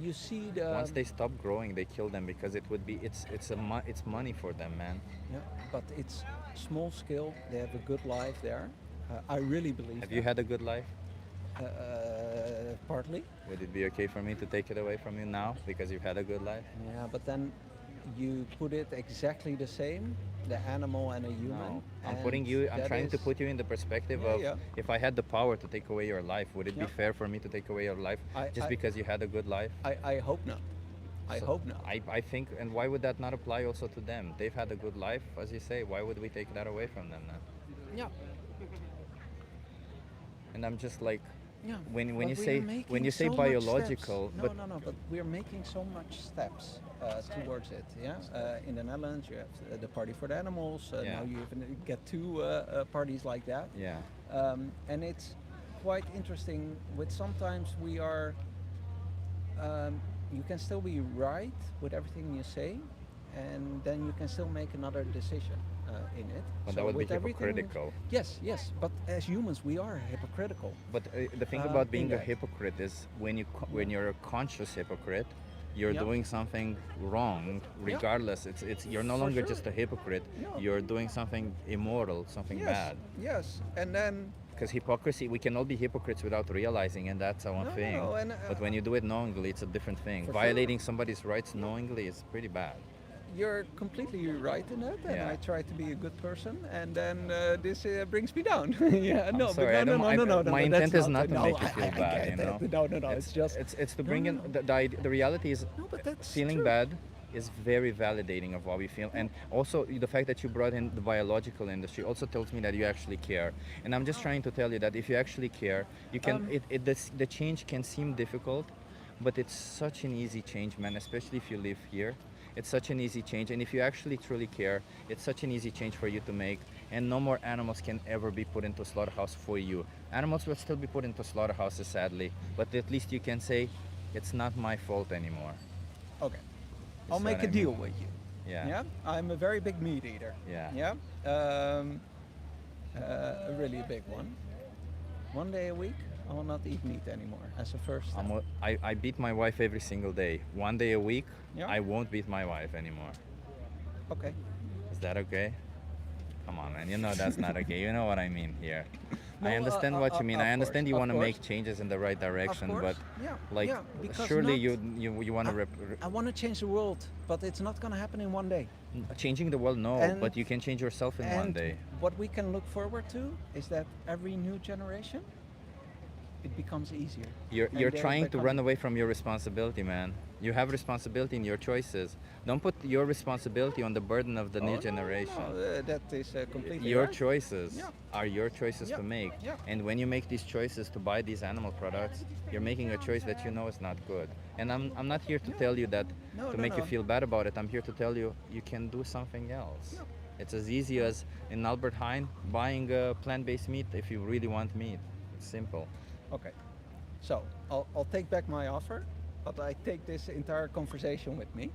you see the. Once they stop growing, they kill them because it would be it's money for them, man. Yeah, but it's small scale. They have a good life there. I really believe. Have you had a good life? Partly. Would it be okay for me to take it away from you now because you've had a good life? Yeah, but then you put it exactly the same, the animal and a human. No, I'm and putting you. I'm that trying to is- put you in the perspective Yeah, of yeah. if I had the power to take away your life, would it be Yeah. fair for me to take away your life just because you had a good life? I hope not. I So hope not. I think, and why would that not apply also to them? They've had a good life, as you say. Why would we take that away from them now? Yeah. And I'm just like, Yeah. when but you we are say when making you say so much biological, steps. No, but we're making so much steps towards it. Yeah. In the Netherlands, you have the Party for the Animals. Yeah. Now you even get two parties like that. yeah, And it's quite interesting. With sometimes we are. You can still be right with everything you say, and then you can still make another decision in it. but So that would be with everything- hypocritical. Yes, but as humans we are hypocritical. But the thing in about being a that. hypocrite is when you're a conscious hypocrite, you're Yeah. doing something wrong. Regardless, it's you're no For longer sure. just a hypocrite. Yeah. You're doing something immoral, something Yes, bad. yes, and then Because hypocrisy, we can all be hypocrites without realizing, and that's one No, thing. no, and, but when you do it knowingly, it's a different thing. For Violating somebody's rights knowingly is pretty bad. you're completely right in that, and Yeah. I try to be a good person, and then this brings me down. Yeah, no, sorry, I but no, don't- no, I- no, no, no, my no, that's intent is not to no, make you I- feel I bad, get you know? that. No, it's just it's to no, bring no, in no. the reality is No, but that's feeling true. bad is very validating of what we feel, and also the fact that you brought in the biological industry also tells me that you actually care. And I'm just trying to tell you that if you actually care, you can. The change can seem difficult, but it's such an easy change, man. Especially if you live here, it's such an easy change. And if you actually truly care, it's such an easy change for you to make. And no more animals can ever be put into slaughterhouse for you. Animals will still be put into slaughterhouses, sadly, but at least you can say, it's not my fault anymore. Okay, You I'll see make what a I deal mean? with you. Yeah. Yeah, I'm a very big meat eater. Yeah. Yeah, a really big one. One day a week, I will not eat meat anymore as a first step. I beat my wife every single day. One day a week, Yeah. I won't beat my wife anymore. Okay. Is that okay? Come on, man. You know that's not okay. You know what I mean here. I No, understand what you mean. of I understand course, you of want to make course. changes in the right direction, Of but course, yeah, like yeah, because surely not- you want to I want to change the world, but it's not going to happen in one day. changing the world. No, And- but you can change yourself in one And day. what we can look forward to is that every new generation, it becomes easier. You're And you're they're trying to run becoming- away from your responsibility, man. You have responsibility in your choices. Don't put your responsibility on the burden of the Oh, new no, generation. no, that is completely Your right. choices Yeah. are your choices Yeah, to make. yeah. And when you make these choices to buy these animal products, you're making a choice that you know is not good. And I'm not here to tell you that No, to no, make you no. feel bad about it. I'm here to tell you you can do something else. Yeah. It's as easy as in Albert Heijn buying plant-based meat if you really want meat. It's simple. Okay, so I'll take back my offer, but I take this entire conversation with me.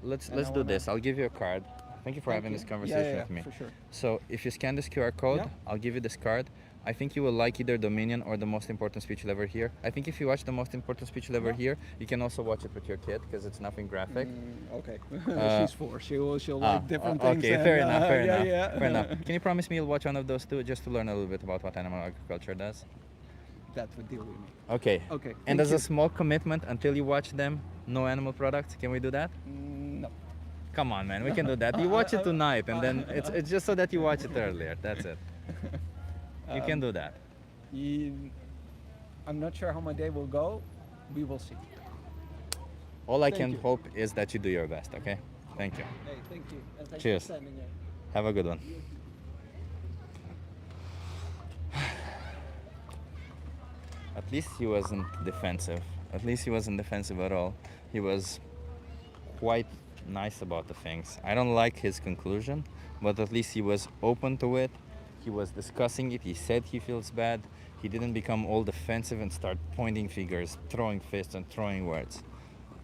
Let's And I do wanna- this. I'll give you a card. Thank you for having this Yeah, conversation yeah, with me. for sure. So if you scan this QR code, Yeah. I'll give you this card. I think you will like either Dominion or the most important speech you'll ever hear. I think if you watch the most important speech you'll ever Yeah. hear, you can also watch it with your kid because it's nothing graphic. Okay. Uh, She's 4. She'll like different things. Okay, and, fair enough, fair yeah, enough, yeah. fair enough. Can you promise me you'll watch one of those too, just to learn a little bit about what animal agriculture does? That would deal with me. Okay. Okay. And thank as you. a small commitment, until you watch them, no animal products. Can we do that? No. Come on, man, we can do that. You watch it tonight, and then it's just so that you watch it earlier. That's it. You can do that. I'm not sure how my day will go. We will see. All I Thank can you. hope is that you do your best. Okay. Thank you. Hey, thank you. And thanks Cheers. for standing there. Have a good one. At least he wasn't defensive. At least he wasn't defensive at all. He was quite nice about the things. I don't like his conclusion, but at least he was open to it. He was discussing it. He said he feels bad. He didn't become all defensive and start pointing fingers, throwing fists, and throwing words.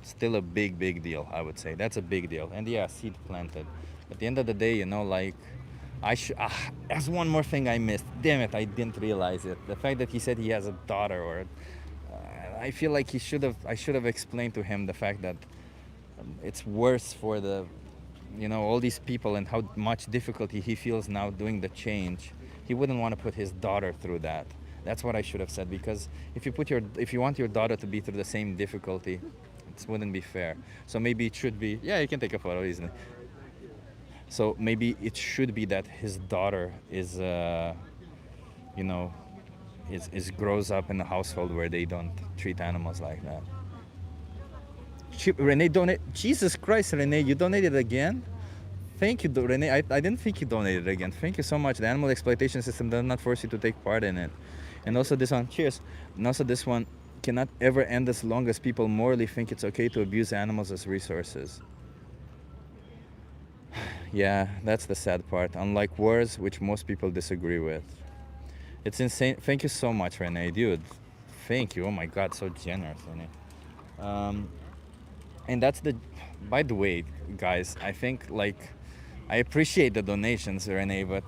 Still a big, big deal, I would say. That's a big deal. And yeah, seed planted. At the end of the day, you know, like, there's one more thing I missed. Damn it, I didn't realize it. The fact that he said he has a daughter, or I feel like I should have explained to him the fact that it's worse for the, you know, all these people and how much difficulty he feels now doing the change. He wouldn't want to put his daughter through that. That's what I should have said, because if you want your daughter to be through the same difficulty, it wouldn't be fair. So maybe it should be, yeah, you can take a photo easily. So maybe it should be that his daughter is, you know, is grows up in a household where they don't treat animals like that. Renee donate. Jesus Christ, Renee, you donated again? Thank you, Renee. I didn't think you donated again. Thank you so much. The animal exploitation system does not force you to take part in it. And also this one, cheers. And also this one cannot ever end as long as people morally think it's okay to abuse animals as resources. Yeah, that's the sad part. Unlike wars, which most people disagree with. It's insane. Thank you so much, Renee, dude. Thank you. Oh my God, so generous, Renee. And that's by the way, guys, I think, like, I appreciate the donations, Renee, but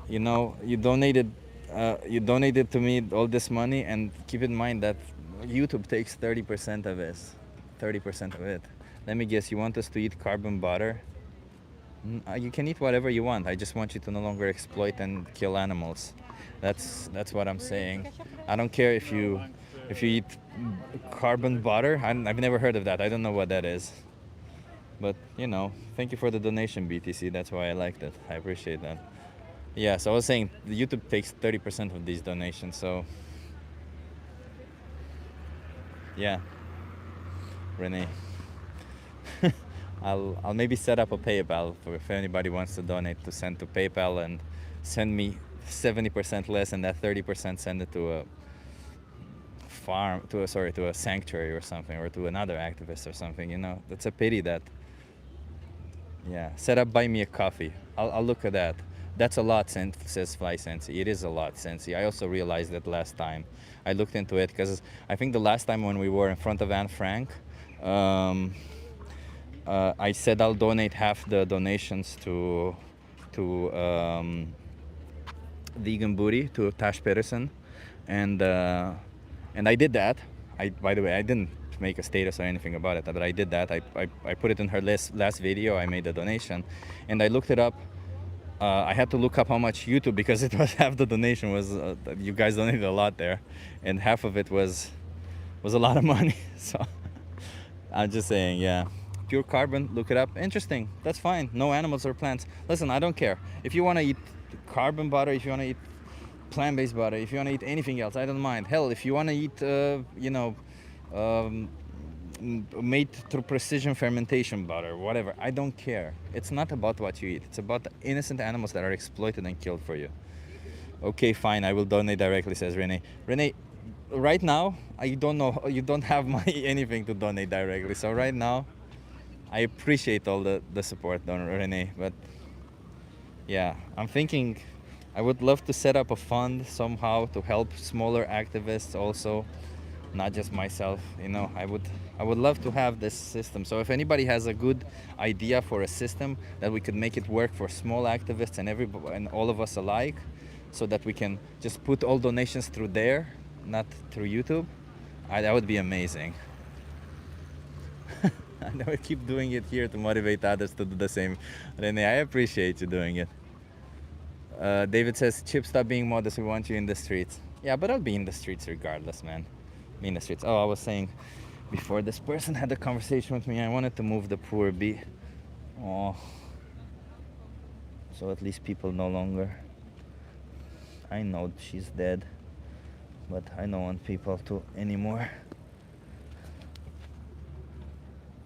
you know, you donated to me all this money, and keep in mind that YouTube takes 30% of this, 30% of it. Let me guess, you want us to eat carbon butter? You can eat whatever you want. I just want you to no longer exploit and kill animals. That's what I'm saying. I don't care if you eat carbon butter. I've never heard of that. I don't know what that is. But, you know, thank you for the donation, BTC. That's why I liked it. I appreciate that. Yeah, so I was saying YouTube takes 30% of these donations, so yeah, Renee. I'll maybe set up a PayPal for if anybody wants to donate, to send to PayPal and send me 70% less, and that 30% send it to a farm, to a sanctuary or something, or to another activist or something. You know, that's a pity that. Yeah, set up buy me a coffee. I'll look at that. That's a lot, says Fly Sensi. It is a lot, Sensi. I also realized that last time. I looked into it because I think the last time when we were in front of Anne Frank, I said I'll donate half the donations to Vegan Booty, to Tash Pedersen, and I did that. By the way, I didn't make a status or anything about it, but I did that. I put it in her last video. I made a donation, and I looked it up. I had to look up how much YouTube, because it was half the donation was you guys donated a lot there, and half of it was a lot of money. So I'm just saying, yeah. Pure carbon, look it up. Interesting. That's fine. No animals or plants. Listen, I don't care. If you want to eat carbon butter, if you want to eat plant-based butter, if you want to eat anything else, I don't mind. Hell, if you want to eat, made through precision fermentation butter, whatever, I don't care. It's not about what you eat. It's about the innocent animals that are exploited and killed for you. Okay, fine. I will donate directly, says Renee. Renee, right now, I don't know. You don't have my anything to donate directly. So right now, I appreciate all the support, Don Renee. But yeah, I'm thinking I would love to set up a fund somehow to help smaller activists also. not just myself. You know, I would love to have this system. So if anybody has a good idea for a system that we could make it work for small activists and everybody and all of us alike, so that we can just put all donations through there, not through YouTube, that would be amazing. I know I keep doing it here to motivate others to do the same. Rene, I appreciate you doing it. David says, Chip, stop being modest. We want you in the streets. Yeah, but I'll be in the streets regardless, man. Be in the streets. Oh, I was saying before this person had a conversation with me, I wanted to move the poor bee. Oh. So at least people no longer. I know she's dead, but I don't want people to anymore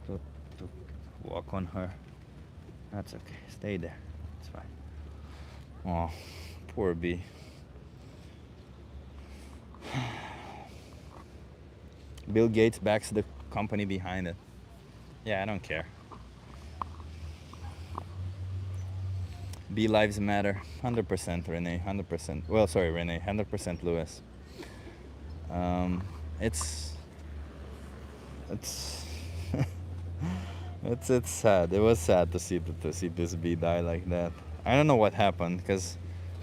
to walk on her. That's okay. Stay there. It's fine. Oh, poor bee. Bill Gates backs the company behind it. Yeah, I don't care. Bee lives matter. 100% Renee, 100%. Well, sorry, Renee, 100% Lewis. It's it's sad. It was sad to see this bee die like that. I don't know what happened, because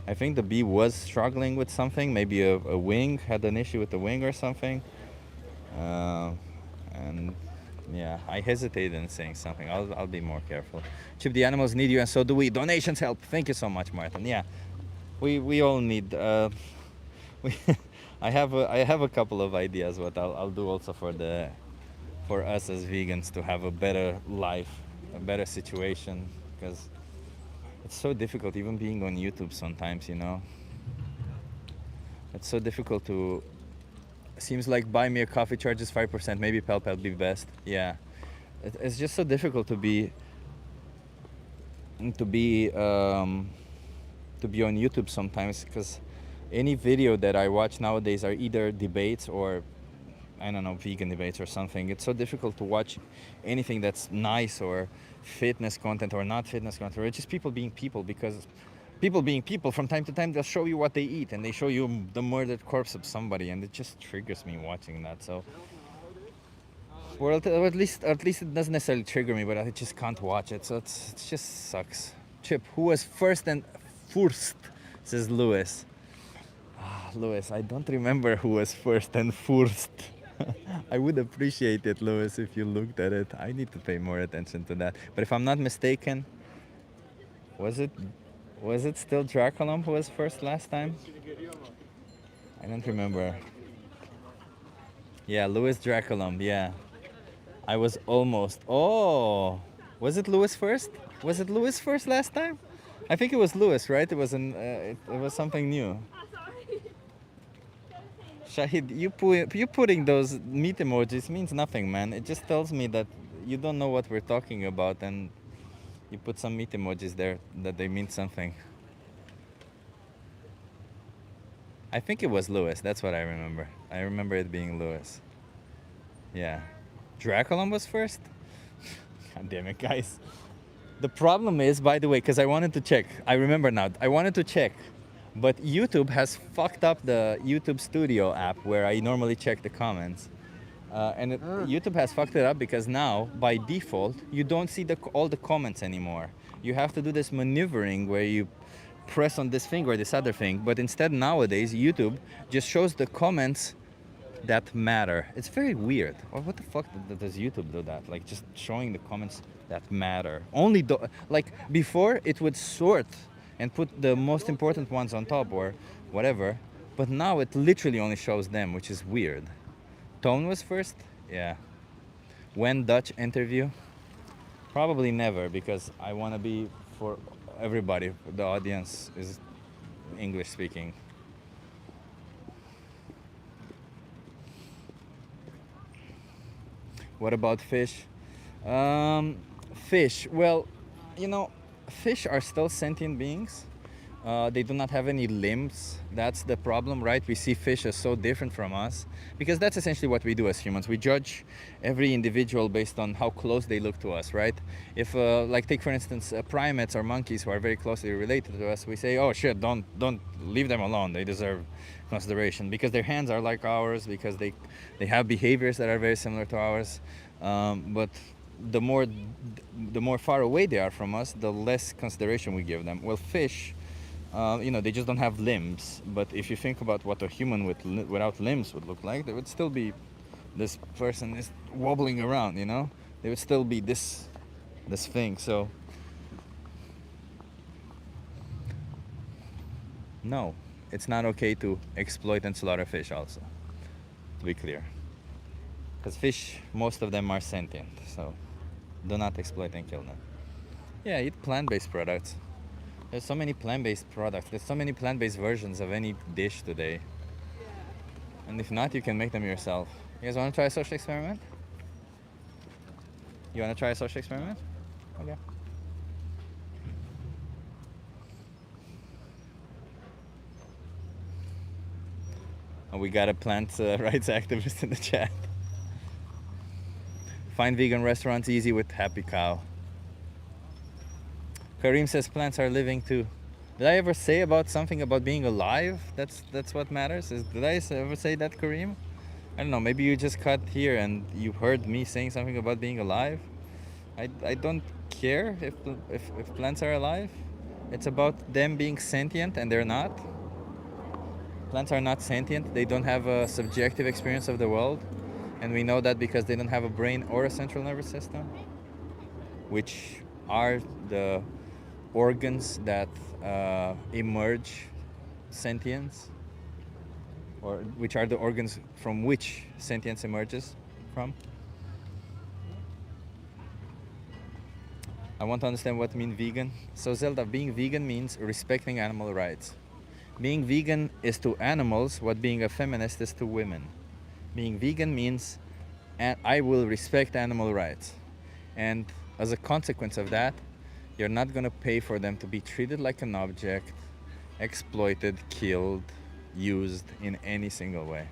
I think the bee was struggling with something. Maybe a wing, had an issue with the wing or something. And yeah, I hesitated in saying something. I'll be more careful. Chip, the animals need you, and so do we. Donations help. Thank you so much, Martin. Yeah, we all need. I have a couple of ideas what I'll do also for us as vegans to have a better life, a better situation, because it's so difficult even being on YouTube sometimes, you know. It's so difficult to. Seems like buy me a coffee charges 5%. Maybe PayPal be best. Yeah, it's just so difficult to be on YouTube sometimes, because any video that I watch nowadays are either debates or, I don't know, vegan debates or something. It's so difficult to watch anything that's nice or fitness content or not fitness content, or just people being people, because people being people, from time to time they'll show you what they eat, and they show you the murdered corpse of somebody, and it just triggers me watching that. So, or at least it doesn't necessarily trigger me, but I just can't watch it. So it just sucks. Chip, who was first and first? Says Lewis. Lewis, I don't remember who was first and first. I would appreciate it, Lewis, if you looked at it. I need to pay more attention to that. But if I'm not mistaken, was it still Draculum who was first last time? I don't remember. Yeah, Louis Draculum, yeah. I was almost. Oh, was it Louis first? Was it Louis first last time? I think it was Louis, right? It was it was something new. Shahid, you putting those meat emojis means nothing, man. It just tells me that you don't know what we're talking about, and you put some meat emojis there that they mean something. I think it was Lewis. That's what I remember. I remember it being Lewis. Yeah. Draculum was first? God damn it, guys. The problem is, by the way, because I wanted to check. I remember now. I wanted to check. But YouTube has fucked up the YouTube Studio app where I normally check the comments. YouTube has fucked it up because now, by default, you don't see all the comments anymore. You have to do this maneuvering where you press on this thing or this other thing. But instead, nowadays, YouTube just shows the comments that matter. It's very weird. What the fuck does YouTube do that? Like, just showing the comments that matter. Only, like, before, it would sort and put the most important ones on top or whatever. But now it literally only shows them, which is weird. Tone was first? Yeah. When Dutch interview? Probably never, because I want to be for everybody. The audience is English speaking. What about fish? Fish, well, you know, fish are still sentient beings. They do not have any limbs. That's the problem, right? We see fish as so different from us because that's essentially what we do as humans. We judge every individual based on how close they look to us, right? If, like, take for instance, primates or monkeys who are very closely related to us, we say, "Oh shit, don't leave them alone. They deserve consideration," because their hands are like ours, because they have behaviors that are very similar to ours. But the more far away they are from us, the less consideration we give them. Well, fish. They just don't have limbs. But if you think about what a human without limbs would look like, there would still be this person is wobbling around. There would still be this thing. So no, it's not okay to exploit and slaughter fish. Also, to be clear, because fish, most of them are sentient. So do not exploit and kill them. Yeah, eat plant-based products. There's so many plant-based products. There's so many plant-based versions of any dish today. And if not, you can make them yourself. You guys want to try a social experiment? You want to try a social experiment? Okay. Oh, we got a plant rights activist in the chat. Find vegan restaurants easy with Happy Cow. Kareem says plants are living too. Did I ever say something about being alive? That's what matters. Did I ever say that, Kareem? I don't know. Maybe you just cut here and you heard me saying something about being alive. I don't care if plants are alive. It's about them being sentient, and they're not. Plants are not sentient. They don't have a subjective experience of the world, and we know that because they don't have a brain or a central nervous system, which are the organs that emerge sentience, or which are the organs from which sentience emerges from. I want to understand what mean vegan. So Zelda, being vegan means respecting animal rights. Being vegan is to animals what being a feminist is to women. Being vegan means I will respect animal rights. And as a consequence of that, you're not going to pay for them to be treated like an object, exploited, killed, used in any single way.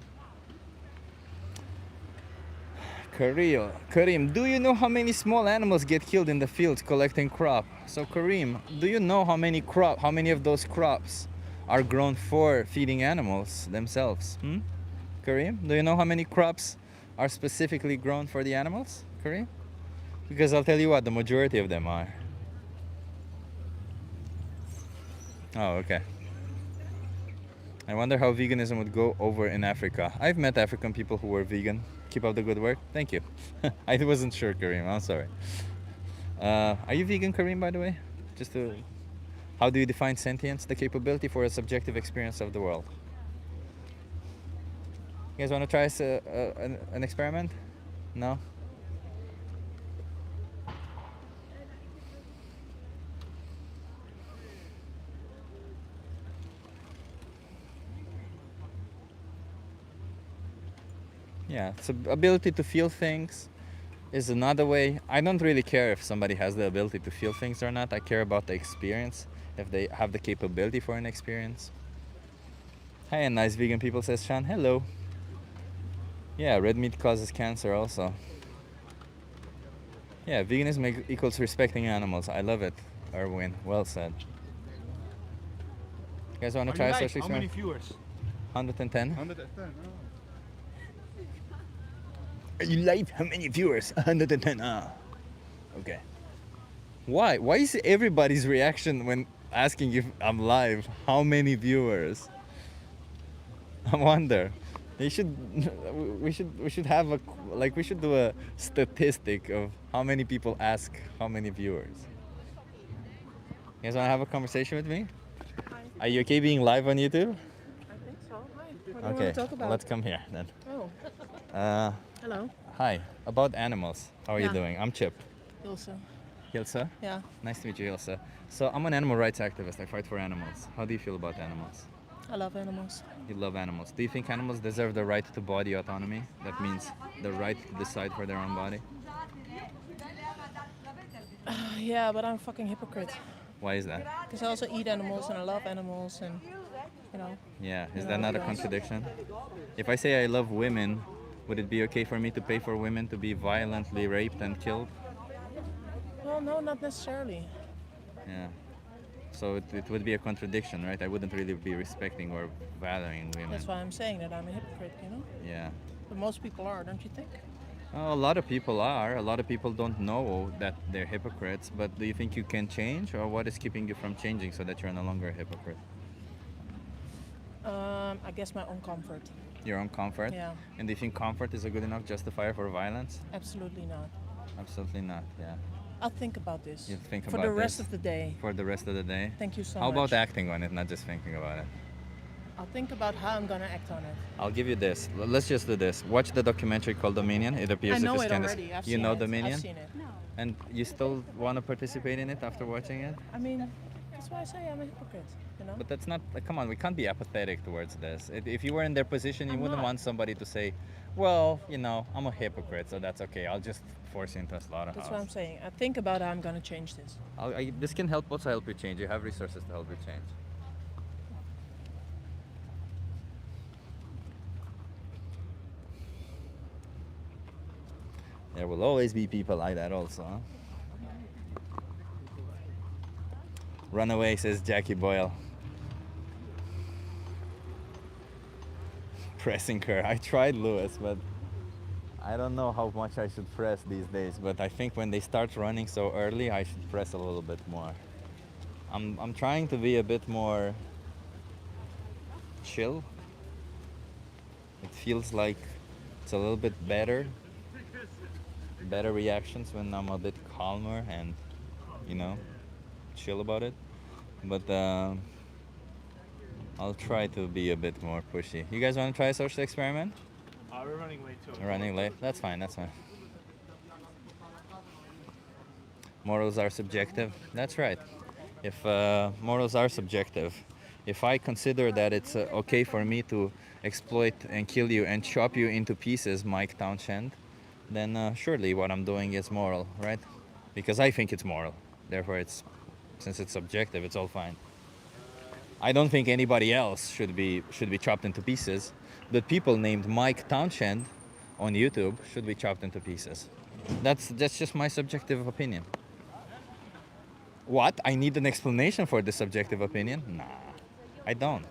Kareem, do you know how many small animals get killed in the fields collecting crop? So Kareem, do you know how many of those crops are grown for feeding animals themselves? Kareem, do you know how many crops are specifically grown for the animals, Kareem? Because I'll tell you what, the majority of them are. Oh, okay. I wonder how veganism would go over in Africa. I've met African people who were vegan. Keep up the good work. Thank you. I wasn't sure, Kareem. I'm sorry. Are you vegan, Kareem, by the way? How do you define sentience? The capability for a subjective experience of the world. You guys want to try an experiment? No? Yeah, so ability to feel things is another way. I don't really care if somebody has the ability to feel things or not. I care about the experience, if they have the capability for an experience. Hi, and nice vegan people, says Sean. Hello. Yeah, red meat causes cancer also. Yeah, veganism equals respecting animals. I love it, Erwin. Well said. You guys want to try a social experiment? How many viewers? 110. 110. Oh. Are you live? How many viewers? 110. Okay. Why? Why is everybody's reaction when asking if I'm live? How many viewers? I wonder. We should have we should do a statistic of how many people ask how many viewers. You guys want to have a conversation with me? Hi. Are you okay being live on YouTube? I think so. Hi. What do you Okay. want to talk about? Let's come here then. Oh. Hello. Hi. About animals. How are you Yeah. doing? I'm Chip. Ilse. Hilsa? Yeah. Nice to meet you, Hilsa. So I'm an animal rights activist. I fight for animals. How do you feel about animals? I love animals. You love animals. Do you think animals deserve the right to body autonomy? That means the right to decide for their own body? Yeah, but I'm a fucking hypocrite. Why is that? Because I also eat animals and I love animals and, you know. Yeah, is You that know, not a yes. contradiction? If I say I love women, would it be okay for me to pay for women to be violently raped and killed? Well, no, not necessarily. Yeah. So it would be a contradiction, right? I wouldn't really be respecting or valuing women. That's why I'm saying that I'm a hypocrite, you know? Yeah. But most people are, don't you think? A lot of people are. A lot of people don't know that they're hypocrites. But do you think you can change, or what is keeping you from changing so that you're no longer a hypocrite? I guess my own comfort. Your own comfort? Yeah. And do you think comfort is a good enough justifier for violence? Absolutely not. Absolutely not. Yeah. I'll think about this. You think for about the rest this of the day. For the rest of the day. Thank you so How much. about acting on it, not just thinking about it? I'll think about how I'm gonna act on it. I'll give you this. Let's just do this. Watch the documentary called Dominion. It appears I know if it it's Candace. already. I've You seen know it. Dominion? I've seen it. And you still want to participate in it after watching it? I mean, that's why I say I'm a hypocrite, you know? But that's not, like, come on, we can't be apathetic towards this. If you were in their position, you I'm wouldn't not. want somebody to say, well, you know, I'm a hypocrite, so that's okay. I'll just force you into a slaughterhouse. That's what I'm saying. I think about how I'm gonna change this. This can help also help you change. You have resources to help you change. There will always be people like that also. Huh? Runaway, says Jackie Boyle. Pressing her. I tried, Lewis, but I don't know how much I should press these days. But I think when they start running so early, I should press a little bit more. I'm trying to be a bit more chill. It feels like it's a little bit better reactions when I'm a bit calmer and, you know, chill about it. But I'll try to be a bit more pushy. You guys want to try a social experiment? We're running late too. We're running late? That's fine, that's fine. Morals are subjective. That's right. If morals are subjective, if I consider that it's okay for me to exploit and kill you and chop you into pieces, Mike Townshend, then surely what I'm doing is moral, right? Because I think it's moral. Therefore, since it's subjective, it's all fine. I don't think anybody else should be chopped into pieces, but people named Mike Townshend on YouTube should be chopped into pieces. That's just my subjective opinion. What? I need an explanation for this subjective opinion? Nah, I don't.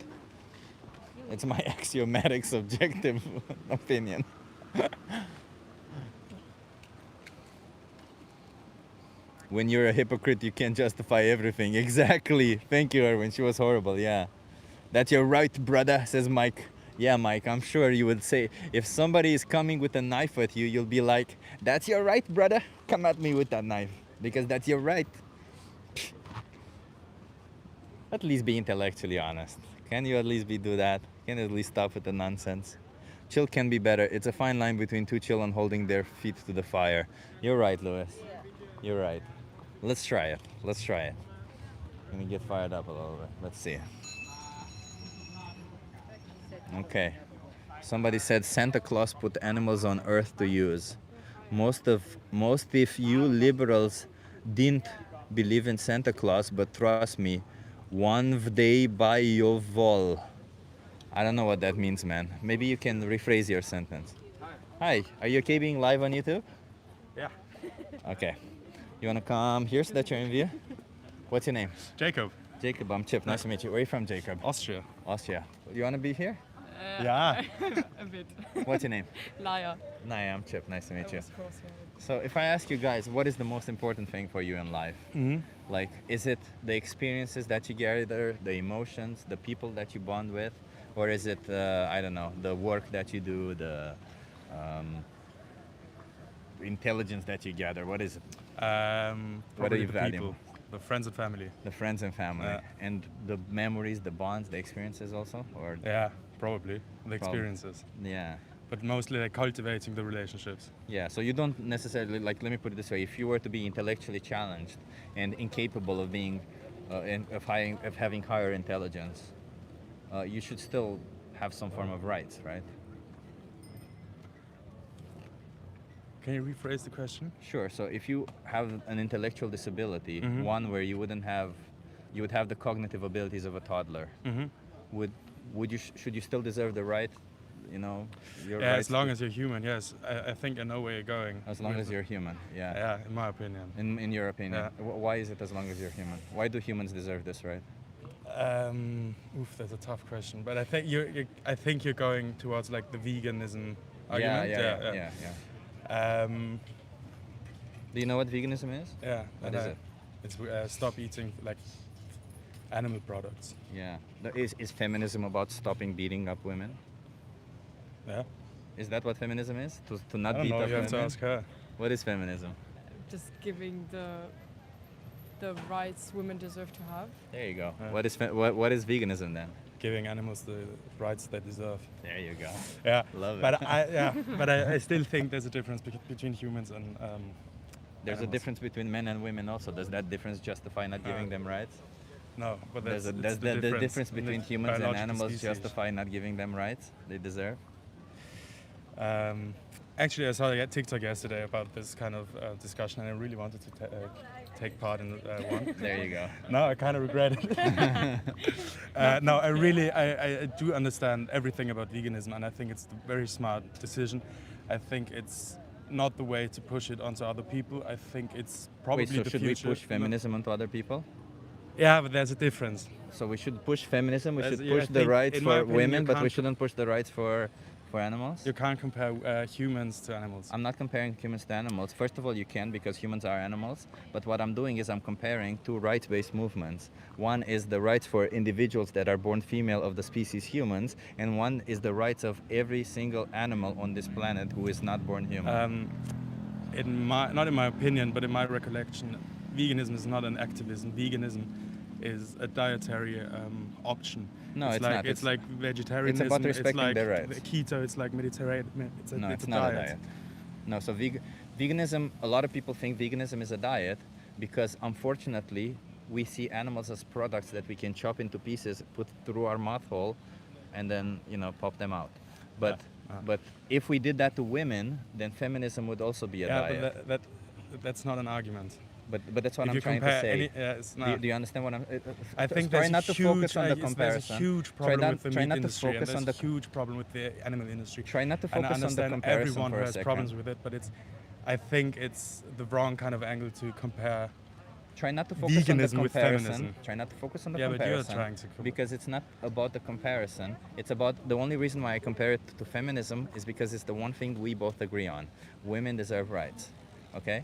It's my axiomatic subjective opinion. When you're a hypocrite, you can't justify everything. Exactly. Thank you, Erwin. She was horrible, yeah. That's your right, brother, says Mike. Yeah, Mike, I'm sure you would say, if somebody is coming with a knife at you, you'll be like, that's your right, brother. Come at me with that knife, because that's your right. At least be intellectually honest. Can you at least do that? Can you at least stop with the nonsense? Chill can be better. It's a fine line between too chill and holding their feet to the fire. You're right, Lewis. You're right. Let's try it. Let's try it. Let me get fired up a little bit. Let's see. Okay. Somebody said Santa Claus put animals on earth to use. Most if you liberals didn't believe in Santa Claus, but trust me, one day by your wall. I don't know what that means, man. Maybe you can rephrase your sentence. Hi, are you okay being live on YouTube? Yeah. Okay. You wanna come here so that you're in view? What's your name? Jacob. Jacob, I'm Chip. Nice to meet you. Where are you from, Jacob? Austria. Austria. You wanna be here? Yeah. A bit. What's your name? Liar. Naya, I'm Chip. Nice to meet you. Of course, yeah. So if I ask you guys, what is the most important thing for you in life? Like, is it the experiences that you gather, the emotions, the people that you bond with? Or is it, I don't know, the work that you do, the intelligence that you gather? What is it? What do you the value? people, the friends and family. The friends and family. Yeah. And the memories, the bonds, the experiences also? Or Yeah, probably the experiences. Yeah. But mostly like cultivating the relationships. Yeah, so you don't necessarily, like, let me put it this way, if you were to be intellectually challenged and incapable of being, of having higher intelligence, you should still have some form of rights, right? Can you rephrase the question? Sure, so if you have an intellectual disability, Mhm. one where you wouldn't have you would have the cognitive abilities of a toddler. Hmm. Would you should you still deserve the right, you know, your Yeah, rights as long to- as you're human, yes. I think I know where you're going. as long with as it. you're human, yeah. Yeah, in my opinion. In your opinion, Yeah. why is it as long as you're human? Why do humans deserve this right? That's a tough question, but I think I think you're going towards like the veganism argument. Yeah. Do you know what veganism is? Yeah. What and is it? It's stop eating like animal products. Yeah. Is feminism about stopping beating up women? Yeah. Is that what feminism is? To not I don't beat know. up You have women? to ask her. What is feminism? Just giving the rights women deserve to have. There you go. Yeah. What is veganism then? Giving animals the rights they deserve. There you go. Yeah. Love it. But I still think there's a difference between humans and. There's a animals. difference between men and women also. Does that difference justify not giving them rights? No, but Does that's the difference in between the humans and biological animals species. justify not giving them rights they deserve? Actually, I saw a TikTok yesterday about this kind of discussion, and I really wanted to take part in one. There you go. No, I kind of regret it. No, I do understand everything about veganism, and I think it's a very smart decision. I think it's not the way to push it onto other people. I think it's probably Wait, so the should future. we push feminism onto other people? Yeah, but there's a difference. So we should push feminism, we As- should yeah, I push the think, rights in my for opinion, women, you but we can't- shouldn't push the rights for animals? You can't compare humans to animals. I'm not comparing humans to animals. First of all, you can because humans are animals. But what I'm doing is I'm comparing two rights-based movements. One is the rights for individuals that are born female of the species humans, and one is the rights of every single animal on this planet who is not born human. Not in my opinion, but in my recollection, veganism is not an activism. Veganism is a dietary option. No, it's like, not. It's like vegetarianism. about respecting it's like their rights. Keto. It's like Mediterranean. No, it's it's a not diet. a diet. No, so veganism, a lot of people think veganism is a diet because unfortunately we see animals as products that we can chop into pieces, put through our mouth hole, and then, you know, pop them out. But if we did that to women, then feminism would also be a diet. But that's not an argument. But that's what If I'm you trying to compare say. it's Do not. you understand what I'm? I think try there's not a to huge, focus on the there's comparison. a huge problem with the try meat not to industry, and focus there's on the a huge problem with the animal industry. Try not to And I focus on the understand comparison everyone for who a has second. problems with it, but I think it's the wrong kind of angle to compare. Try not to focus on the veganism with comparison. feminism. Try not to focus on the Yeah, but comparison. you're trying to because it's not about the comparison. It's about the only reason why I compare it to feminism is because it's the one thing we both agree on. Women deserve rights. Okay?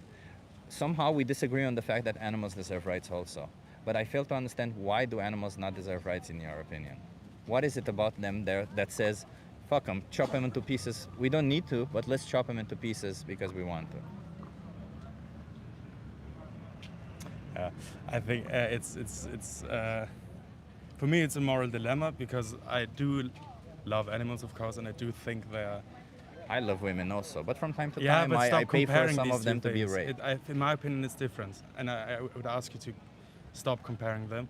Somehow we disagree on the fact that animals deserve rights also. But I fail to understand why do animals not deserve rights in your opinion? What is it about them there that says, fuck them, chop them into pieces? We don't need to, but let's chop them into pieces because we want to. Yeah, I think for me it's a moral dilemma because I do love animals, of course, and I do think they're. I love women also, but from time to Yeah, time but I stop pay for comparing some these of them two to be things. raped. In my opinion, it's different, and I would ask you to stop comparing them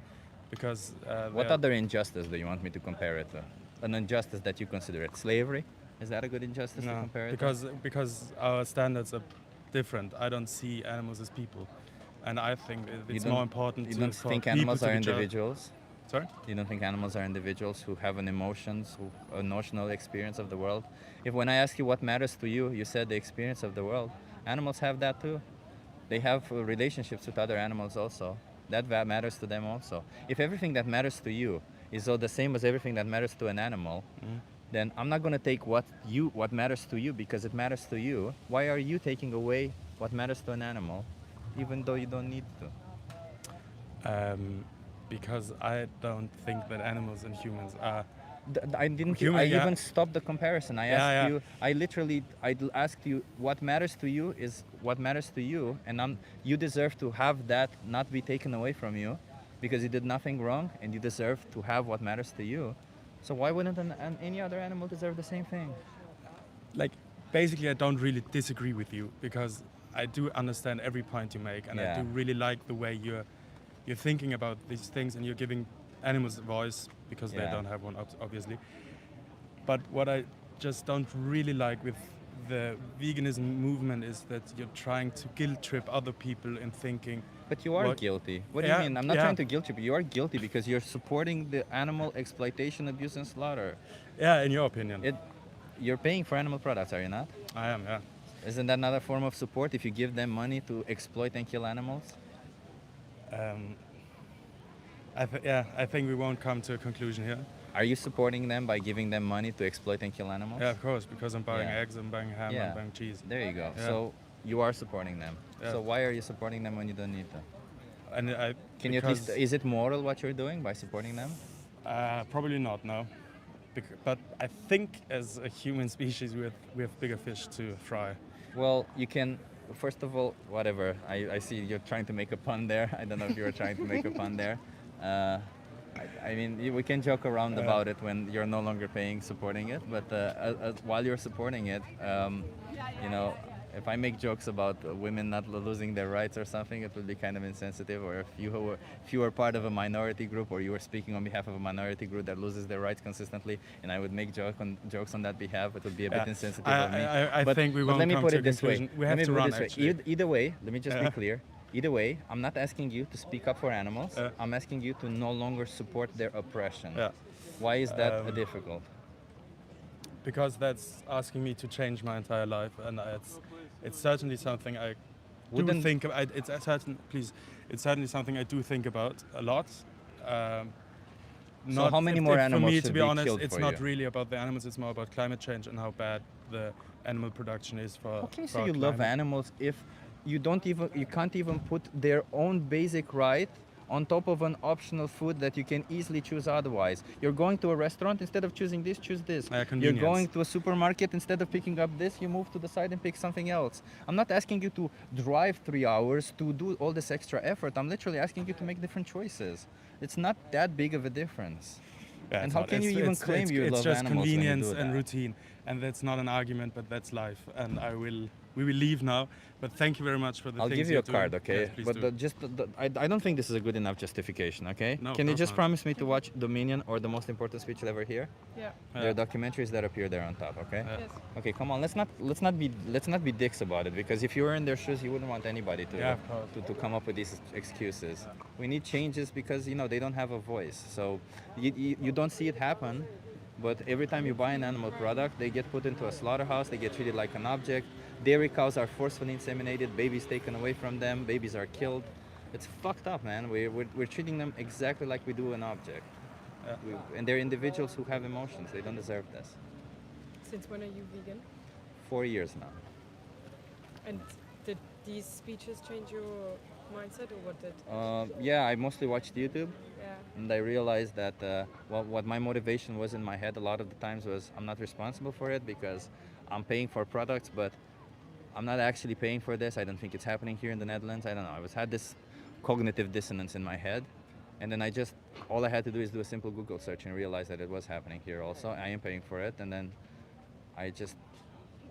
because. What they're- other injustice do you want me to compare it to? An injustice that you consider it slavery? Is that a good injustice to No, compare it because our standards are different. I don't see animals as people, and I think it's more important. You to, don't for think people animals to are be judged. individuals? Sorry? You don't think animals are individuals who have an emotions, who a notional experience of the world? If when I ask you what matters to you, you said the experience of the world. Animals have that too. They have relationships with other animals also. That matters to them also. If everything that matters to you is all the same as everything that matters to an animal, then I'm not going to take what matters to you because it matters to you. Why are you taking away what matters to an animal, even though you don't need to? Because I don't think that animals and humans are. I didn't. Human, I yeah. even stopped the comparison. I asked you. I asked you what matters to you is what matters to you, and you deserve to have that not be taken away from you, because you did nothing wrong, and you deserve to have what matters to you. So why wouldn't any other animal deserve the same thing? Like, basically, I don't really disagree with you because I do understand every point you make, and I do really like the way you're thinking about these things, and you're giving animals a voice because they don't have one, obviously. But what I just don't really like with the veganism movement is that you're trying to guilt trip other people in thinking But you are What- guilty. What do Yeah, you mean? I'm not yeah. trying to guilt you, but you are guilty because you're supporting the animal exploitation, abuse, and slaughter. Yeah, in your opinion. You're paying for animal products, are you not? I am, yeah. Isn't that another form of support if you give them money to exploit and kill animals? I think we won't come to a conclusion here. Are you supporting them by giving them money to exploit and kill animals? Yeah, of course, because I'm buying Yeah. eggs, I'm buying ham, Yeah. I'm buying cheese. There you go. Yeah. So you are supporting them. Yeah. So why are you supporting them when you don't need to? And Can you at least, is it moral what you're doing by supporting them? Probably not, no. But I think as a human species, we have bigger fish to fry. Well, you can, first of all, whatever. I see you're trying to make a pun there. I don't know if you were trying to make a pun there. I mean, we can joke around about it when you're no longer paying, supporting it. But while you're supporting it, you know, if I make jokes about women not losing their rights or something, it would be kind of insensitive. Or if you were part of a minority group, or you were speaking on behalf of a minority group that loses their rights consistently, and I would make jokes on that behalf, it would be a bit insensitive of me. I think we won't let me come put to it a this way. conclusion. We have to run, actually. Either way, let me just be clear. Either way, I'm not asking you to speak up for animals. I'm asking you to no longer support their oppression. Why is that difficult? Because that's asking me to change my entire life, and it's certainly something I do think about. It's certainly something I do think about a lot. So how many more animals for me, should to be be honest, killed it's for not you? really about the animals. It's more about climate change and how bad the animal production is for. How can you for say our you love climate. animals if you can't even put their own basic right on top of an optional food that you can easily choose otherwise? You're going to a restaurant, instead of choosing this, choose this. You're convenience. going to a supermarket, instead of picking up this, you move to the side and pick something else. I'm not asking you to drive 3 hours to do all this extra effort. I'm literally asking you to make different choices. It's not that big of a difference. Yeah, And it's how not. can you even claim you it's love just animals when you convenience do and that? routine, and that's not an argument, but that's life. And we will leave now. But thank you very much for the I'll things give you you're a card, doing. okay? Yes, please But do. I don't think this is a good enough justification, okay? No, Can of you course just not. promise me to watch Dominion or The Most Important Speech You'll Ever Hear? Yeah. There are documentaries that appear there on top, okay? Yes. Okay, come on. Let's not be dicks about it, because if you were in their shoes, you wouldn't want anybody to Yeah, of course. to come up with these excuses. We need changes because they don't have a voice. So you don't see it happen. But every time you buy an animal product, they get put into a slaughterhouse, they get treated like an object. Dairy cows are forcefully inseminated, babies taken away from them, babies are killed. It's fucked up, man. We're treating them exactly like we do an object. And they're individuals who have emotions. They don't deserve this. Since when are you vegan? 4 years now. And did these speeches change your mindset, or what did? Yeah, I mostly watched YouTube. Yeah. And I realized that what my motivation was in my head a lot of the times was I'm not responsible for it because I'm paying for products, but I'm not actually paying for this. I don't think it's happening here in the Netherlands. I don't know. I had this cognitive dissonance in my head. And then all I had to do is do a simple Google search and realize that it was happening here also. I am paying for it. And then I just,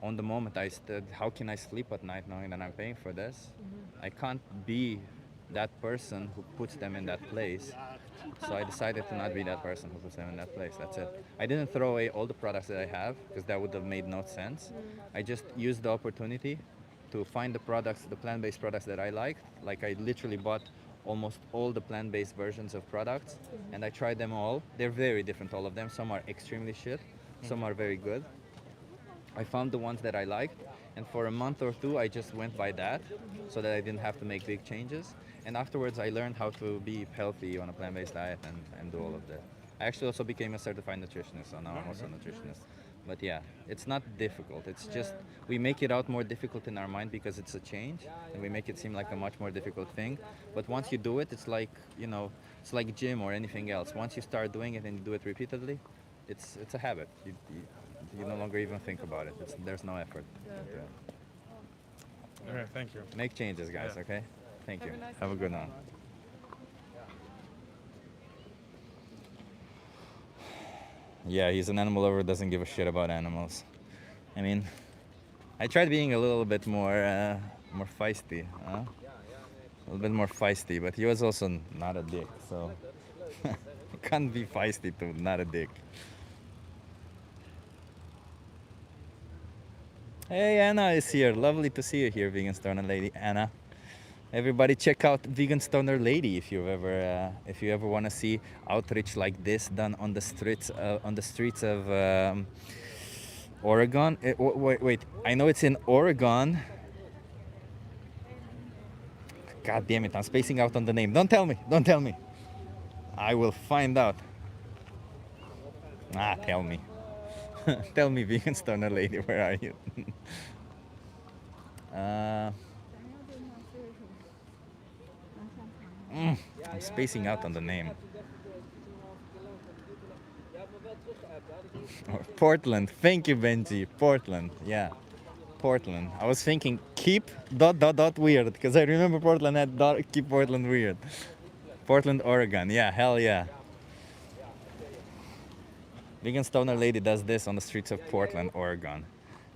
on the moment, I said, how can I sleep at night knowing that I'm paying for this? I can't be that person who puts them in that place. So I decided to not be that person who puts them in that place. That's it. I didn't throw away all the products that I have because that would have made no sense. I just used the opportunity to find the plant-based products that I liked. Like I literally bought almost all the plant-based versions of products and I tried them all. They're very different, all of them. Some are extremely shit, some are very good. I found the ones that I liked, and for a month or two I just went by that so that I didn't have to make big changes. And afterwards I learned how to be healthy on a plant-based diet and do all of that. I actually also became a certified nutritionist, so now I'm also a nutritionist. But yeah, it's not difficult. It's just we make it out more difficult in our mind because it's a change, and we make it seem like a much more difficult thing. But once you do it, it's like it's like gym or anything else. Once you start doing it and you do it repeatedly, it's a habit. You no longer even think about it. There's no effort. All right, thank you. Make changes, guys. Yeah. Okay. Thank you. Have a nice Have a good one. Yeah, he's an animal lover, doesn't give a shit about animals. I mean, I tried being a little bit more feisty, a little bit more feisty, but he was also not a dick, so you can't be feisty to not a dick. Hey, Anna is here. Lovely to see you here, vegan stoner lady Anna. Everybody, check out Vegan Stoner Lady if you ever want to see outreach like this done on the streets of Oregon. Wait, I know it's in Oregon. God damn it, I'm spacing out on the name. Don't tell me. I will find out. Tell me. Tell me, Vegan Stoner Lady, where are you? I'm spacing out on the name. Portland. Thank you, Benji. Portland. Yeah. Portland. I was thinking keep ... weird because I remember Portland had keep Portland weird. Portland, Oregon. Yeah, hell yeah. Vegan Stoner Lady does this on the streets of Portland, Oregon.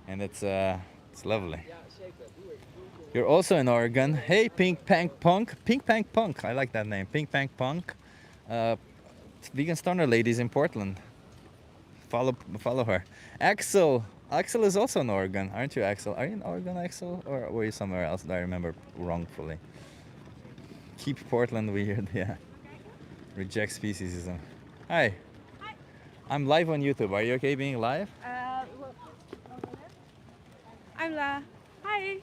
And it's lovely. You're also in Oregon. Hey, Pink Pank Punk. Pink Pank Punk. I like that name. Pink Pank Punk. Vegan Stoner Ladies in Portland. Follow her. Axel. Axel is also in Oregon. Aren't you, Axel? Are you in Oregon, Axel? Or were you somewhere else that I remember wrongfully? Keep Portland weird, yeah. Reject speciesism. Hi. I'm live on YouTube. Are you okay being live? I'm La. Hi.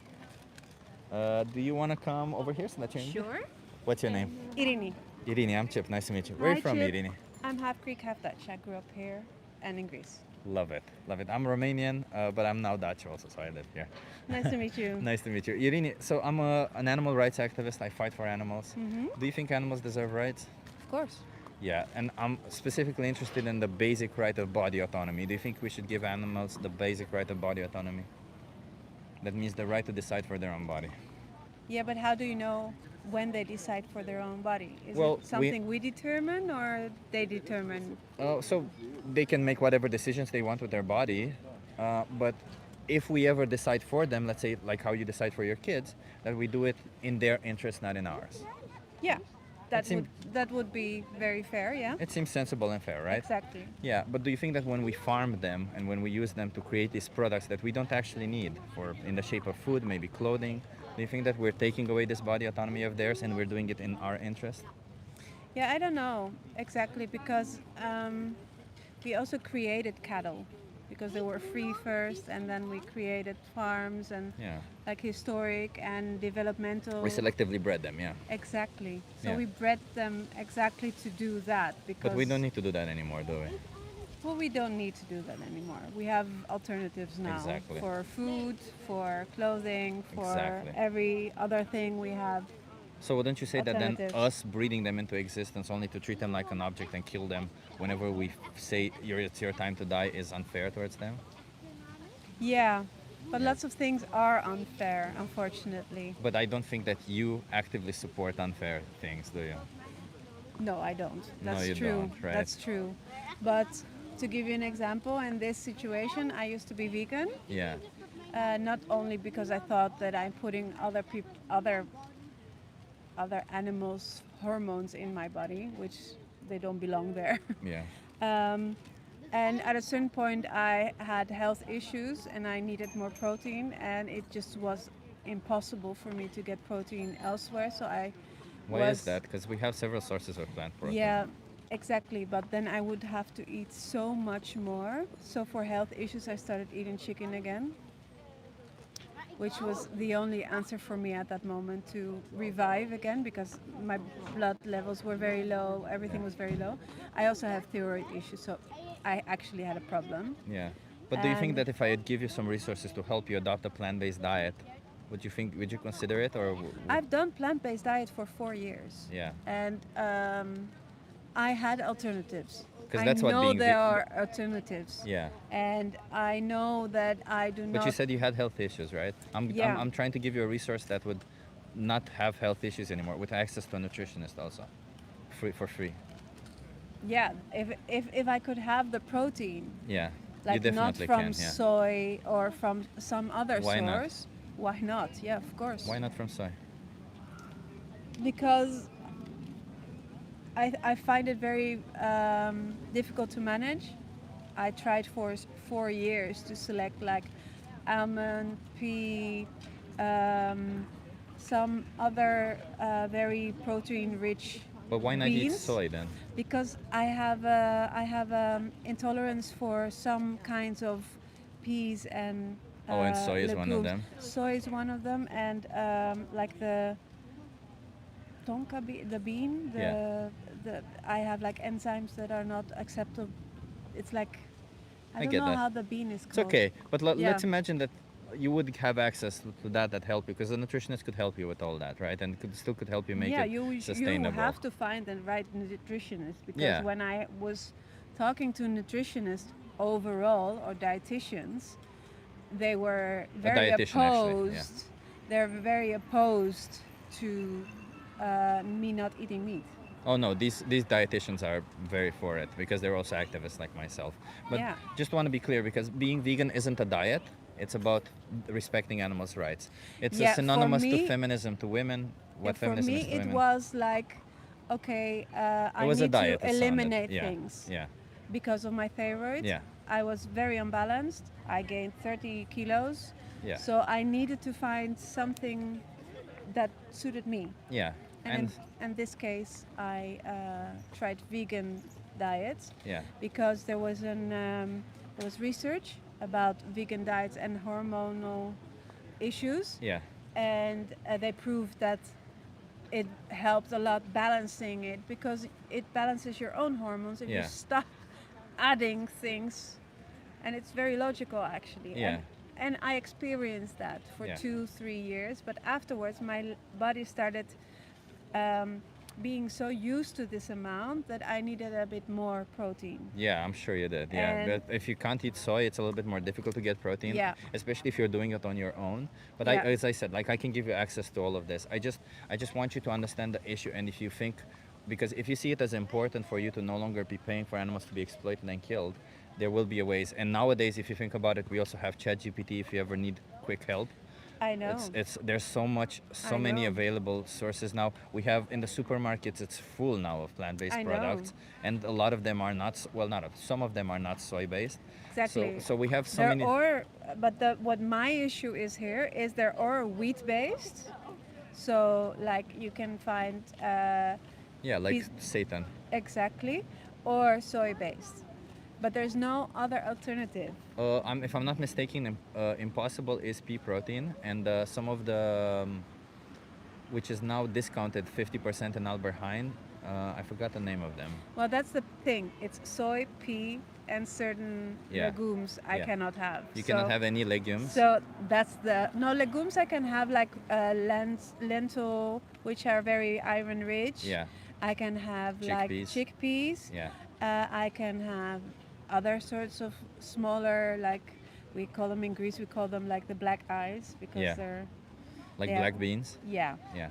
Do you want to come over here so that you're in? Sure. What's your name? Irini. Irini, I'm Chip. Nice to meet you. Where are you from, Chip. Irini? I'm half Greek, half Dutch. I grew up here and in Greece. Love it. Love it. I'm Romanian, but I'm now Dutch also, so I live here. Nice to meet you. Nice to meet you. Irini, so I'm an animal rights activist. I fight for animals. Mm-hmm. Do you think animals deserve rights? Of course. Yeah, and I'm specifically interested in the basic right of body autonomy. Do you think we should give animals the basic right of body autonomy? That means the right to decide for their own body. Yeah, but how do you know when they decide for their own body? Is Well, it something we determine or they determine? So they can make whatever decisions they want with their body, but if we ever decide for them, let's say like how you decide for your kids, that we do it in their interest, not in ours. Yeah, that would be very fair, yeah? It seems sensible and fair, right? Exactly. Yeah, but do you think that when we farm them and when we use them to create these products that we don't actually need, for in the shape of food, maybe clothing, do you think that we're taking away this body autonomy of theirs and we're doing it in our interest? Yeah, I don't know exactly because we also created cattle because they were free first and then we created farms and like historic and developmental. We selectively bred them, yeah. Exactly. So Yeah. we bred them exactly to do that because. But we don't need to do that anymore, do we? Well, we don't need to do that anymore. We have alternatives now Exactly. for food, for clothing, for Exactly. every other thing we have. So wouldn't you say that then Alternatives. us breeding them into existence only to treat them like an object and kill them whenever we say it's your time to die is unfair towards them? Yeah, but lots of things are unfair, unfortunately. But I don't think that you actively support unfair things, do you? No, I don't. No, That's you true. don't, right? That's true. But to give you an example, in this situation, I used to be vegan. Yeah. Not only because I thought that I'm putting other animals' hormones in my body, which they don't belong there. Yeah. And at a certain point, I had health issues and I needed more protein, and it just was impossible for me to get protein elsewhere. So Why is that? Because we have several sources of plant protein. Yeah, exactly. But then I would have to eat so much more. So for health issues, I started eating chicken again, which was the only answer for me at that moment to revive again because my blood levels were very low, everything was very low. I also have thyroid issues, so I actually had a problem. Yeah. But do you think And- that if I give you some resources to help you adopt a plant-based diet, would you consider it or? I've done plant-based diet for 4 years. Yeah. And I had alternatives. 'Cause that's what I know being there ve- are alternatives. Yeah. And I know that I do not. But you said you had health issues, right? Yeah. I'm trying to give you a resource that would not have health issues anymore, with access to a nutritionist also, for free. Yeah, if I could have the protein, Yeah. like you definitely not from can. Yeah. soy or from some other Why not? source, why not? Yeah, of course. Why not from soy? Because I find it very difficult to manage. I tried for 4 years to select like almond, pea, some other very protein-rich But why not eat beans. soy then? Because I have intolerance for some kinds of peas and Oh, and soy is one of legumes. them? Soy is one of them, and like the tonka the bean. I have like enzymes that are not acceptable. It's like I don't get know that. how the bean is It's called. okay, but Yeah. let's imagine that you would have access to that help you, because the nutritionist could help you with all that, right? And could help you make Yeah, it you sustainable. have to find the right nutritionist, because Yeah. when I was talking to nutritionists overall or dietitians, they were very dietitian, actually, opposed. yeah. They're very opposed to me not eating meat. Oh no, these dietitians are very for it, because they're also activists like myself. But Yeah. just want to be clear, because being vegan isn't a diet. It's about respecting animals' rights. It's Yeah, a for synonymous to me- feminism, to women. What And for feminism me, is to it women. was like, okay, I was a need diet, to it sounded. eliminate Yeah, things yeah. because of my thyroid. Yeah. I was very unbalanced. I gained 30 kilos. Yeah. So I needed to find something that suited me. Yeah. And in this case, I tried vegan diets Yeah. because there was research about vegan diets and hormonal issues. Yeah. And they proved that it helped a lot balancing it, because it balances your own hormones if Yeah. you stop adding things, and it's very logical actually. Yeah. And I experienced that for Yeah. 2-3 years, but afterwards my body started being so used to this amount that I needed a bit more protein. Yeah, I'm sure you did. Yeah, And- but if you can't eat soy, it's a little bit more difficult to get protein. Yeah. Especially if you're doing it on your own. But Yeah. as I said, like I can give you access to all of this. I just want you to understand the issue, and if you think, because if you see it as important for you to no longer be paying for animals to be exploited and killed, there will be a ways. And nowadays, if you think about it, we also have ChatGPT if you ever need quick help. I know. There's so many know. available sources now. We have in the supermarkets, it's full now of plant-based I know. products, and a lot of them are not. Some of them are not soy-based. Exactly. So we have so There many. what my issue is here is there are wheat-based, so like you can find Yeah, like these- Satan. exactly, or soy-based, but there's no other alternative. If I'm not mistaken, Impossible is pea protein, and some of the, which is now discounted 50% in Albert Heijn. I forgot the name of them. Well, that's the thing. It's soy, pea, and certain Yeah. legumes I Yeah. cannot have. You cannot have any legumes. So that's legumes I can have, like lentil, which are very iron rich. Yeah. I can have like Chickpeas. chickpeas. Yeah. I can have other sorts of smaller, like we call them in Greece, we call them like the black eyes, because Yeah. they're Like they are- black beans. Yeah. Yeah.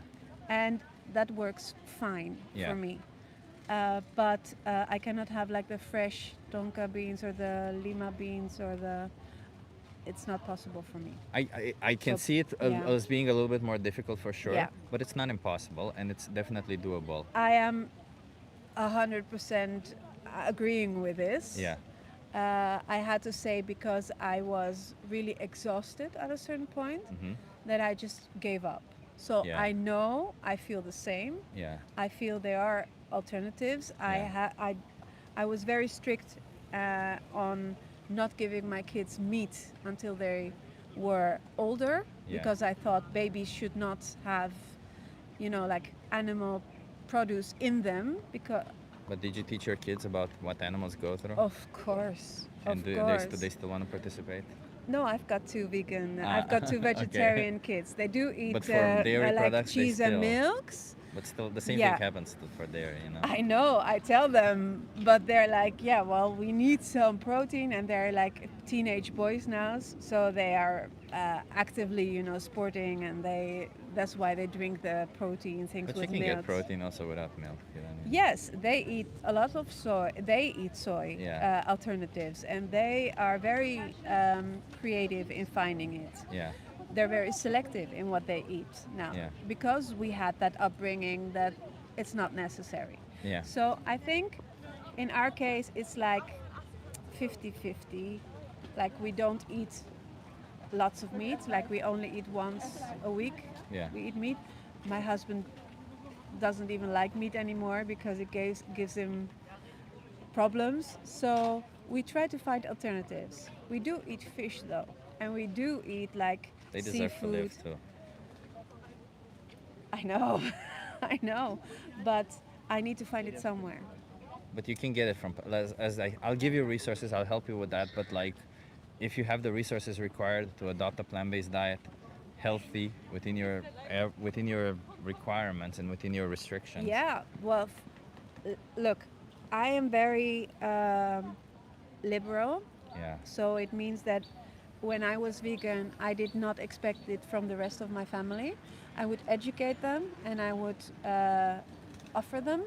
And that works fine Yeah. for me. But I cannot have like the fresh tonka beans or the lima beans or it's not possible for me. I can So, see it yeah. as being a little bit more difficult for sure, Yeah. but it's not impossible, and it's definitely doable. I am 100% agreeing with this. Yeah. I had to say, because I was really exhausted at a certain point, Mhm. that I just gave up. So Yeah. I know I feel the same. Yeah. I feel there are alternatives. I was very strict on not giving my kids meat until they were older, Yeah. because I thought babies should not have, like animal produce in them. Because But did you teach your kids about what animals go through? of course, and of do course. they still want to participate? No, I've got 2 vegan. Ah, I've got 2 okay. vegetarian kids. They do eat But for dairy like products, they cheese and still- milks. But still, the same Yeah. thing happens for dairy, I know, I tell them, but they're like, yeah, well, we need some protein, and they're like teenage boys now, so they are actively, sporting, and that's why they drink the protein things But you with can milk. get protein also without milk. You know? Yes, they eat a lot of soy. They eat soy Yeah. alternatives, and they are very creative in finding it. Yeah. They're very selective in what they eat now, Yeah. because we had that upbringing that it's not necessary. Yeah. So I think in our case it's like 50-50. Like we don't eat lots of meat, like we only eat once a week. Yeah. We eat meat. My husband doesn't even like meat anymore because it gives him problems. So we try to find alternatives. We do eat fish though, and we do eat like They deserve to seafood. live too. I know, I know, but I need to find it somewhere. But you can get it from I'll give you resources. I'll help you with that. But like, if you have the resources required to adopt a plant-based diet, healthy within your requirements and within your restrictions. Yeah, well, look, I am very liberal. Yeah. So it means that when I was vegan, I did not expect it from the rest of my family. I would educate them and I would offer them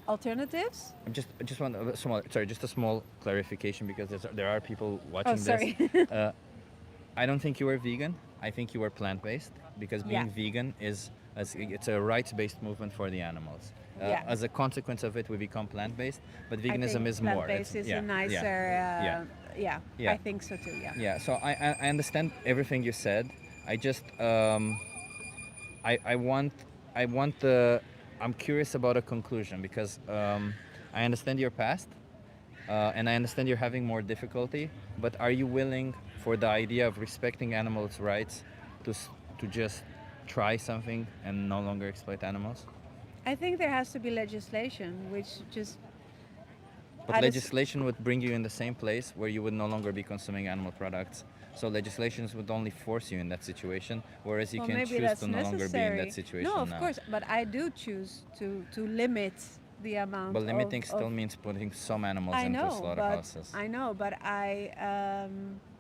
alternatives. I just want just a small clarification because there are people watching sorry. this. I don't think you were vegan. I think you were plant-based because being Yeah. vegan it's a rights-based movement for the animals. Yeah. As a consequence of it, we become plant-based, but I veganism think is more. plant-based is a nicer. Yeah. I think so too. Yeah. Yeah. So I understand everything you said. I just I'm curious about a conclusion because I understand your past and I understand you're having more difficulty. But are you willing for the idea of respecting animals' rights to just try something and no longer exploit animals? I think there has to be legislation which just. But legislation would bring you in the same place where you would no longer be consuming animal products. So legislations would only force you in that situation, whereas you Well, can maybe choose that's to no longer be in necessary. that situation No, of now. course, but I do choose to limit the amount. But limiting of, still means putting some animals I into know, slaughterhouses. but I know, but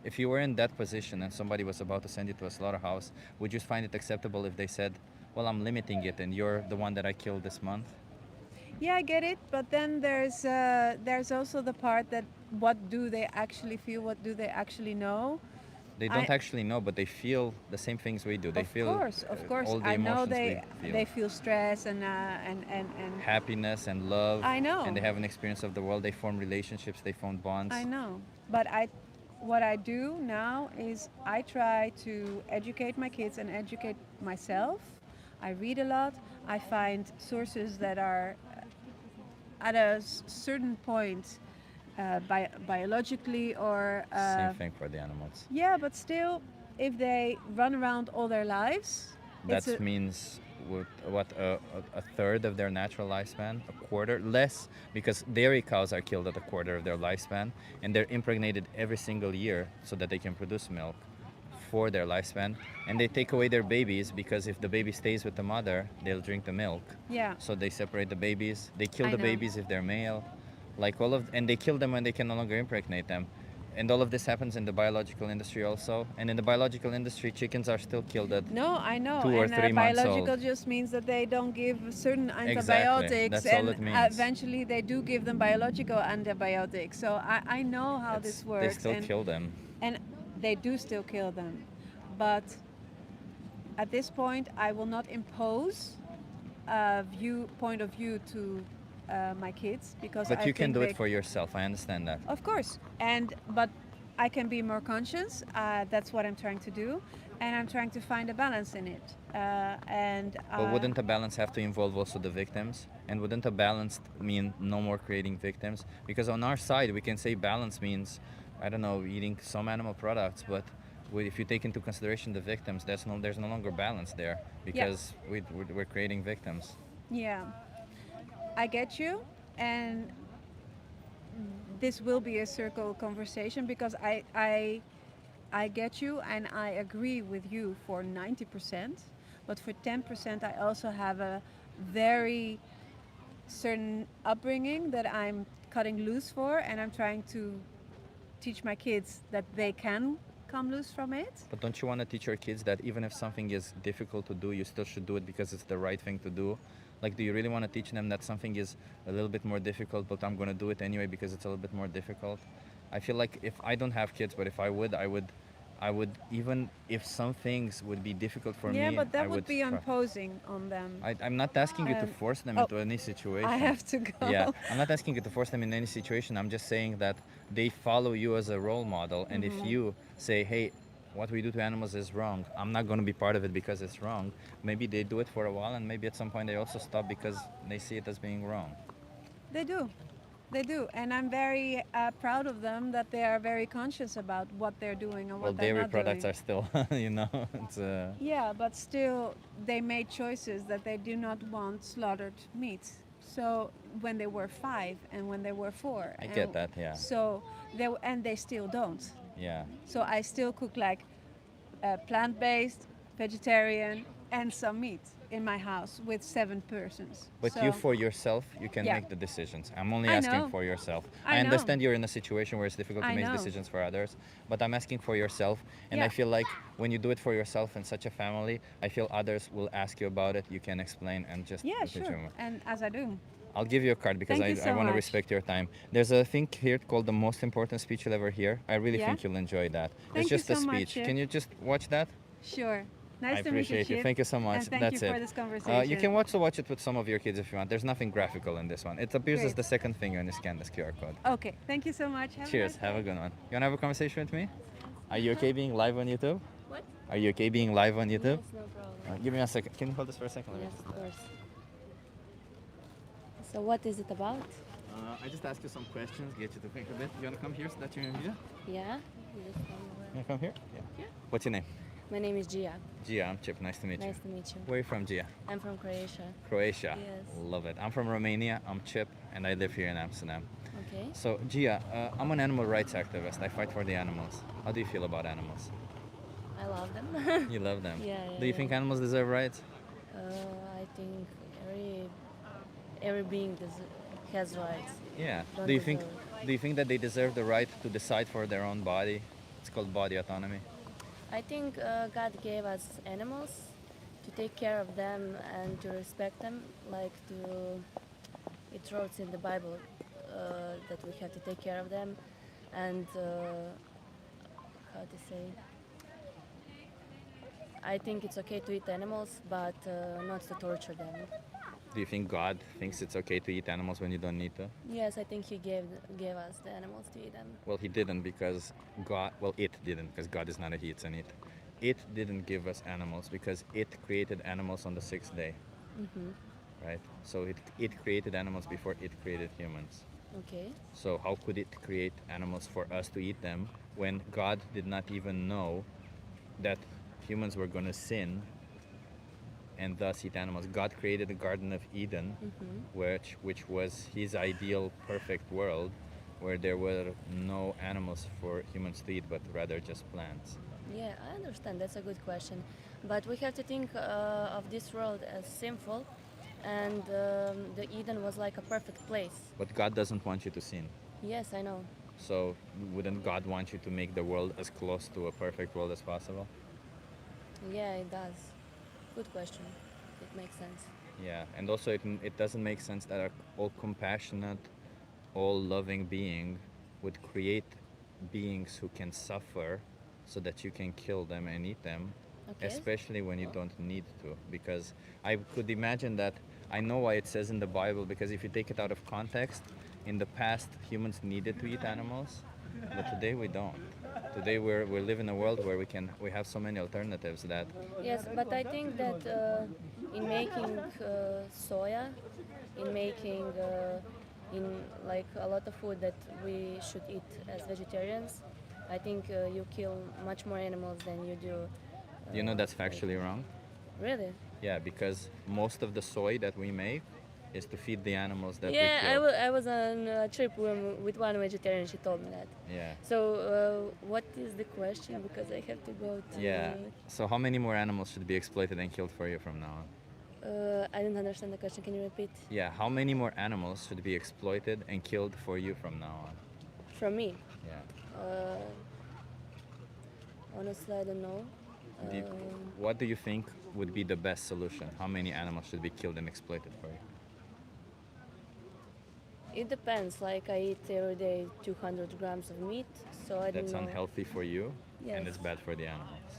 If you were in that position and somebody was about to send you to a slaughterhouse, would you find it acceptable if they said, well, I'm limiting it and you're the one that I killed this month? Yeah, I get it, but then there's also the part that what do they actually feel? What do they actually know? They don't actually know, but they feel the same things we do. They feel of course. all the I know emotions we feel. they feel stress and Happiness and love. I know. And they have an experience of the world. They form relationships. They form bonds. I know, but what I do now is I try to educate my kids and educate myself. I read a lot. I find sources that are at a certain point biologically or Same thing for the animals. yeah, but still, if they run around all their lives, That means a third of their natural lifespan, a quarter, less, because dairy cows are killed at a quarter of their lifespan, and they're impregnated every single year so that they can produce milk for their lifespan, and they take away their babies because if the baby stays with the mother, they'll drink the milk. Yeah. So they separate the babies. They kill I the know. babies if they're male, and they kill them when they can no longer impregnate them. And all of this happens in the biological industry also. And in the biological industry, chickens are still killed at No, I know. 2 or and 3 months biological old. just means that they don't give certain Exactly. antibiotics, That's and all it means. eventually they do give them biological antibiotics. So I know how this works. They still and, kill them. and they do still kill them, but at this point, I will not impose a point of view to my kids because But I you can think do they it for yourself. I understand that. Of course, but I can be more conscious. That's what I'm trying to do, and I'm trying to find a balance in it. But wouldn't a balance have to involve also the victims? And wouldn't a balance mean no more creating victims? Because on our side, we can say balance means, I don't know, eating some animal products, but if you take into consideration the victims, there's no longer balance there because we're creating victims. Yeah, I get you, and this will be a circle conversation because I get you and I agree with you for 90%, but for 10% I also have a very certain upbringing that I'm cutting loose for, and I'm trying to teach my kids that they can come loose from it. But don't you want to teach your kids that even if something is difficult to do, you still should do it because it's the right thing to do? Like, do you really want to teach them that something is a little bit more difficult, but I'm going to do it anyway because it's a little bit more difficult? I feel like if I don't have kids, but if I would, even if some things would be difficult for me, Yeah, but that I would be try. imposing on them. I'm not asking you to force them into any situation. I have to go. Yeah, I'm not asking you to force them in any situation. I'm just saying that they follow you as a role model, and if you say, hey, what we do to animals is wrong. I'm not going to be part of it because it's wrong. Maybe they do it for a while, and maybe at some point they also stop because they see it as being wrong. They do. They do. And I'm very proud of them that they are very conscious about what they're doing and Well, what they're dairy not products doing. are still, it's Yeah, but still, they made choices that they do not want slaughtered meat. So when they were 5 and when they were 4. I get that, yeah. So they still don't. Yeah. So I still cook like plant-based, vegetarian, and some meat in my house with 7 persons. But So- you, for yourself, you can Yeah. make the decisions. I'm only I asking know. for yourself. I I know. understand you're in a situation where it's difficult to I make know. decisions for others, but I'm asking for yourself. And I Yeah. feel like when you do it for yourself in such a family, I feel others will ask you about it. You can explain and just Yeah, put it sure. your- And as I do. I'll give you a card because Thank you I so want to much. respect your time. There's a thing here called the most important speech you'll ever hear. I really Yeah? think you'll enjoy that. Thank It's you just a so much, speech. Chip. Can you just watch that? Sure. Nice I to meet appreciate you, you. Chip. Thank you so much. And thank That's you it. for this conversation. You can also watch it with some of your kids if you want. There's nothing graphical in this one. It appears as Great. the second finger when you scan this QR code. Okay. Thank you so much. Have a Cheers. nice Have day. a good one. You want to have a conversation with me? Are you okay being live on YouTube? What? Are you okay being live on YouTube? Yes, no problem. Give me a second. Can you hold this for a second? Let me Yes, just- of course. So what is it about? I just ask you some questions, get you to think a bit. You want to come here so that you're in view? Yeah? You just tell me where. You come here? Yeah. What's your name? My name is Gia. Gia, I'm Chip. Nice to meet you. Nice to meet you. Where are you from, Gia? I'm from Croatia. Croatia. Yes. Love it. I'm from Romania. I'm Chip, and I live here in Amsterdam. Okay. So, Gia, I'm an animal rights activist. I fight for the animals. How do you feel about animals? I love them. You love them. Yeah, Do you yeah. think animals deserve rights? I think every being has rights. Yeah. Don't Do you think deserve. do you think that they deserve the right to decide for their own body? It's called body autonomy. I think God gave us animals to take care of them and to respect them. It wrote in the Bible that we have to take care of them and how to say. I think it's okay to eat animals, but not to torture them. Do you think God thinks it's okay to eat animals when you don't need to? Yes, I think He gave us the animals to eat them. Well, he didn't because it didn't because God is not a he, it's an it. It didn't give us animals because it created animals on the 6th day, Mm-hmm. right? So it created animals before it created humans. Okay. So how could it create animals for us to eat them when God did not even know that humans were going to sin and thus eat animals? God created the Garden of Eden, Mm-hmm. which was his ideal perfect world where there were no animals for humans to eat but rather just plants. Yeah, I understand. That's a good question. But we have to think of this world as sinful, and the Eden was like a perfect place. But God doesn't want you to sin. Yes, I know. So wouldn't God want you to make the world as close to a perfect world as possible? Yeah, it does. Good question. It makes sense. Yeah, and also it doesn't make sense that all compassionate, all loving being would create beings who can suffer so that you can kill them and eat them, Okay. especially when you don't need to. Because I could imagine that, I know why it says in the Bible, because if you take it out of context, in the past humans needed to eat animals, but today we don't. Today we live in a world where we have so many alternatives that Yes, but I think that in making soya, in making in like a lot of food that we should eat as vegetarians, I think you kill much more animals than you do. you know that's factually wrong. Really? Yeah, because most of the soy that we make is to feed the animals that we Yeah, kill. I was on a trip with one vegetarian. She told me that. Yeah. So what is the question? Because I have to go to. Yeah. So how many more animals should be exploited and killed for you from now on? I didn't understand the question. Can you repeat? Yeah. How many more animals should be exploited and killed for you from now on? From me? Yeah. Honestly, I don't know. What do you think would be the best solution? How many animals should be killed and exploited for you? It depends. Like I eat every day 200 grams of meat, so I don't That's know. unhealthy for you, and Yes. it's bad for the animals.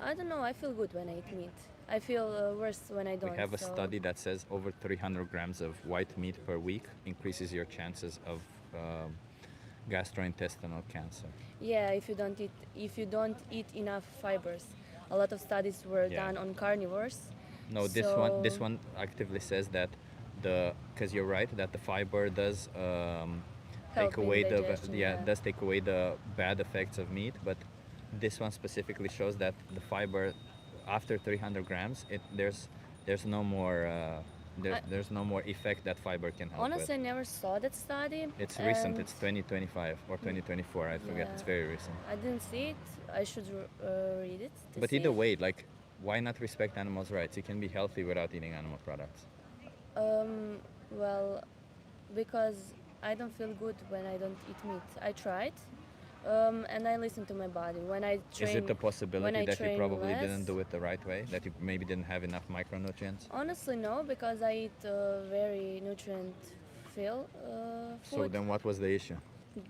I don't know. I feel good when I eat meat. I feel worse when I don't. We have a so- study that says over 300 grams of white meat per week increases your chances of Gastrointestinal cancer. Yeah, if you don't eat enough fibers. A lot of studies were done on carnivores. No, this one actively says that because you're right that the fiber does take Help in away digestion, does take away the bad effects of meat, but this one specifically shows that the fiber after 300 grams there's no more there's no more effect that fiber can help Honestly, I with. never saw that study. It's recent. and It's 2025 or 2024. I forget. It's Yeah. very recent. I didn't see it. I should read it. To But see either it. way, like, why not respect animals' rights? You can be healthy without eating animal products. Well, because I don't feel good when I don't eat meat. I tried, and I listen to my body. When I train, Is it the when possibility I that you train probably less, didn't do it the right way? That you maybe didn't have enough micronutrients? Honestly, no, because I eat very nutrient-filled So food. then what was the issue?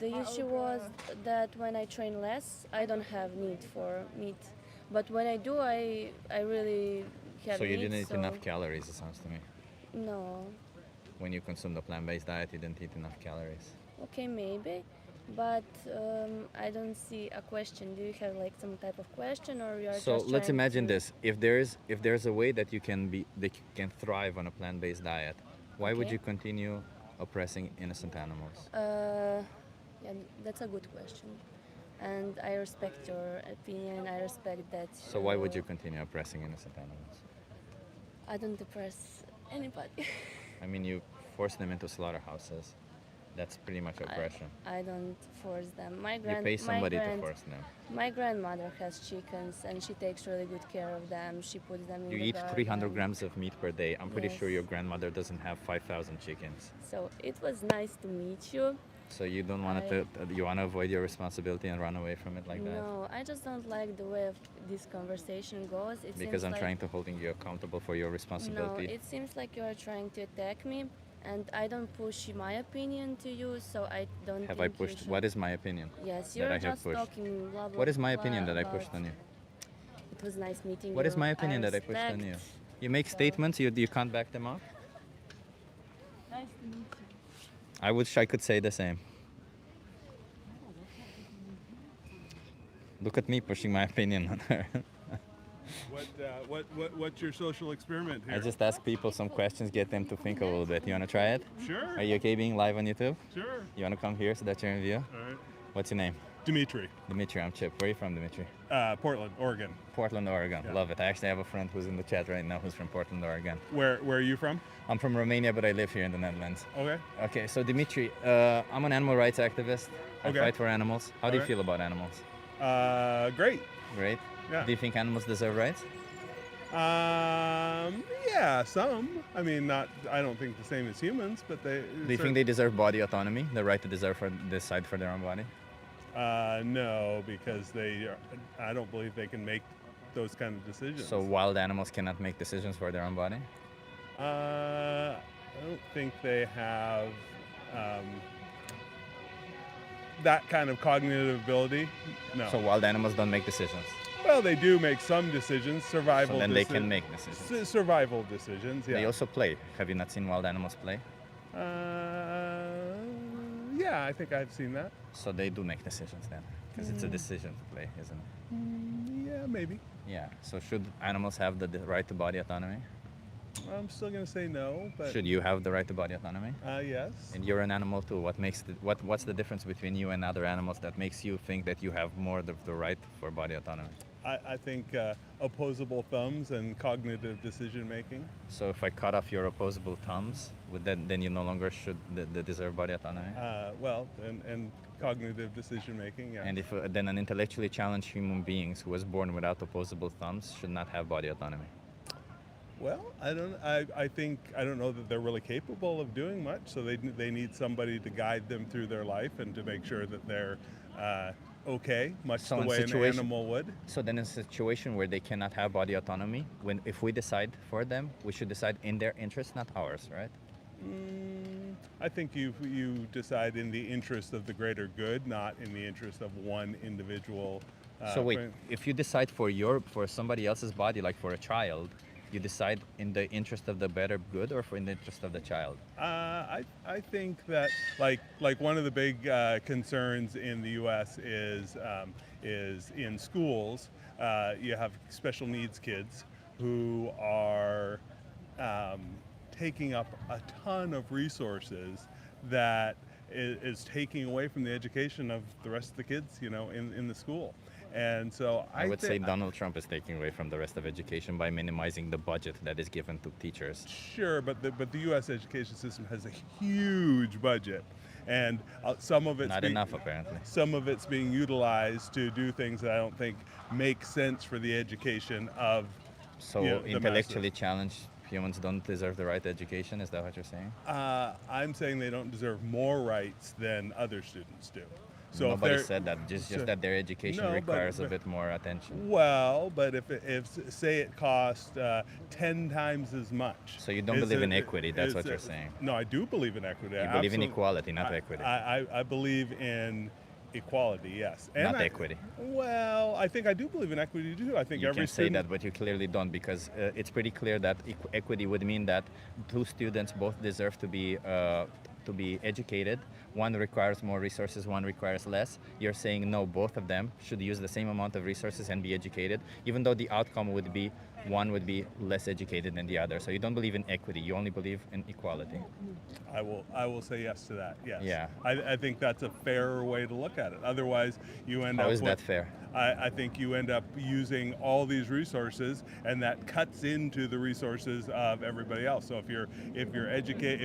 The issue was that when I train less, I don't have need for meat. But when I do, I really have So you need. didn't eat so enough calories, it sounds to me. No. When you consumed the plant-based diet, you didn't eat enough calories. Okay, maybe. But I don't see a question. Do you have like some type of question, or you are So just let's trying imagine to... this: if there's a way that you can thrive on a plant-based diet, why would Okay. you continue oppressing innocent animals? Yeah, that's a good question, and I respect your opinion. I respect that. So why would you continue oppressing innocent animals? I don't oppress anybody. I mean, you force them into slaughterhouses. That's pretty much oppression. I don't force them. You pay somebody to force them. My grandmother has chickens, and she takes really good care of them. She puts them in You the eat 300 garden. grams of meat per day. I'm pretty sure Yes. your grandmother doesn't have 5,000 chickens. So it was nice to meet you. So you don't want you want to avoid your responsibility and run away from it like that? No, I just don't like the way of this conversation goes. It Because seems I'm like, trying to holding you accountable for your No, responsibility. it seems like you are trying to attack me, and I don't push my opinion to you, so I don't. Have I think you pushed? should- What is my opinion? Yes, that you're I have just pushed? talking blah blah. What is my blah opinion that I about- pushed on you? It was nice meeting you. What is my opinion that I pushed on you? respect. You make statements, you can't back them up? Nice to meet you. I wish I could say the same. Look at me pushing my opinion on her. What's your social experiment here? I just ask people some questions, get them to think a little bit. You want to try it? Sure. Are you okay being live on YouTube? Sure. You want to come here so that you're in view? All right. What's your name? Dmitri. Dmitri, I'm Chip. Where are you from, Dmitri? Portland, Oregon. Portland, Oregon. Yeah. Love it. I actually have a friend who's in the chat right now who's from Portland, Oregon. Where are you from? I'm from Romania, but I live here in the Netherlands. Okay. Okay, so Dmitri, I'm an animal rights activist. I Okay. fight for animals. How do you Alright. feel about animals? Great. Great. Yeah. Do you think animals deserve rights? Yeah, some. I mean, not. I don't think the same as humans, but they. Do you think they deserve body autonomy, the right to decide for their own body? No, because I don't believe they can make those kind of decisions. So wild animals cannot make decisions for their own body? I don't think they have that kind of cognitive ability. No. So wild animals don't make decisions? Well, they do make some decisions, survival. So then they can make decisions. Survival decisions. Yeah. They also play. Have you not seen wild animals play? Yeah, I think I've seen that. So they do make decisions then, because it's a decision to play, isn't it? Yeah, maybe. Yeah. So should animals have the right to body autonomy? I'm still gonna say no, but Should you have the right to body autonomy? yes. And you're an animal too. What's the difference between you and other animals that makes you think that you have more the right for body autonomy? I think opposable thumbs and cognitive decision making. So if I cut off your opposable thumbs, then you no longer should deserve body autonomy? Well, and cognitive decision making. Yeah. And if then an intellectually challenged human being who was born without opposable thumbs should not have body autonomy? Well, I think I don't know that they're really capable of doing much. So they need somebody to guide them through their life and to make sure that they're okay, much So the in way an situation- animal would. So then in a situation where they cannot have body autonomy, if we decide for them, we should decide in their interest, not ours, right? I think you decide in the interest of the greater good, not in the interest of one individual. So wait, friend. if you decide for somebody else's body, like for a child, you decide in the interest of the better good or in the interest of the child? I think that like one of the big concerns in the U.S. is in schools you have special needs kids who are taking up a ton of resources that is taking away from the education of the rest of the kids, in the school. And so I would say Donald Trump is taking away from the rest of education by minimizing the budget that is given to teachers. Sure, but the U.S. education system has a huge budget, and some of it's not enough apparently. Some of it's being utilized to do things that I don't think make sense for the education of. So intellectually challenged humans don't deserve the right to education. Is that what you're saying? I'm saying they don't deserve more rights than other students do. So nobody said that. Just that their education requires a bit more attention. Well, but if say it cost 10 times as much. So you don't believe in equity? That's what you're saying. No, I do believe in equity. You believe in equality, not equity. I believe in equality, yes. And not equity. Well, I think I do believe in equity too. I think you every can say that, but you clearly don't, because it's pretty clear that equity would mean that two students both deserve to be educated. One requires more resources, one requires less. You're saying no, both of them should use the same amount of resources and be educated, even though the outcome would be one would be less educated than the other. So you don't believe in equity, you only believe in equality. I will say yes to that, yes. Yeah. I think that's a fairer way to look at it. Otherwise, you end up How is that fair? I think you end up using all these resources, and that cuts into the resources of everybody else. So if you're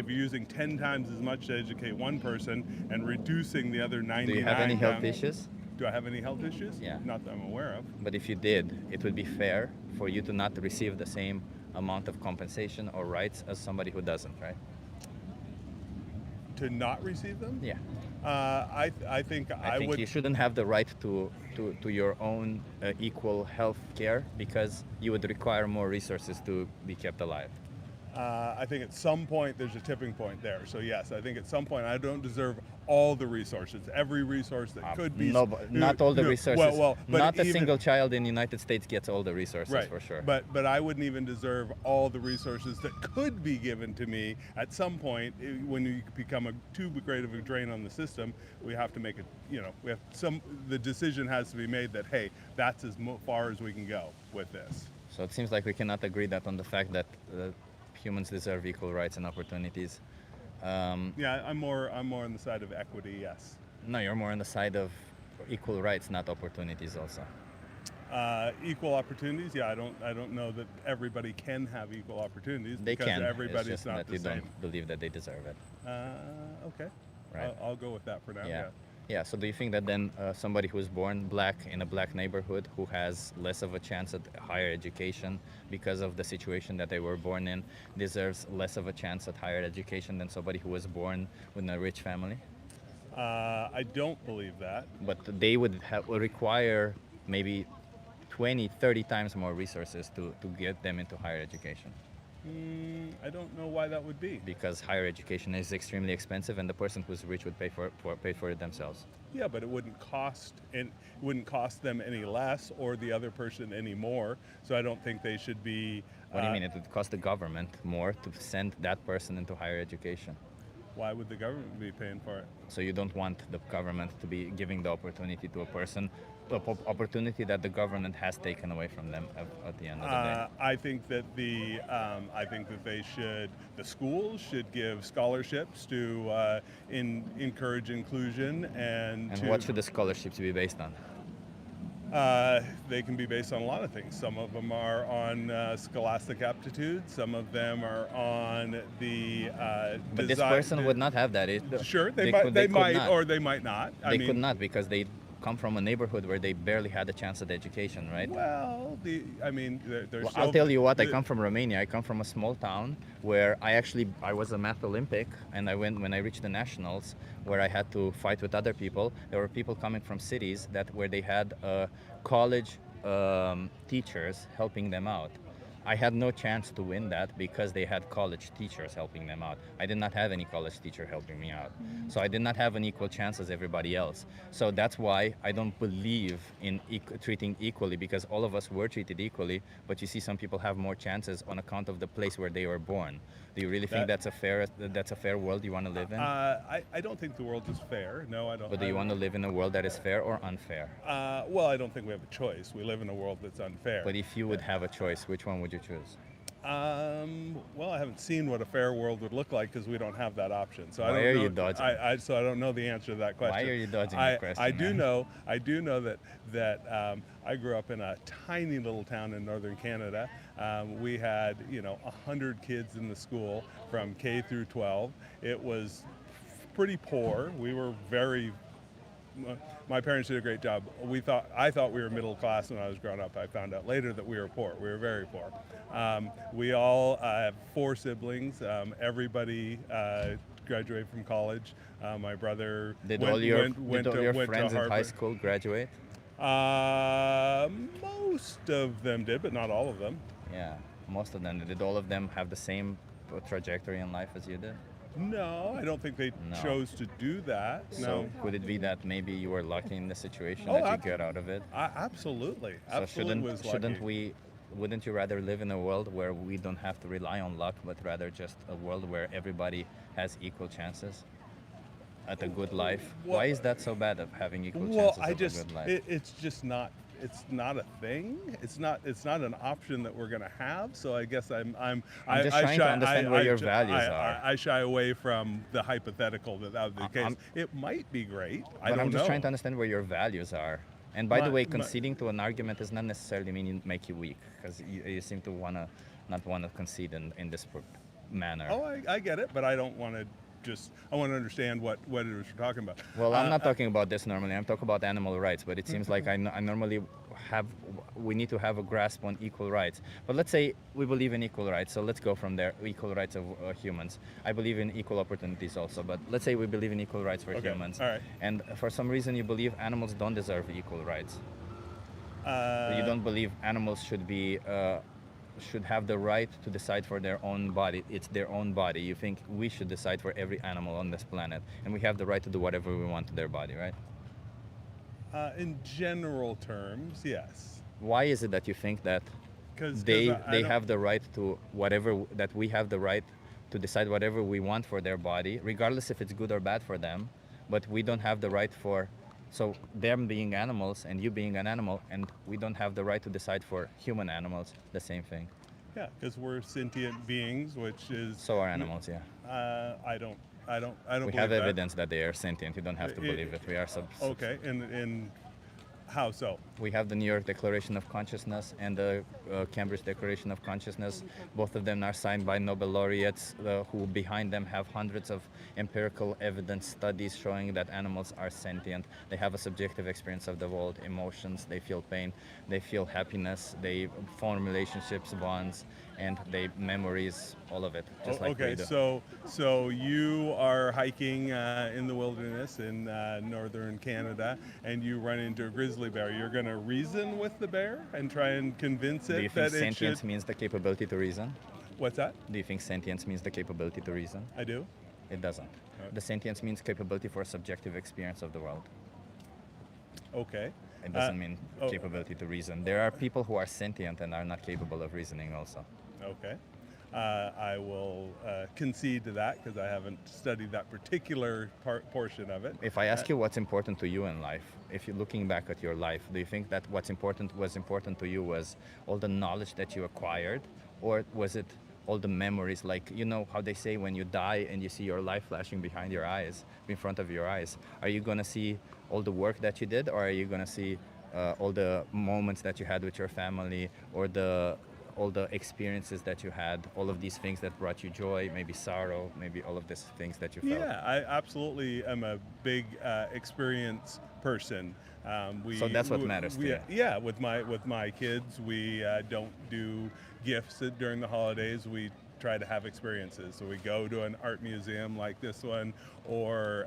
using 10 times as much to educate one person and reducing the other 99. Do you have any health issues? Do I have any health issues? Yeah. Not that I'm aware of. But if you did, it would be fair for you to not receive the same amount of compensation or rights as somebody who doesn't, right? To not receive them? Yeah. I think you shouldn't have the right to your own equal health care because you would require more resources to be kept alive. I think at some point there's a tipping point there. So yes, I think at some point I don't deserve all the resources, every resource that could be. No, not all the resources. Well, not a single child in the United States gets all the resources, right, for sure. But I wouldn't even deserve all the resources that could be given to me at some point. When you become too great of a drain on the system, we have to make it. The decision has to be made that hey, that's as far as we can go with this. So it seems like we cannot agree that on the fact that humans deserve equal rights and opportunities. Yeah, I'm more on the side of equity. Yes. No, you're more on the side of equal rights, not opportunities. Also. Equal opportunities. Yeah, I don't know that everybody can have equal opportunities. They because can. Everybody's it's just not that the you same. don't believe that they deserve it. Okay. Right. I'll go with that for now. Yeah. Yeah, so do you think that then somebody who's born black in a black neighborhood who has less of a chance at higher education because of the situation that they were born in deserves less of a chance at higher education than somebody who was born in a rich family? I don't believe that. But they would require maybe 20, 30 times more resources to get them into higher education. I don't know why that would be. Because higher education is extremely expensive, and the person who's rich would pay for it themselves. Yeah, but it wouldn't cost them any less, or the other person any more. So I don't think they should be. What do you mean? It would cost the government more to send that person into higher education. Why would the government be paying for it? So you don't want the government to be giving the opportunity to a person, the opportunity that the government has taken away from them at the end of the day. I think that the schools should give scholarships to encourage inclusion and. And what should the scholarships be based on? They can be based on a lot of things. Some of them are on scholastic aptitude. Some of them are on the. But this person would not have that. Sure, they might not. or they might not. They could not because they come from a neighborhood where they barely had a chance at education, right? Well, I'll tell you what. I come from Romania. I come from a small town where I was a math Olympic, and when I reached the nationals, where I had to fight with other people. There were people coming from cities where they had college teachers helping them out. I had no chance to win that because they had college teachers helping them out. I did not have any college teacher helping me out. So I did not have an equal chance as everybody else. So that's why I don't believe in treating equally, because all of us were treated equally, but you see some people have more chances on account of the place where they were born. Do you really think that's a fair world you want to live in? I don't think the world is fair. No, I don't. But do you want to live in a world that is fair or unfair? Well, I don't think we have a choice. We live in a world that's unfair. But if you would have a choice, which one would you choose? Well, I haven't seen what a fair world would look like because we don't have that option. So Why I don't are know, you dodging? So I don't know the answer to that question. Why are you dodging the question? I do know that I grew up in a tiny little town in northern Canada. We had 100 kids in the school from K through 12. It was pretty poor. We were very. My parents did a great job. I thought we were middle class when I was growing up. I found out later that we were poor. We were very poor. We all have 4 siblings. Everybody graduated from college. My brother Did went, all your went to friends in high Harvard. school graduate? Most of them did, but not all of them. Yeah, most of them. Did all of them have the same trajectory in life as you did? No, I don't think they chose to do that. So No. could it be that maybe you were lucky in the situation Oh, that you get out of it? Absolutely. So Absolutely was lucky. wouldn't you rather live in a world where we don't have to rely on luck, but rather just a world where everybody has equal chances at a good life? Why is that so bad of having equal chances of a good life? It's just not. It's not a thing. It's not an option that we're going to have. So I guess I'm just trying to understand where your values are. I shy away from the hypothetical that would be the case. It might be great. I don't know. I'm just trying to understand where your values are. And by the way, conceding to an argument does not necessarily mean you make you weak, because you seem to not want to concede in this manner. Oh, I get it, but I don't want to. I want to understand what it is you're talking about. Well, I'm not talking about this normally. I'm talking about animal rights, but it seems like I normally we need to have a grasp on equal rights. But let's say we believe in equal rights, so let's go from there. Equal rights of humans. I believe in equal opportunities also, but let's say we believe in equal rights for humans. All right. And for some reason you believe animals don't deserve equal rights. You don't believe animals should have the right to decide for their own body. It's their own body. You think we should decide for every animal on this planet, and we have the right to do whatever we want to their body, right? In general terms, yes. Why is it that you think that they have the right to that we have the right to decide whatever we want for their body, regardless if it's good or bad for them, but we don't have the right so them being animals and you being an animal, and we don't have the right to decide for human animals, the same thing. Yeah, because we're sentient beings, which is. So are animals, yeah. I don't. We have evidence that they are sentient. You don't have to believe it. We are Okay, and how so? We have the New York Declaration of Consciousness and the Cambridge Declaration of Consciousness. Both of them are signed by Nobel laureates who behind them have hundreds of empirical evidence studies showing that animals are sentient. They have a subjective experience of the world, emotions, they feel pain, they feel happiness, they form relationships, bonds, and they memories, all of it, just like we do. So you are hiking in the wilderness in northern Canada, and you run into a grizzly bear. You're going to reason with the bear and try and convince it Do you that think it sentience should. means the capability to reason? What's that? Do you think sentience means the capability to reason? I do. It doesn't. The sentience means capability for a subjective experience of the world. Okay. It doesn't mean capability to reason. There are people who are sentient and are not capable of reasoning also. Okay. I will concede to that because I haven't studied that particular portion of it. If I ask you what's important to you in life, if you're looking back at your life, do you think that was important to you was all the knowledge that you acquired, or was it all the memories? Like, you know how they say when you die and you see your life flashing behind your eyes, in front of your eyes, are you gonna see all the work that you did, or are you gonna see all the moments that you had with your family, or all the experiences that you had, all of these things that brought you joy, maybe sorrow, maybe all of these things that you felt? Yeah, I absolutely am a big experience person. So that's what matters to you. Yeah, with my kids, we don't do gifts during the holidays. We try to have experiences. So we go to an art museum like this one, or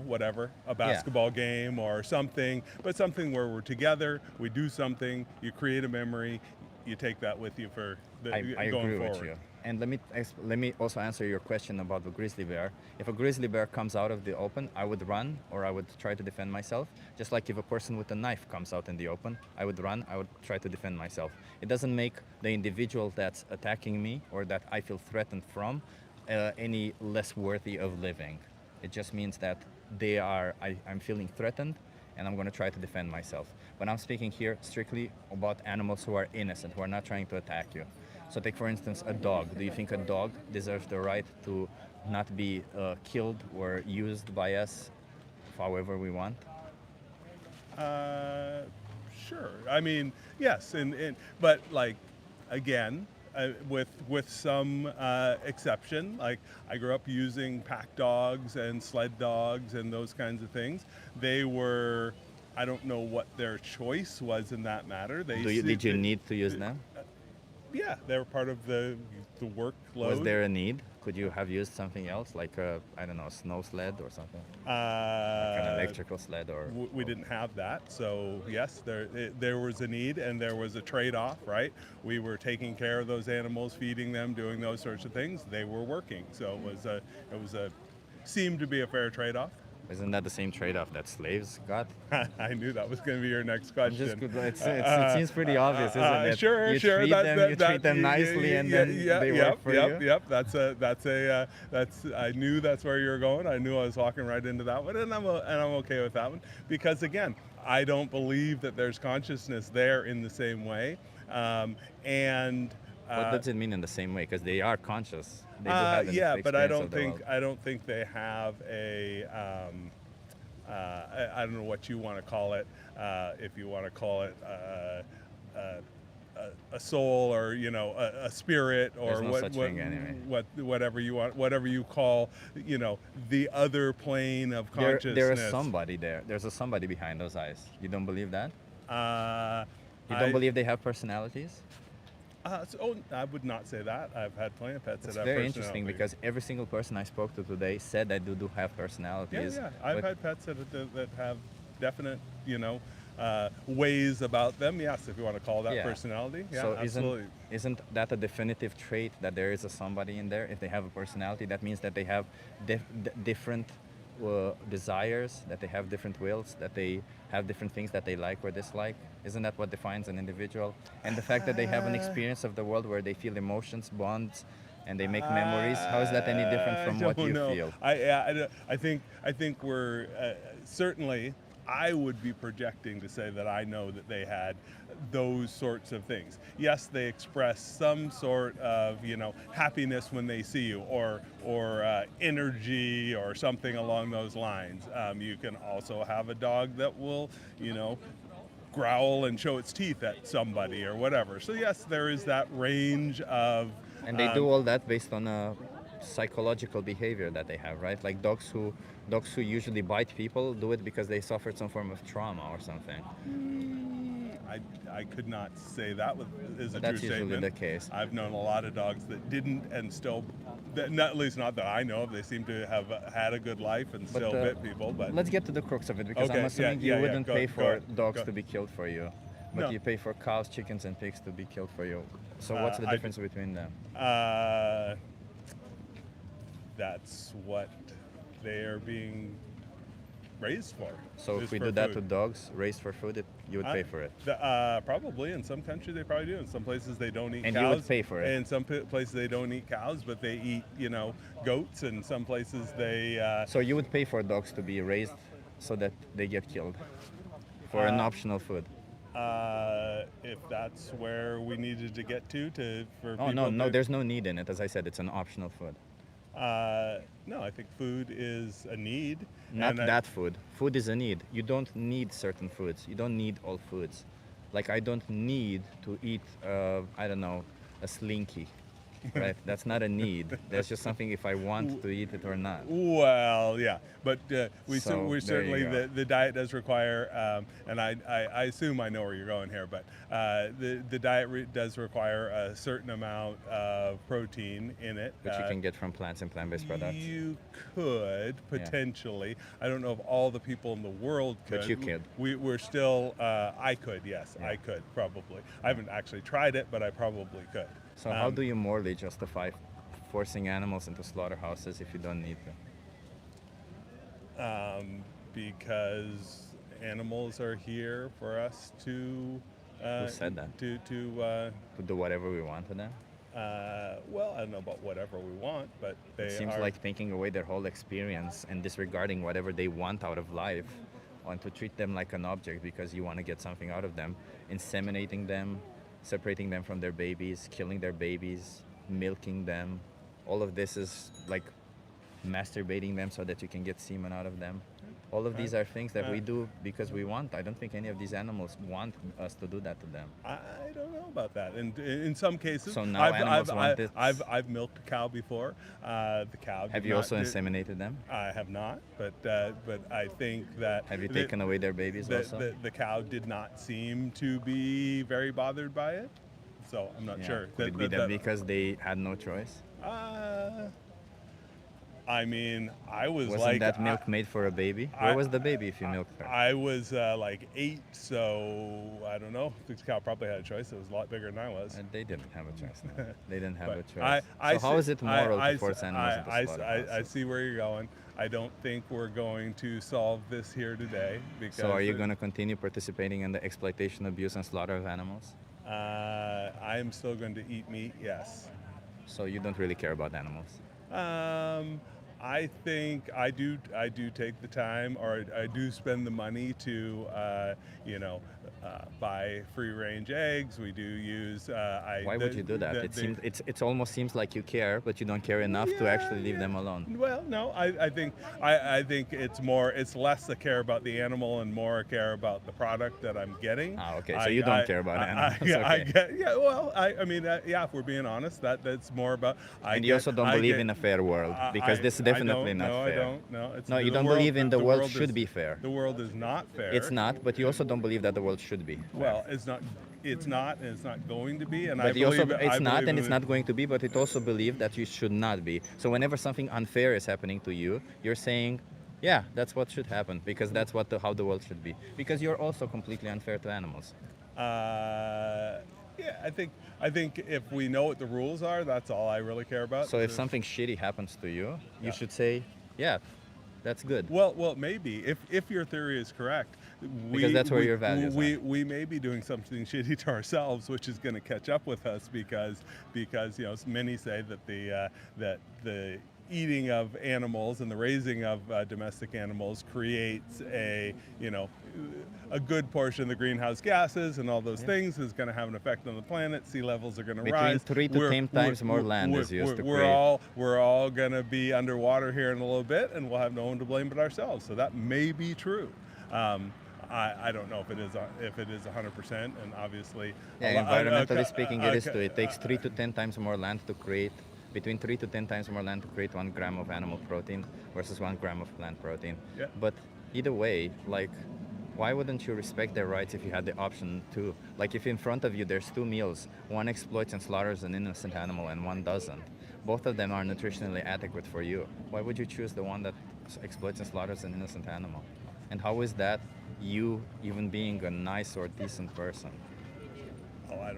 whatever, a basketball game or something, but something where we're together, we do something, you create a memory, you take that with you for I going agree forward. with you. And let me also answer your question about the grizzly bear. If a grizzly bear comes out of the open, I would run or I would try to defend myself. Just like if a person with a knife comes out in the open, I would run, I would try to defend myself. It doesn't make the individual that's attacking me or that I feel threatened from any less worthy of living. It just means that I'm feeling threatened and I'm going to try to defend myself. But I'm speaking here strictly about animals who are innocent, who are not trying to attack you. So take, for instance, a dog. Do you think a dog deserves the right to not be killed or used by us however we want? Sure. I mean, yes, but like, again, with some exception. Like, I grew up using pack dogs and sled dogs and those kinds of things. They were, I don't know what their choice was in that matter. Did you need to use them? Yeah, they were part of the workload. Was there a need? Could you have used something else, like a, I don't know, snow sled or something? Like an electrical sled or... We didn't have that, so yes, there was a need and there was a trade-off, right? We were taking care of those animals, feeding them, doing those sorts of things. They were working, so it seemed to be a fair trade-off. Isn't that the same trade-off that slaves got? I knew that was going to be your next question. It seems pretty obvious, isn't it? Sure. You treat them nicely, and then they work for you. Yep. I knew that's where you were going. I knew I was walking right into that one, and I'm okay with that one because again, I don't believe that there's consciousness there in the same way, and. What does it mean in the same way? Because they are conscious. They do have but I don't think they have a. I don't know what you want to call it. If you want to call it a soul or a spirit or whatever you want, whatever you call the other plane of consciousness. There is somebody there. There's a somebody behind those eyes. You don't believe that? You don't believe they have personalities? I would not say that. I've had plenty of pets that have very personalities. interesting because every single person I spoke to today said that they do have personalities. Yeah. I've had pets that have definite, ways about them. Yes, if you want to call that personality. Yeah, so absolutely. Isn't that a definitive trait that there is a somebody in there? If they have a personality, that means that they have different desires, that they have different wills, that they have different things that they like or dislike. Isn't that what defines an individual? And the fact that they have an experience of the world where they feel emotions, bonds, and they make memories, how is that any different from what you feel? I think we're certainly, I would be projecting to say that I know that they had those sorts of things. Yes, they express some sort of, happiness when they see you or energy or something along those lines. You can also have a dog that will, growl and show its teeth at somebody or whatever. So yes, there is that range of... And they do all that based on a psychological behavior that they have, right? Like dogs who usually bite people do it because they suffered some form of trauma or something. I could not say that is a true statement. That's usually the case. I've known a lot of dogs that didn't and still, at least not that I know of, they seem to have had a good life and still bit people. But let's get to the crux of it because I'm assuming you wouldn't pay for dogs to be killed for you. But you pay for cows, chickens, and pigs to be killed for you. So what's the difference between them? That's what they are being raised for. So if we do that to dogs raised for food, you would pay for it? Probably. In some countries they probably do. In some places they don't eat cows. And you would pay for it? In some places they don't eat cows, but they eat, goats. And some places they... So you would pay for dogs to be raised so that they get killed for an optional food? If that's where we needed to get to for people... No, there's no need in it. As I said, it's an optional food. No, I think food is a need. Not that food. Food is a need. You don't need certain foods. You don't need all foods. Like I don't need to eat, I don't know, a slinky. right? That's not a need. That's just something if I want to eat it or not. Well, yeah, but we So, there you certainly go. the diet does require, and I assume I know where you're going here, but the diet does require a certain amount of protein in it. Which you can get from plants and plant-based products. You could potentially. I don't know if all the people in the world could. But you could. We're still. I could. Yes, I could probably. I haven't actually tried it, but I probably could. So how do you morally justify forcing animals into slaughterhouses if you don't need them? Because animals are here for us to. Who said that? To do whatever we want to them? well, I don't know about whatever we want, but they It seems are. like taking away their whole experience and disregarding whatever they want out of life, and to treat them like an object because you want to get something out of them, inseminating them, separating them from their babies, killing their babies, milking them. All of this is like masturbating them so that you can get semen out of them. All of these are things that we do because we want. I don't think any of these animals want us to do that to them. I don't know about that. And in some cases, So now animals want this. I've milked a cow before. The cow. Have did you not also do- inseminated them? I have not, but I think that. Have you the- taken away their babies the, also? The cow did not seem to be very bothered by it, so I'm not Yeah. sure. Could it be that because they had no choice? I mean, I was Wasn't like. that milk made for a baby? Where was the baby if you milked her? I was like 8, so I don't know. The cow probably had a choice. It was a lot bigger than I was. And they didn't have a choice. No. They didn't have But a choice. So how is it moral to force animals into I slaughterhouses? see where you're going. I don't think we're going to solve this here today because. So are you going to continue participating in the exploitation, abuse, and slaughter of animals? I am still going to eat meat. Yes. So you don't really care about animals? I think I do take the time, or I do spend the money to, buy free-range eggs. We do use. Why would you do that? It almost seems like you care, but you don't care enough to actually leave them alone. Well, no, I think it's less a care about the animal and more a care about the product that I'm getting. Ah, okay. So you don't care about animals. If we're being honest, that's more about. And you also don't believe in a fair world because this is definitely not fair. I don't. No, No, you don't believe in the world should be fair. The world is not fair. It's not, but you also don't believe that the world should be. Well, it's not, and it's not going to be. And But I you also, believe, it's I not, believe and in it's not going to be. But it also believe that you should not be. So whenever something unfair is happening to you, you're saying, yeah, that's what should happen because that's how the world should be. Because you're also completely unfair to animals. Yeah, I think if we know what the rules are, that's all I really care about. So if something shitty happens to you, you should say, yeah, that's good. Well, maybe if your theory is correct, Because that's where your values are. we may be doing something shitty to ourselves, which is going to catch up with us because many say that the eating of animals and the raising of domestic animals creates a good portion of the greenhouse gases and all those things is going to have an effect on the planet. Sea levels are going to rise. Between 3 to 10 times more land is used to create. We're all going to be underwater here in a little bit, and we'll have no one to blame but ourselves. So that may be true. I don't know if it is 100%, and obviously. Environmentally speaking, it is too. It takes 3 to 10 times more land to create. Between 3 to 10 times more land to create 1 gram of animal protein versus 1 gram of plant protein. Yeah. But either way, why wouldn't you respect their rights if you had the option to? Like if in front of you there's 2 meals, one exploits and slaughters an innocent animal and one doesn't. Both of them are nutritionally adequate for you. Why would you choose the one that exploits and slaughters an innocent animal? And how is that you even being a nice or decent person? Oh, I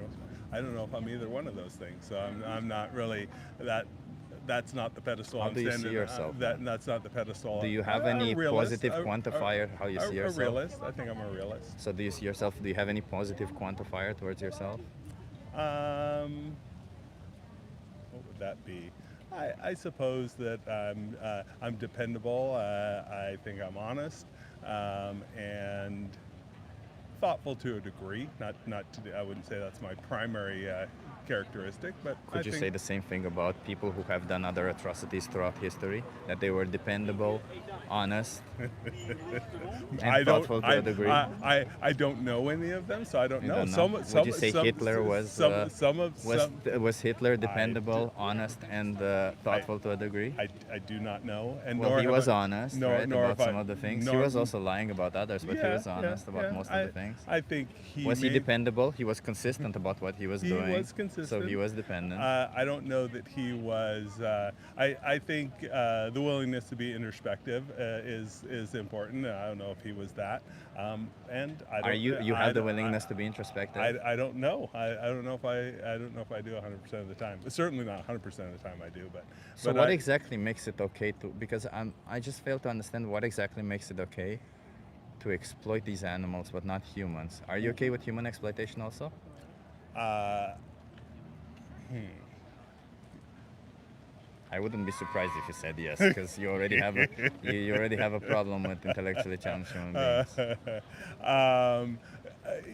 don't know if I'm either one of those things. So I'm not really that. That's not the pedestal How I'm do you standing see yourself? That's not the pedestal. Do you have I'm any a realist, positive quantifier how you see yourself? A realist. I think I'm a realist. So do you see yourself? Do you have any positive quantifier towards yourself? What would that be? I suppose that I'm dependable. I think I'm honest and thoughtful to a degree. Not to, I wouldn't say that's my primary characteristic. But Could you say the same thing about people who have done other atrocities throughout history? That they were dependable, honest, and thoughtful to a degree? I don't know any of them, so I don't You know. don't know? Would you say Hitler was was Hitler dependable, honest, and thoughtful to a degree? I do not know. And well, nor he have was I- honest, nor- right, nor about have some I- of the things. He nor- was also lying about others, but he was honest about most of the things. I think he was he made- dependable? He was consistent about what he was He doing. was consistent. So he was dependent. I don't know that he was. I think the willingness to be introspective is important. I don't know if he was that. And I don't, Are you I have the don't- willingness to be introspective? I don't know. I don't know if I do 100% of the time. Certainly not 100% of the time I do. But So what exactly makes it okay to? Because I just fail to understand what exactly makes it okay to exploit these animals, but not humans. Are you okay with human exploitation also? I wouldn't be surprised if you said yes, because you already have you already have a problem with intellectually challenged human beings.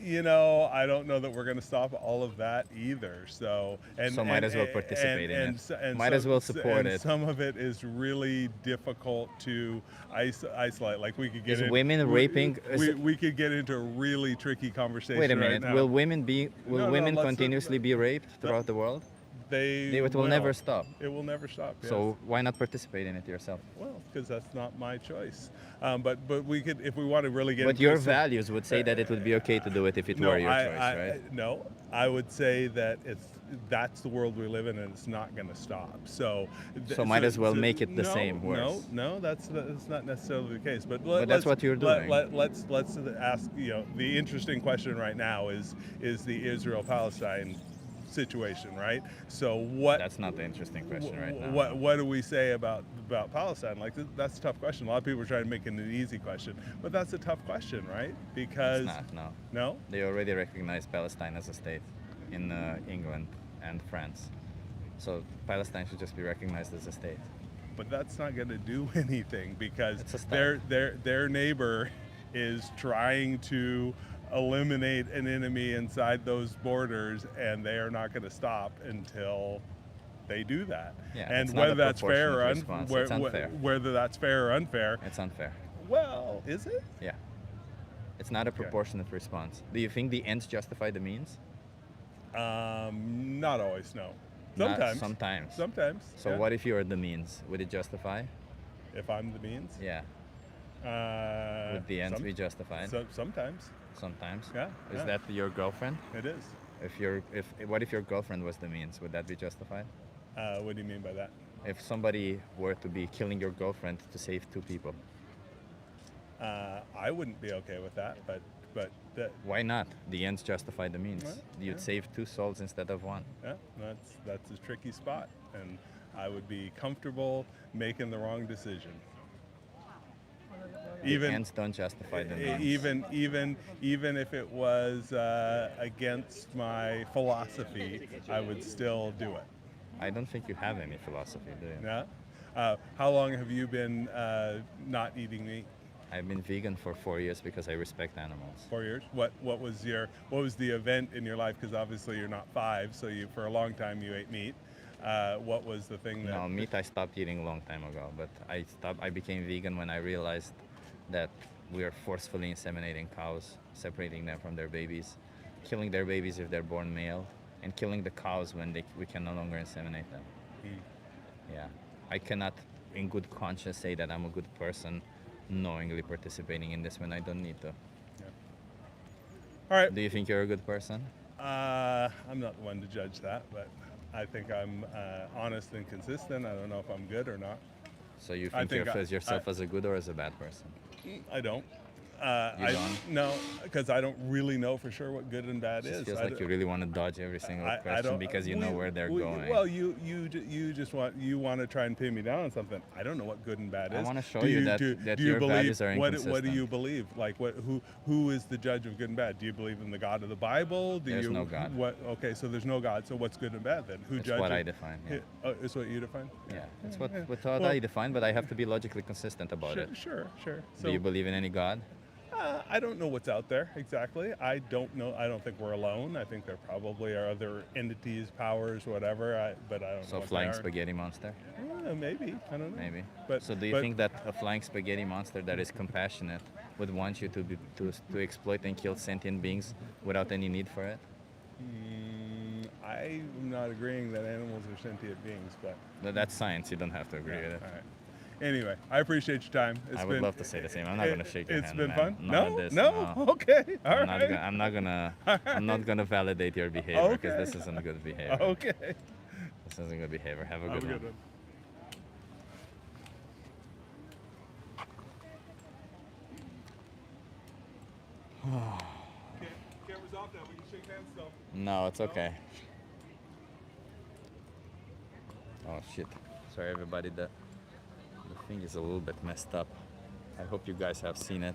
You know, I don't know that we're going to stop all of that either. So might as well participate in it. And Might as well support and it. Some of it is really difficult to isolate. Like we could get Is women raping- We could get into a really tricky conversation. Wait a right minute. now. Will women let's- continuously be raped throughout the world? It will never stop. It will never stop. Yes. So why not participate in it yourself? Well, because that's not my choice. But we could, if we want to really get. But into your this- values would say that it would be okay to do it if it were your choice, right? No, I would say that that's the world we live in, and it's not going to stop. So might as well make it the same, worse. No, that's not necessarily the case. But that's what you're doing. Let's ask. The interesting question right now is the Israel-Palestine situation, right? So what? That's not the interesting question right now. What do we say about Palestine? Like that's a tough question. A lot of people are trying to make it an easy question, but that's a tough question, right? Because It's not, no. No? They already recognize Palestine as a state in England and France. So Palestine should just be recognized as a state. But that's not going to do anything because It's a start. their neighbor is trying to eliminate an enemy inside those borders, and they are not going to stop until they do that. Yeah, and it's not whether a that's fair or proportionate response. It's unfair. whether that's fair or unfair. It's unfair. Well, is it? Yeah. It's not a proportionate response. Do you think the ends justify the means? Not always. No. Not Sometimes. sometimes. Sometimes. So yeah. what if you're the means? Would it justify? If I'm the means? Yeah. Would the ends be justified? Sometimes. Sometimes. Yeah. Is yeah. that your girlfriend? It is. What if your girlfriend was the means? Would that be justified? What do you mean by that? If somebody were to be killing your girlfriend to save two people, I wouldn't be okay with that, but that. why not? The ends justify the means. Well, You'd yeah. save two souls instead of one. Yeah, that's a tricky spot, and I would be comfortable making the wrong decision. The ends don't justify the means. Even if it was against my philosophy, I would still do it. I don't think you have any philosophy, do you? Yeah. How long have you been not eating meat? I've been vegan for 4 years because I respect animals. 4 years. What was the event in your life? Because obviously you're not 5, so for a long time you ate meat. What was the thing that? No, meat I stopped eating a long time ago, but I became vegan when I realized that we are forcefully inseminating cows, separating them from their babies, killing their babies if they're born male, and killing the cows when we can no longer inseminate them. Yeah, I cannot in good conscience say that I'm a good person knowingly participating in this when I don't need to. Yeah. All right. Do you think you're a good person? I'm not the one to judge that, but I think I'm honest and consistent. I don't know if I'm good or not. So you think of yourself as a good or as a bad person? I don't. You don't? No, because I don't really know for sure what good and bad It just is. feels like you really want to dodge every single question because you know where they're going. Well, you just want to try and pin me down on something. I don't know what good and bad is. I want to show you that your values are inconsistent. What do you believe? Like who is the judge of good and bad? Do you believe in the God of the Bible? There's no God. Okay, so there's no God. So what's good and bad then? Who It's judges? what I define. Yeah. It's what you define. Yeah, it's what I define, but I have to be logically consistent about it. Sure. Do you believe in any God? I don't know what's out there exactly. I don't know. I don't think we're alone. I think there probably are other entities, powers, whatever. But I don't know. So what flying they are. spaghetti monster? Maybe. I don't know. Maybe. But So do you think that a flying spaghetti monster that is compassionate would want you to exploit and kill sentient beings without any need for it? I'm not agreeing that animals are sentient beings, but That's science. You don't have to agree with it. all right. Anyway, I appreciate your time. I would love to say the same. I'm not gonna shake your It's hand, been man. fun. None of No, this, no. no. Okay. All I'm right. I'm not gonna validate your behavior because this isn't good behavior. Okay. This isn't good behavior. Have a Have good a one. good one. Camera's off now. We can shake hands still. No, it's okay. Oh shit. Sorry everybody, the thing is a little bit messed up. I hope you guys have seen it.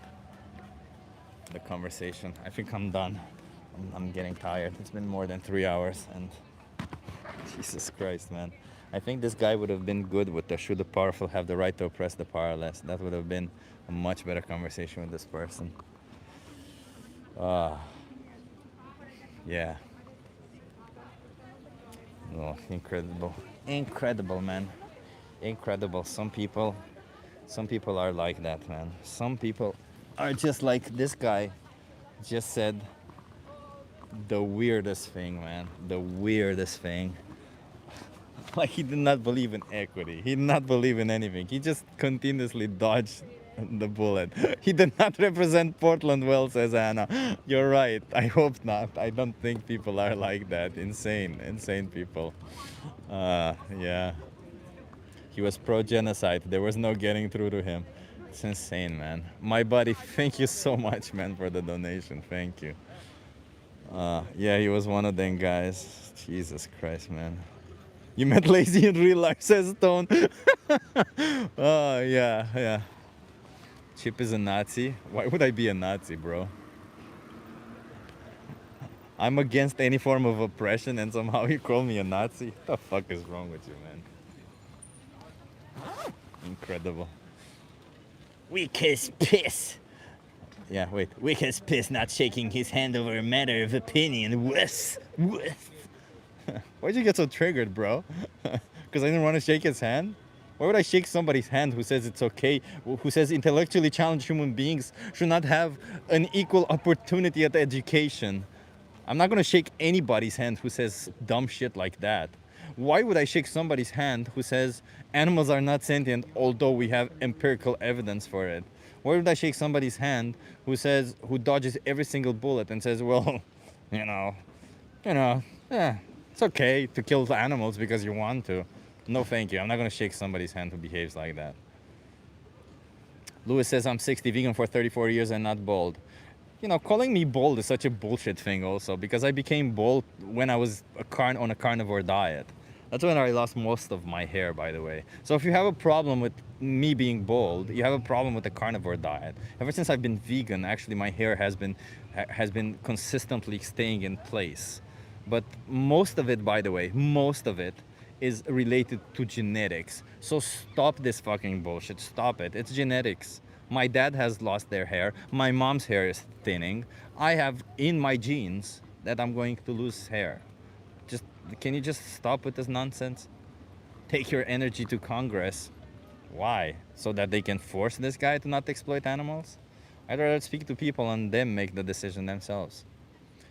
The conversation. I think I'm done. I'm getting tired. It's been more than 3 hours and Jesus Christ, man. I think this guy would have been good with the should the powerful have the right to oppress the powerless. That would have been a much better conversation with this person. Yeah. Oh, incredible. Incredible, man. Incredible. Some people are like that, man. Some people are just like this guy just said the weirdest thing, man. The weirdest thing. Like he did not believe in equity. He did not believe in anything. He just continuously dodged the bullet. He did not represent Portland well, says Anna. You're right. I hope not. I don't think people are like that. Insane people. Yeah. He was pro-genocide. There was no getting through to him. It's insane, man. My buddy, thank you so much, man, for the donation. Thank you. Yeah, he was one of them guys. Jesus Christ, man. You met lazy in real life, says Stone. Oh, yeah. Chip is a Nazi. Why would I be a Nazi, bro? I'm against any form of oppression and somehow you call me a Nazi? What the fuck is wrong with you, man? Incredible. Weak as piss. Yeah, wait. Weak as piss, not shaking his hand over a matter of opinion. Wuss. Why'd you get so triggered, bro? Because I didn't want to shake his hand? Why would I shake somebody's hand who says it's okay, who says intellectually challenged human beings should not have an equal opportunity at education? I'm not going to shake anybody's hand who says dumb shit like that. Why would I shake somebody's hand who says animals are not sentient, although we have empirical evidence for it? Why would I shake somebody's hand who dodges every single bullet and says, well, yeah, it's okay to kill the animals because you want to. No, thank you. I'm not going to shake somebody's hand who behaves like that. Lewis says, I'm 60, vegan for 34 years and not bald. Calling me bald is such a bullshit thing also, because I became bald when I was on a carnivore diet. That's when I lost most of my hair, by the way. So if you have a problem with me being bald, you have a problem with the carnivore diet. Ever since I've been vegan, actually my hair has been consistently staying in place. But most of it, by the way, is related to genetics. So stop this fucking bullshit. Stop it. It's genetics. My dad has lost their hair. My mom's hair is thinning. I have in my genes that I'm going to lose hair. Can you just stop with this nonsense? Take your energy to Congress. Why? So that they can force this guy to not exploit animals? I'd rather speak to people and them make the decision themselves.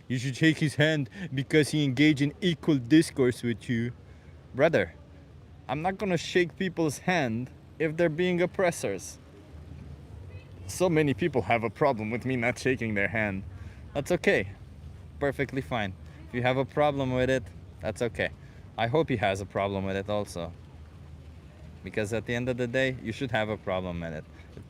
You should shake his hand because he engaged in equal discourse with you. Brother, I'm not gonna shake people's hand if they're being oppressors. So many people have a problem with me not shaking their hand. That's okay. Perfectly fine. If you have a problem with it, that's okay. I hope he has a problem with it also. Because at the end of the day, you should have a problem with it.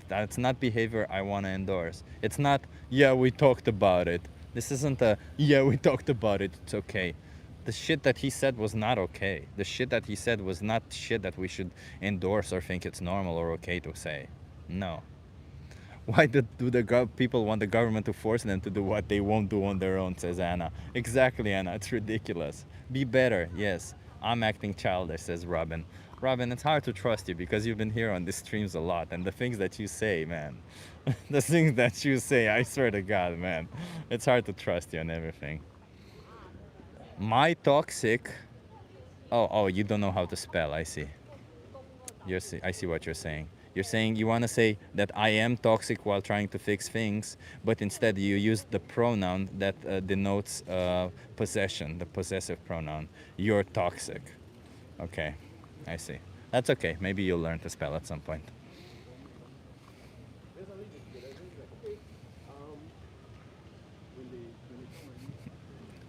That's not behavior I want to endorse. It's not, yeah, we talked about it. This isn't a, yeah, we talked about it, it's okay. The shit that he said was not okay. The shit that he said was not shit that we should endorse or think it's normal or okay to say. No. Why do the people want the government to force them to do what they won't do on their own, says Anna. Exactly, Anna. It's ridiculous. Be better, yes. I'm acting childish, says Robin. Robin, it's hard to trust you because you've been here on these streams a lot, and the things that you say, man, the things that you say, I swear to God, man, it's hard to trust you on everything. My toxic. Oh, you don't know how to spell. I see. I see what you're saying. You're saying you want to say that I am toxic while trying to fix things, but instead you use the pronoun that denotes possession, the possessive pronoun. You're toxic. Okay, I see. That's okay. Maybe you'll learn to spell at some point.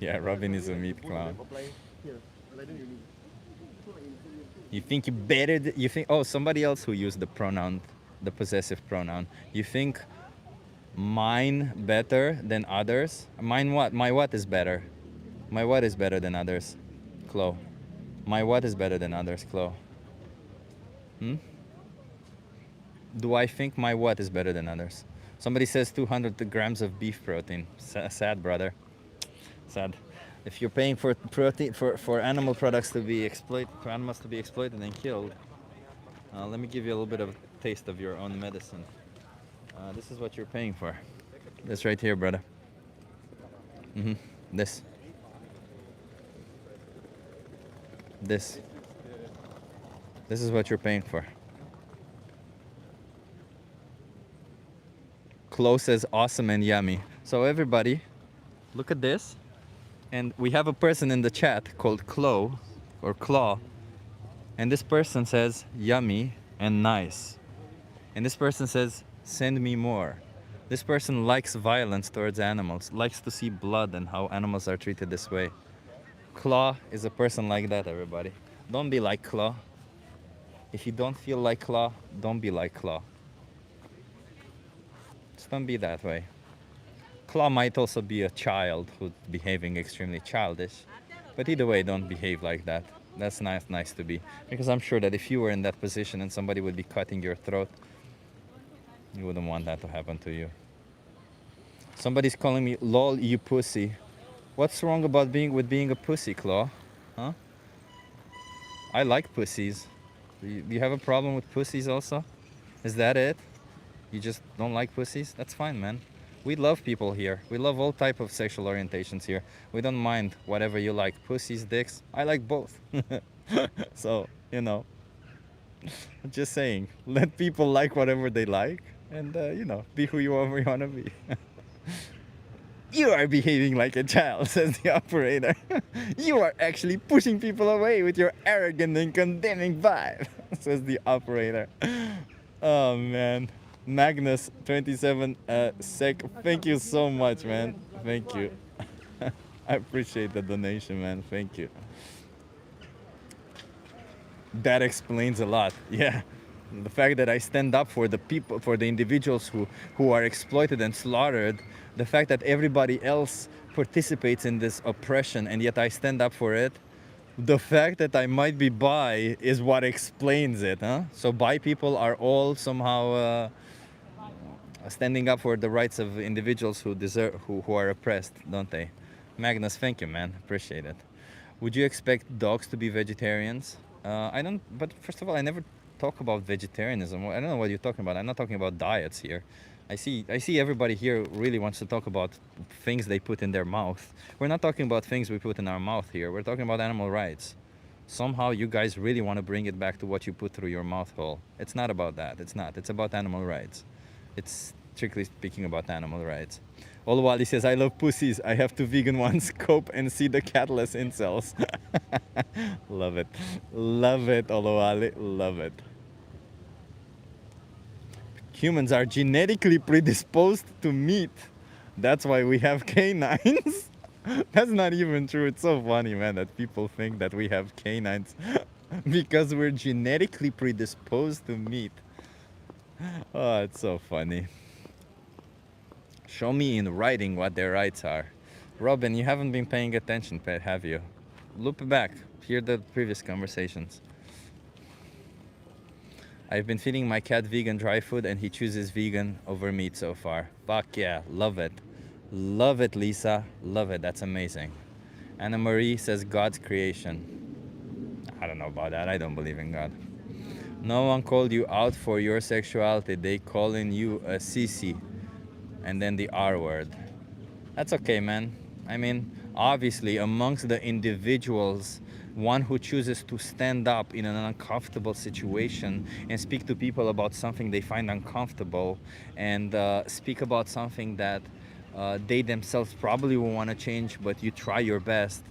Yeah, Robin is a meat clown. You think you better? You think? Oh, somebody else who used the pronoun, the possessive pronoun. You think mine better than others? Mine what? My what is better? My what is better than others? Chloe. My what is better than others, Chloe? Do I think my what is better than others? Somebody says 200 grams of beef protein. Sad, brother. Sad. If you're paying for protein for animal products to be for animals to be exploited and killed, let me give you a little bit of a taste of your own medicine. This is what you're paying for. This right here, brother. This. This is what you're paying for. Close as awesome and yummy. So everybody, look at this. And we have a person in the chat called Chloe, or Claw. And this person says yummy and nice. And this person says send me more. This person likes violence towards animals, likes to see blood and how animals are treated this way. Claw is a person like that, everybody. Don't be like Claw. If you don't feel like Claw, don't be like Claw. Just don't be that way. Claw might also be a child who's behaving extremely childish. But either way, don't behave like that. That's nice to be. Because I'm sure that if you were in that position and somebody would be cutting your throat, you wouldn't want that to happen to you. Somebody's calling me, lol, you pussy. What's wrong about being a pussy, Claw? Huh? I like pussies. Do you have a problem with pussies also? Is that it? You just don't like pussies? That's fine, man. We love people here. We love all type of sexual orientations here. We don't mind whatever you like. Pussies, dicks. I like both. So, you know. I'm just saying. Let people like whatever they like. And, you know, be who you want to be. You are behaving like a child, says the operator. You are actually pushing people away with your arrogant and condemning vibe, says the operator. Oh, man. Magnus 27 sec, thank you so much, man. Thank you. I appreciate the donation, man. Thank you. That explains a lot. Yeah. The fact that I stand up for the people, for the individuals who are exploited and slaughtered, the fact that everybody else participates in this oppression and yet I stand up for it, the fact that I might be bi is what explains it, huh? So bi people are all somehow standing up for the rights of individuals who are oppressed, don't they? Magnus, thank you, man. Appreciate it. Would you expect dogs to be vegetarians? I don't, but first of all, I never talk about vegetarianism. I don't know what you're talking about. I'm not talking about diets here. I see everybody here really wants to talk about things they put in their mouth. We're not talking about things we put in our mouth here. We're talking about animal rights. Somehow you guys really want to bring it back to what you put through your mouth hole. It's not about that. It's not. It's about animal rights. It's strictly speaking about animal rights. Olwali says, I love pussies. I have two vegan ones. Cope and see the catless incels. Love it. Love it, Olwali. Love it. Humans are genetically predisposed to meat. That's why we have canines. That's not even true. It's so funny, man, that people think that we have canines because we're genetically predisposed to meat. Oh, it's so funny. Show me in writing what their rights are. Robin, you haven't been paying attention, have you? Loop back. Hear the previous conversations. I've been feeding my cat vegan dry food and he chooses vegan over meat so far. Fuck yeah, love it. Love it, Lisa. Love it, that's amazing. Anna Marie says God's creation. I don't know about that. I don't believe in God. No one called you out for your sexuality. They calling you a sissy, and then the R word. That's okay, man. I mean, obviously, amongst the individuals, one who chooses to stand up in an uncomfortable situation and speak to people about something they find uncomfortable, and speak about something that they themselves probably will want to change, but you try your best.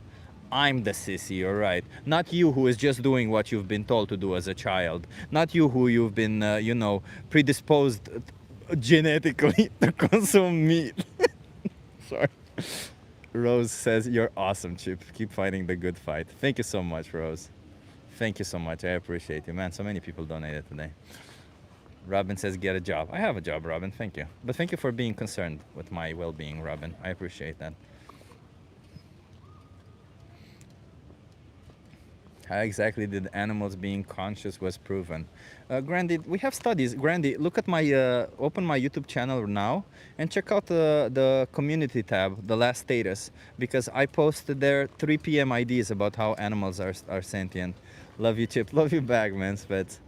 I'm the sissy, all right. Not you who is just doing what you've been told to do as a child. Not you who you've been, predisposed genetically to consume meat. Sorry. Rose says, you're awesome, Chip. Keep fighting the good fight. Thank you so much, Rose. Thank you so much. I appreciate you. Man, so many people donated today. Robin says, get a job. I have a job, Robin. Thank you. But thank you for being concerned with my well-being, Robin. I appreciate that. How exactly did animals being conscious was proven? Grandy, we have studies. Grandy, look at my, open my YouTube channel now and check out the community tab, the last status, because I posted there 3 p.m. ideas about how animals are sentient. Love you, Chip. Love you back, man, Spets.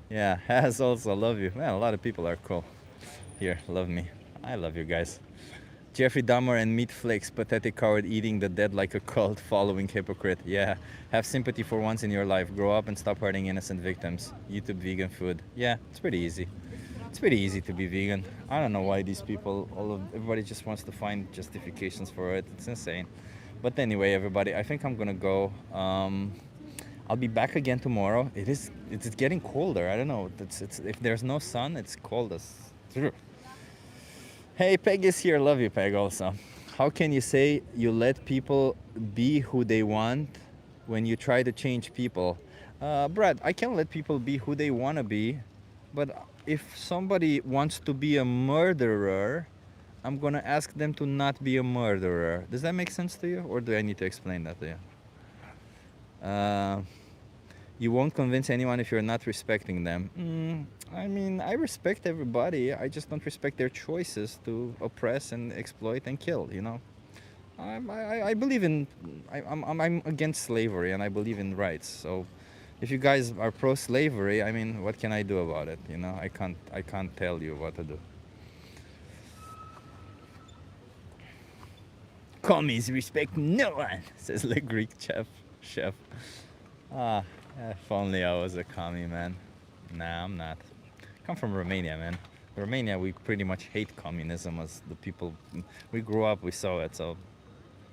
Yeah, Has also, love you. Man, a lot of people are cool. Here, love me. I love you guys. Jeffrey Dahmer and Meat Flakes, pathetic coward eating the dead like a cult following hypocrite. Yeah, have sympathy for once in your life. Grow up and stop hurting innocent victims. YouTube vegan food. Yeah, it's pretty easy. It's pretty easy to be vegan. I don't know why these people, everybody just wants to find justifications for it. It's insane. But anyway, everybody, I think I'm gonna go. I'll be back again tomorrow. It's getting colder. I don't know. If there's no sun, it's cold as. Hey, Peg is here. Love you, Peg, also. How can you say you let people be who they want when you try to change people? Brad, I can let people be who they want to be, but if somebody wants to be a murderer, I'm going to ask them to not be a murderer. Does that make sense to you, or do I need to explain that to you? You won't convince anyone if you're not respecting them. I mean, I respect everybody. I just don't respect their choices to oppress and exploit and kill, you know? I believe in... I'm against slavery, and I believe in rights. So if you guys are pro-slavery, I mean, what can I do about it, you know? I can't tell you what to do. Commies respect no one, says the Greek chef. If only I was a commie, man. Nah, I'm not. Come from Romania, man. Romania, we pretty much hate communism as the people. We grew up, we saw it, so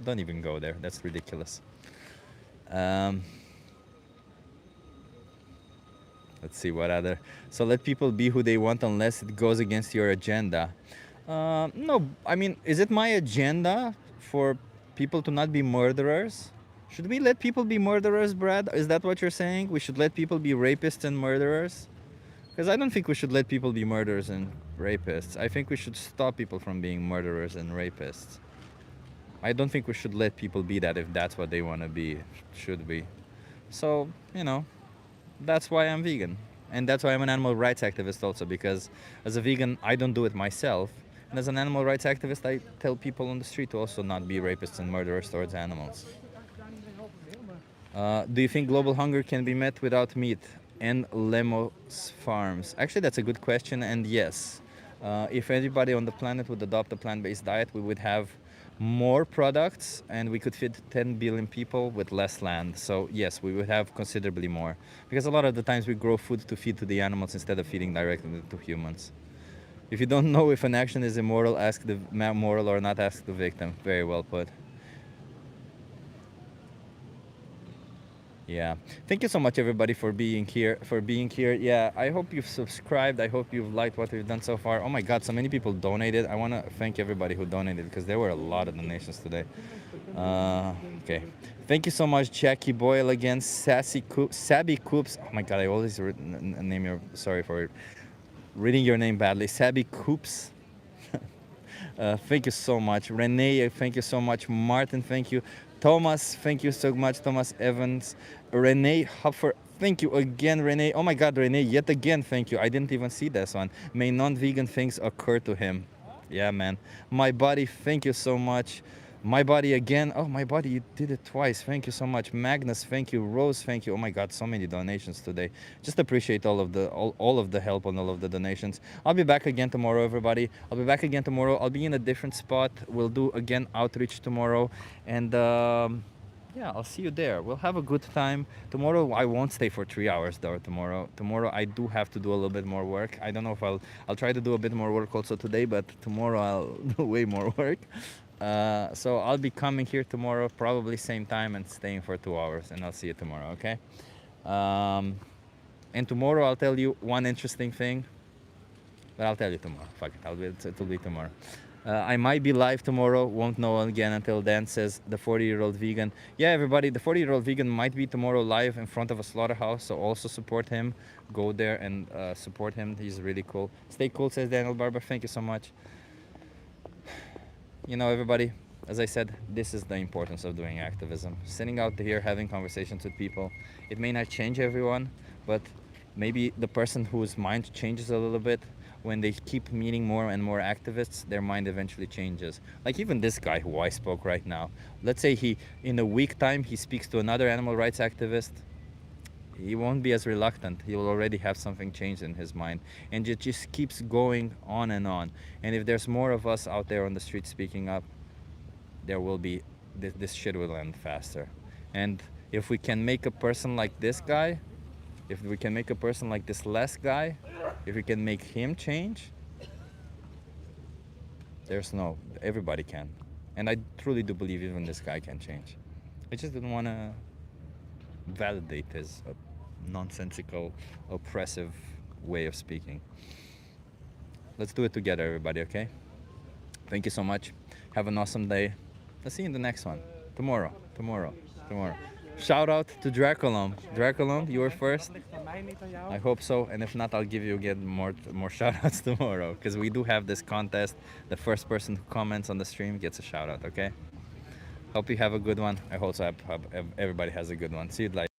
don't even go there. That's ridiculous. Let's see what other. So let people be who they want unless it goes against your agenda. No, I mean, is it my agenda for people to not be murderers? Should we let people be murderers, Brad? Is that what you're saying? We should let people be rapists and murderers? Because I don't think we should let people be murderers and rapists. I think we should stop people from being murderers and rapists. I don't think we should let people be that if that's what they want to be, should we? So, you know, that's why I'm vegan. And that's why I'm an animal rights activist also, because as a vegan, I don't do it myself. And as an animal rights activist, I tell people on the street to also not be rapists and murderers towards animals. Do you think global hunger can be met without meat and Lemos farms? Actually, that's a good question, and yes. If everybody on the planet would adopt a plant-based diet, we would have more products and we could feed 10 billion people with less land. So yes, we would have considerably more. Because a lot of the times we grow food to feed to the animals instead of feeding directly to humans. If you don't know if an action is immoral, ask the moral or not ask the victim. Very well put. Yeah, thank you so much everybody for being here. Yeah, I hope you've subscribed. I hope you've liked what we've done so far. Oh my god, so many people donated. I want to thank everybody who donated because there were a lot of donations today. Okay, thank you so much, Jackie Boyle again, Sabby Coops. Oh my god, I always name your, sorry for reading your name badly. Sabby Coops. Thank you so much. Renee, thank you so much. Martin, thank you. Thomas, thank you so much. Thomas Evans. Renee Hupfer, thank you again, Renee. Oh my god, Renee, yet again, thank you. I didn't even see this one. May non-vegan things occur to him. Yeah, man. My body, thank you so much. My Body again. Oh, My Body, you did it twice. Thank you so much. Magnus, thank you. Rose, thank you. Oh my God, so many donations today. Just appreciate all of the help and all of the donations. I'll be back again tomorrow, everybody. I'll be back again tomorrow. I'll be in a different spot. We'll do again outreach tomorrow, and yeah, I'll see you there. We'll have a good time. Tomorrow I won't stay for 3 hours though. Tomorrow I do have to do a little bit more work. I don't know if I'll try to do a bit more work also today, but tomorrow I'll do way more work. So I'll be coming here tomorrow, probably same time, and staying for 2 hours, and I'll see you tomorrow, okay? And tomorrow I'll tell you one interesting thing, but I'll tell you tomorrow. Fuck it, it'll be tomorrow. I might be live tomorrow, won't know again until then, says the 40-year-old vegan. Yeah, everybody, the 40-year-old vegan might be tomorrow live in front of a slaughterhouse, so also support him. Go there and support him. He's really cool. Stay cool, says Daniel Barber. Thank you so much. You know, everybody, as I said, this is the importance of doing activism. Sitting out here, having conversations with people. It may not change everyone, but maybe the person whose mind changes a little bit, when they keep meeting more and more activists, their mind eventually changes. Like even this guy who I spoke right now. Let's say in a week time, he speaks to another animal rights activist. He won't be as reluctant. He will already have something changed in his mind. And it just keeps going on and on. And if there's more of us out there on the street speaking up, there will be, this shit will end faster. And if we can make a person like this guy, if we can make a person like this less guy, if we can make him change, everybody can. And I truly do believe even this guy can change. I just didn't want to validate his nonsensical, oppressive way of speaking. Let's do it together, everybody, okay? Thank you so much. Have an awesome day. Let's see you in the next one. Tomorrow. Shout out to Draculum. Draculum, you were first. I hope so, and if not, I'll give you again more shout outs tomorrow, because we do have this contest. The first person who comments on the stream gets a shout out, okay? Hope you have a good one. I hope everybody has a good one. See you later.